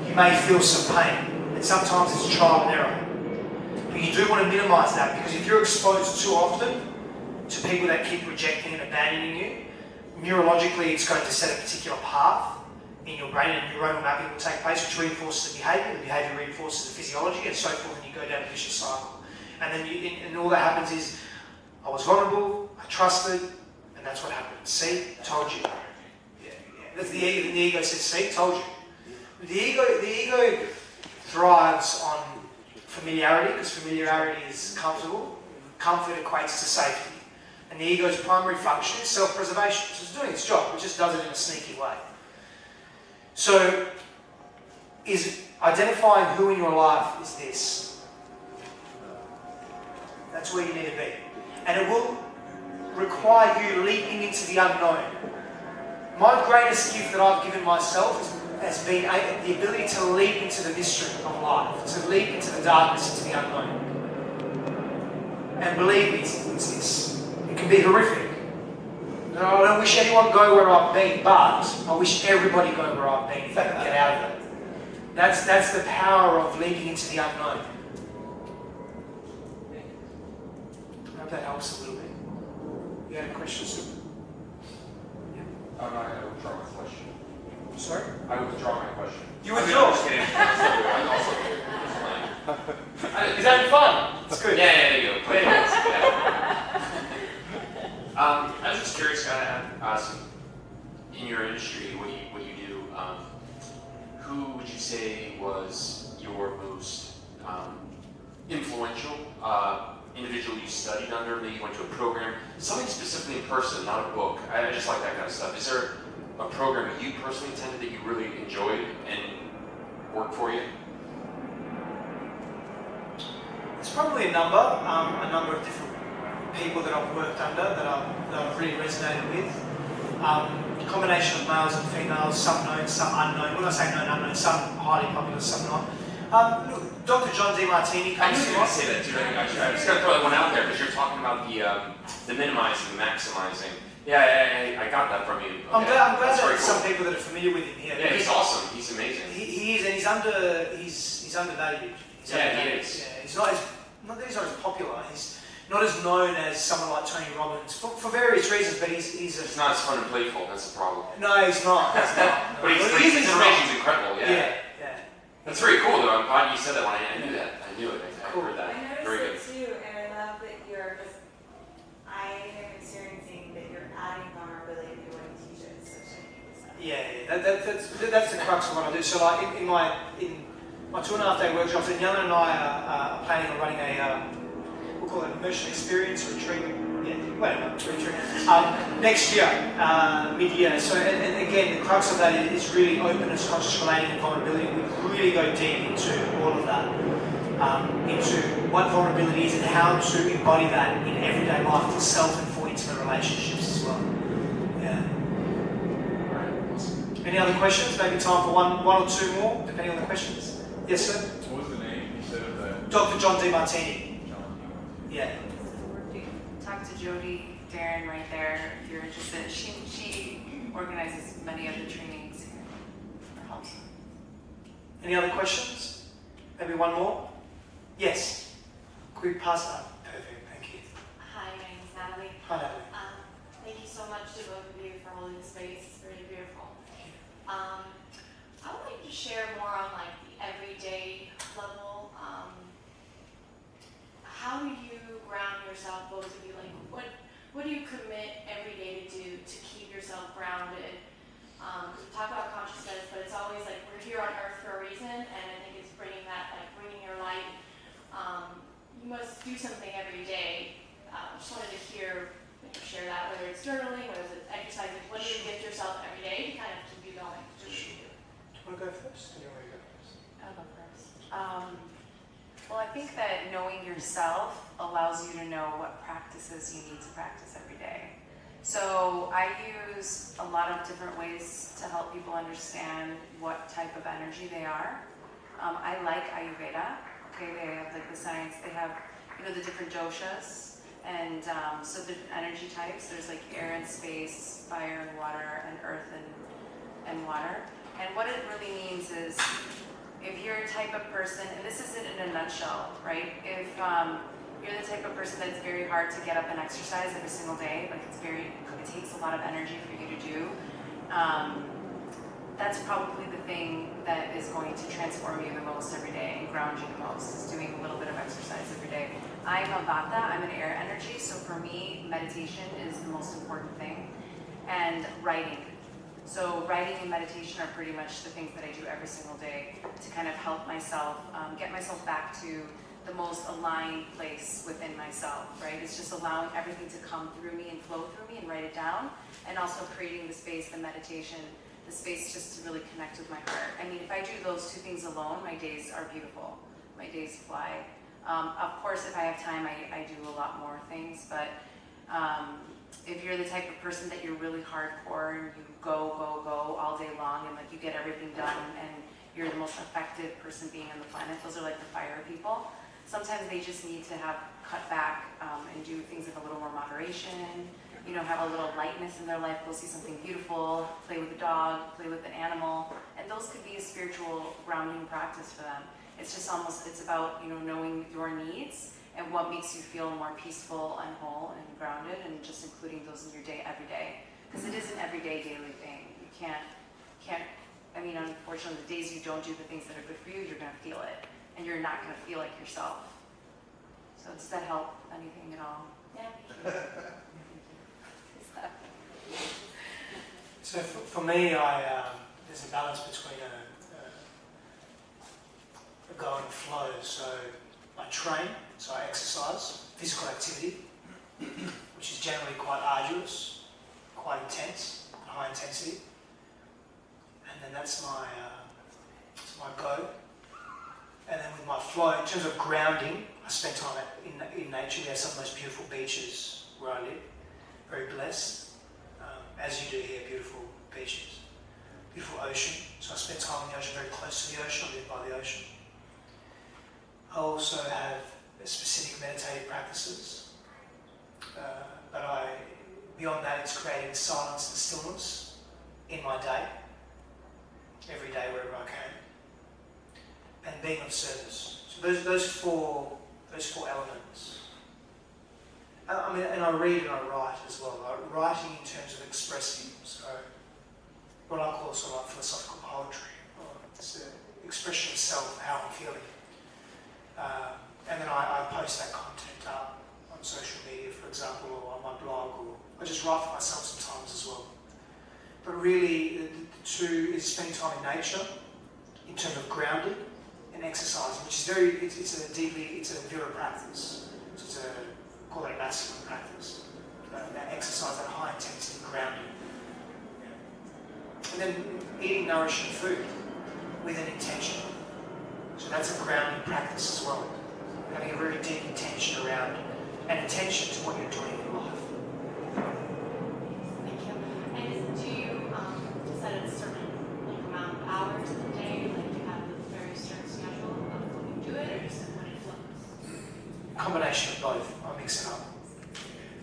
you may feel some pain, and sometimes it's trial and error. But you do want to minimise that, because if you're exposed too often to people that keep rejecting and abandoning you, neurologically it's going to set a particular path in your brain, and neuronal mapping will take place, which reinforces the behaviour reinforces the physiology, and so forth, and you go down a vicious cycle. And then and all that happens is, I was vulnerable, I trusted, and that's what happened. See, told you. Yeah. That's the ego says, see, told you. The ego thrives on familiarity, because familiarity is comfortable. Comfort equates to safety. And the ego's primary function is self-preservation. So it's doing its job, it just does it in a sneaky way. So, is identifying who in your life is this. That's where you need to be. And it will require you leaping into the unknown. My greatest gift that I've given myself has been the ability to leap into the mystery of life, to leap into the darkness, into the unknown. And believe me, it's this. It can be horrific. I don't wish anyone go where I've been, but I wish everybody go where I've been, if they can get out of it. That's the power of leaping into the unknown. I hope that helps a little bit. You had a question, sir? I withdraw my question. Sorry? I withdraw my question. You withdraw? I'm just kidding. I'm also here. Is that fun? It's good. Yeah, there you go. Play it. I was just curious, in your industry, what you do, who would you say was your most influential individual you studied under, maybe you went to a program, something specifically in person, not a book. I just like that kind of stuff. Is there a program you personally attended that you really enjoyed and worked for you? There's probably a number of different people that I've worked under that I've really resonated with. A combination of males and females, some known, some unknown. When I say known, unknown, some highly popular, some not. Look, Dr. John Demartini I comes knew to you were going to mind. say that too. I'm just going to throw that one out there because you're talking about the minimizing, the maximizing. Yeah, I got that from you. I'm glad That's that very some cool. people that are familiar with him here. Yeah, he's awesome. He's amazing. He is, and he's undervalued. He's undervalued. He is. Yeah, he's not that he's not as popular. He's not as known as someone like Tony Robbins for various reasons. But he's not as fun and playful. That's the problem. No, he's not. He's not. But his information's incredible. Yeah. That's very cool, though. I'm glad you said that one. I knew that. I knew it. I heard that. I noticed Very good. it too, and I love that I am experiencing that you're adding vulnerability to what you teach at such a That's the crux of what I do. So like in my 2.5-day workshops, and Yana and I are planning on running we'll call it an immersion experience retreat. Next year, mid-year. So and again, the crux of that is really openness, conscious relating, and vulnerability. We really go deep into all of that, into what vulnerability is and how to embody that in everyday life for self and for intimate relationships as well. Yeah. Any other questions? Maybe time for one or two more, depending on the questions. Yes, sir? What was the name you said of that? Dr. John Demartini. Yeah. Talk to Jody, Darren right there if you're interested. She organizes many of the trainings here or helps. Any other questions? Maybe one more? Yes. Quick pass up. Perfect, thank you. Hi, my name is Natalie. Hi, Natalie. Thank you so much to both of you for holding the space. It's really beautiful. I would like to share more on like the everyday level. How do you ground yourself, both of you? Like, what do you commit every day to do to keep yourself grounded? We talk about consciousness, but it's always like we're here on Earth for a reason, and I think it's bringing your light. You must do something every day. Just wanted to share that, whether it's journaling, whether it's exercising. What do you gift yourself every day to kind of keep you going? Do what you do. Want to go first? Do you want to go first? I'll go first. Well, I think that knowing yourself allows you to know what practices you need to practice every day. So I use a lot of different ways to help people understand what type of energy they are. I like Ayurveda. Okay, they have like the science. They have the different doshas, and so the energy types. There's like air and space, fire and water, and earth and water. And what it really means is, if you're a type of person, and this isn't in a nutshell, right? If you're the type of person that's very hard to get up and exercise every single day, like it takes a lot of energy for you to do, that's probably the thing that is going to transform you the most every day and ground you the most, is doing a little bit of exercise every day. I'm a Vata, I'm an air energy, so for me, meditation is the most important thing, and writing. So writing and meditation are pretty much the things that I do every single day to kind of help myself, get myself back to the most aligned place within myself, right? It's just allowing everything to come through me and flow through me and write it down, and also creating the space, the meditation, the space just to really connect with my heart. I mean, if I do those two things alone, my days are beautiful. My days fly. Of course, if I have time, I do a lot more things, but if you're the type of person that you're really hardcore and you go all day long and like you get everything done and you're the most effective person being on the planet, those are like the fire people. Sometimes they just need to have cut back and do things with a little more moderation, you know, have a little lightness in their life, go see something beautiful, play with a dog, play with an animal, and those could be a spiritual grounding practice for them. It's just almost, it's about, you know, knowing your needs and what makes you feel more peaceful and whole and grounded, and just including those in your day every day. Because it is an everyday, daily thing. You can't, I mean, unfortunately, the days you don't do the things that are good for you, you're going to feel it. And you're not going to feel like yourself. So does that help anything at all? Yeah. So for me, there's a balance between a go and flow. So I train, so I exercise, physical activity, which is generally quite arduous, quite intense, high intensity. And then that's my go. And then with my flow, in terms of grounding, I spend time in nature. We have some of the most beautiful beaches where I live, very blessed. As you do here, beautiful beaches, beautiful ocean. So I spend time in the ocean, very close to the ocean. I live by the ocean. I also have specific meditative practices, but beyond that, it's creating silence and stillness in my day, every day wherever I can, and being of service. So those four elements. I mean, and I read and I write as well. Writing in terms of expressing, so what I call sort of like philosophical poetry. It's an expression of self, how I'm feeling. And then I post that content up on social media, for example, or on my blog, or I just write for myself sometimes as well. But really, the two is spending time in nature, in terms of grounding and exercising, which is it's a Vira practice. So it's call it a masculine practice. That exercise, that high intensity grounding. Yeah. And then eating nourishing food with an intention. So that's a grounding practice as well. Having a very deep intention around, and attention to what you're doing in life. Thank you. And do you set a certain amount of hours in the day? Like, do you have a very certain schedule of when you do it, or just when it flows? Combination of both. I mix it up.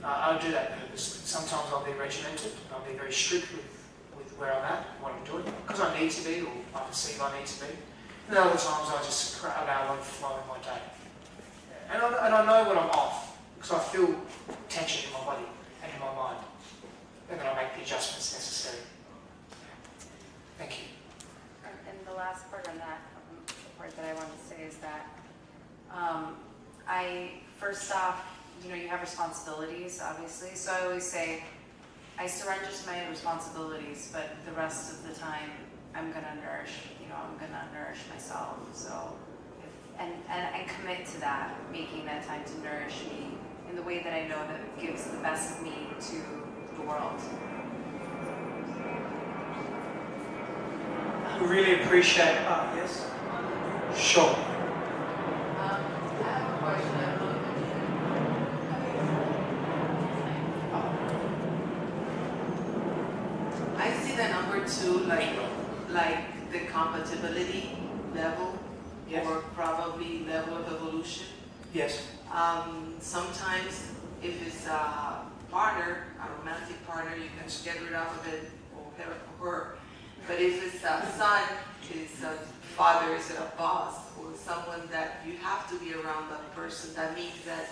I'll do that purposely. Sometimes I'll be regimented. I'll be very strict with where I'm at, what I'm doing, because I need to be, or I perceive I need to be. And other times I just allow one flow in my day. And I know when I'm off, because I feel tension in my body and in my mind. And then I make the adjustments necessary. Thank you. And the last part on that, the part that I want to say is that first off, you know, you have responsibilities, obviously. So I always say, I surrender to my responsibilities, but the rest of the time, I'm going to nourish myself. So, and commit to that, making that time to nourish me in the way that I know that gives the best of me to the world. I really appreciate, yes? Sure. I have a question. I see the number 2 like the compatibility level, yes, or probably level of evolution. Yes. Sometimes if it's a partner, a romantic partner, you can get rid of it or her. But if it's a son, it's a father, is it a boss, or someone that you have to be around that person, that means that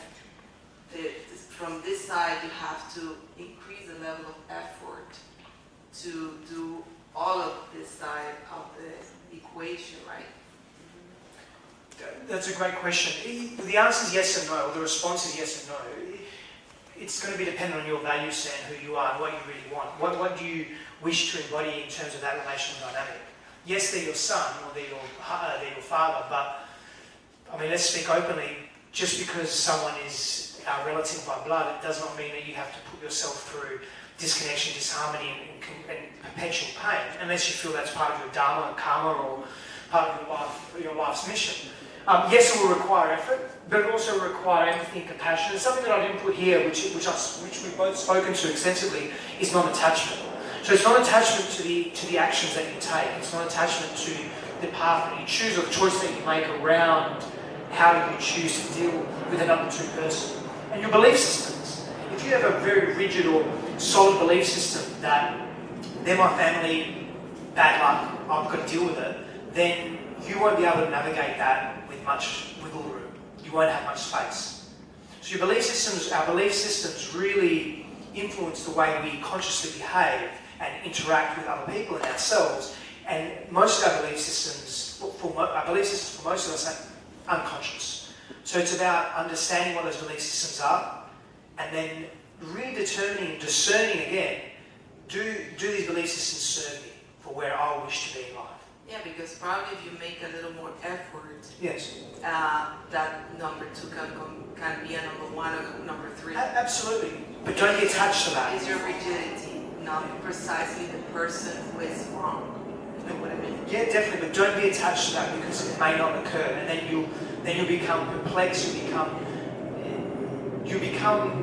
from this side you have to increase the level of effort to do all of this side of the equation, right? That's a great question. The answer is yes and no, or the response is yes and no. It's going to be dependent on your value set and who you are and what you really want. What do you wish to embody in terms of that relational dynamic? Yes, they're your son or they're your father, but I mean, let's speak openly. just because someone is our relative by blood, it does not mean that you have to put yourself through disconnection, disharmony, and perpetual pain, unless you feel that's part of your dharma, karma, or part of your life's mission. Yes, it will require effort, but it also will require empathy and compassion. And something that I didn't put here, which we've both spoken to extensively, is non-attachment. So it's non-attachment to the actions that you take. It's non-attachment to the path that you choose or the choice that you make around how you choose to deal with another two person. And your belief systems. If you have a very rigid or solid belief system that they're my family, bad luck, I've got to deal with it, then you won't be able to navigate that with much wiggle room. You won't have much space. So your belief systems, our belief systems really influence the way we consciously behave and interact with other people and ourselves. And most of our belief systems, for most of us, are unconscious. So it's about understanding what those belief systems are, and then redetermining, discerning again, do these belief systems serve me for where I wish to be in life? Yeah, because probably if you make a little more effort, yes, that number 2 can be a number 1 or number 3. Absolutely, but don't be attached to that. Is your rigidity, not precisely the person who is wrong. You know what I mean? Yeah, definitely, but don't be attached to that because it may not occur, and then you'll become perplexed. You become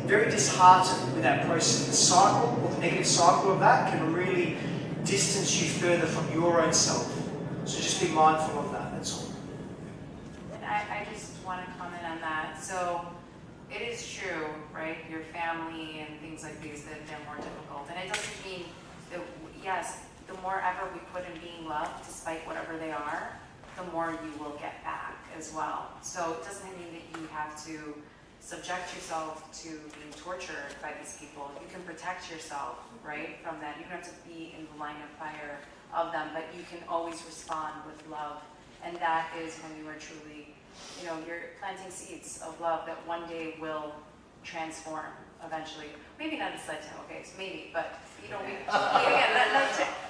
very disheartened with that process. The cycle, or the negative cycle of that, can really distance you further from your own self. So just be mindful of that. That's all. And I just want to comment on that. So it is true, right? Your family and things like these, that they're more difficult, and it doesn't mean that yes. The more effort we put in being loved, despite whatever they are, the more you will get back as well. So it doesn't mean that you have to subject yourself to being tortured by these people. You can protect yourself, right, from that. You don't have to be in the line of fire of them, but you can always respond with love. And that is when you are truly, you're planting seeds of love that one day will transform eventually. Maybe not a sledgehammer case, maybe, but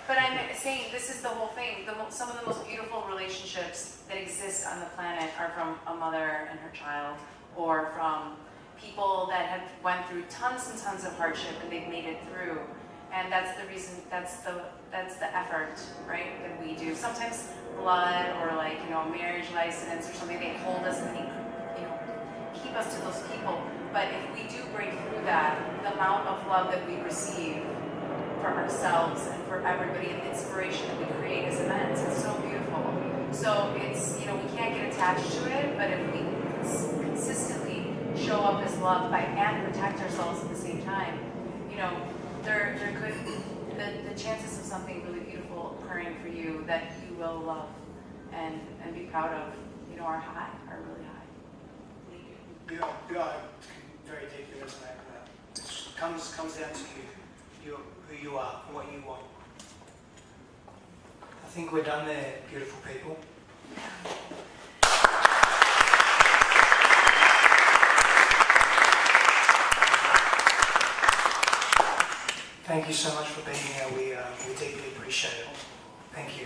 but I'm saying this is the whole thing. Some of the most beautiful relationships that exist on the planet are from a mother and her child, or from people that have went through tons and tons of hardship and they've made it through. And that's the reason, that's the effort, right, that we do. Sometimes blood or a marriage license or something, they hold us and keep us to those people. But if we do break through that, the amount of love that we receive for ourselves and for everybody, and the inspiration that we create is immense. It's so beautiful. So it's, we can't get attached to it, but if we consistently show up as love and protect ourselves at the same time, there could, the chances of something really beautiful occurring for you that you will love and be proud of, are really high. I very deeply resonate with that. It comes down to you, who you are, and what you want. I think we're done there, beautiful people. Thank you so much for being here. We deeply appreciate it. Thank you.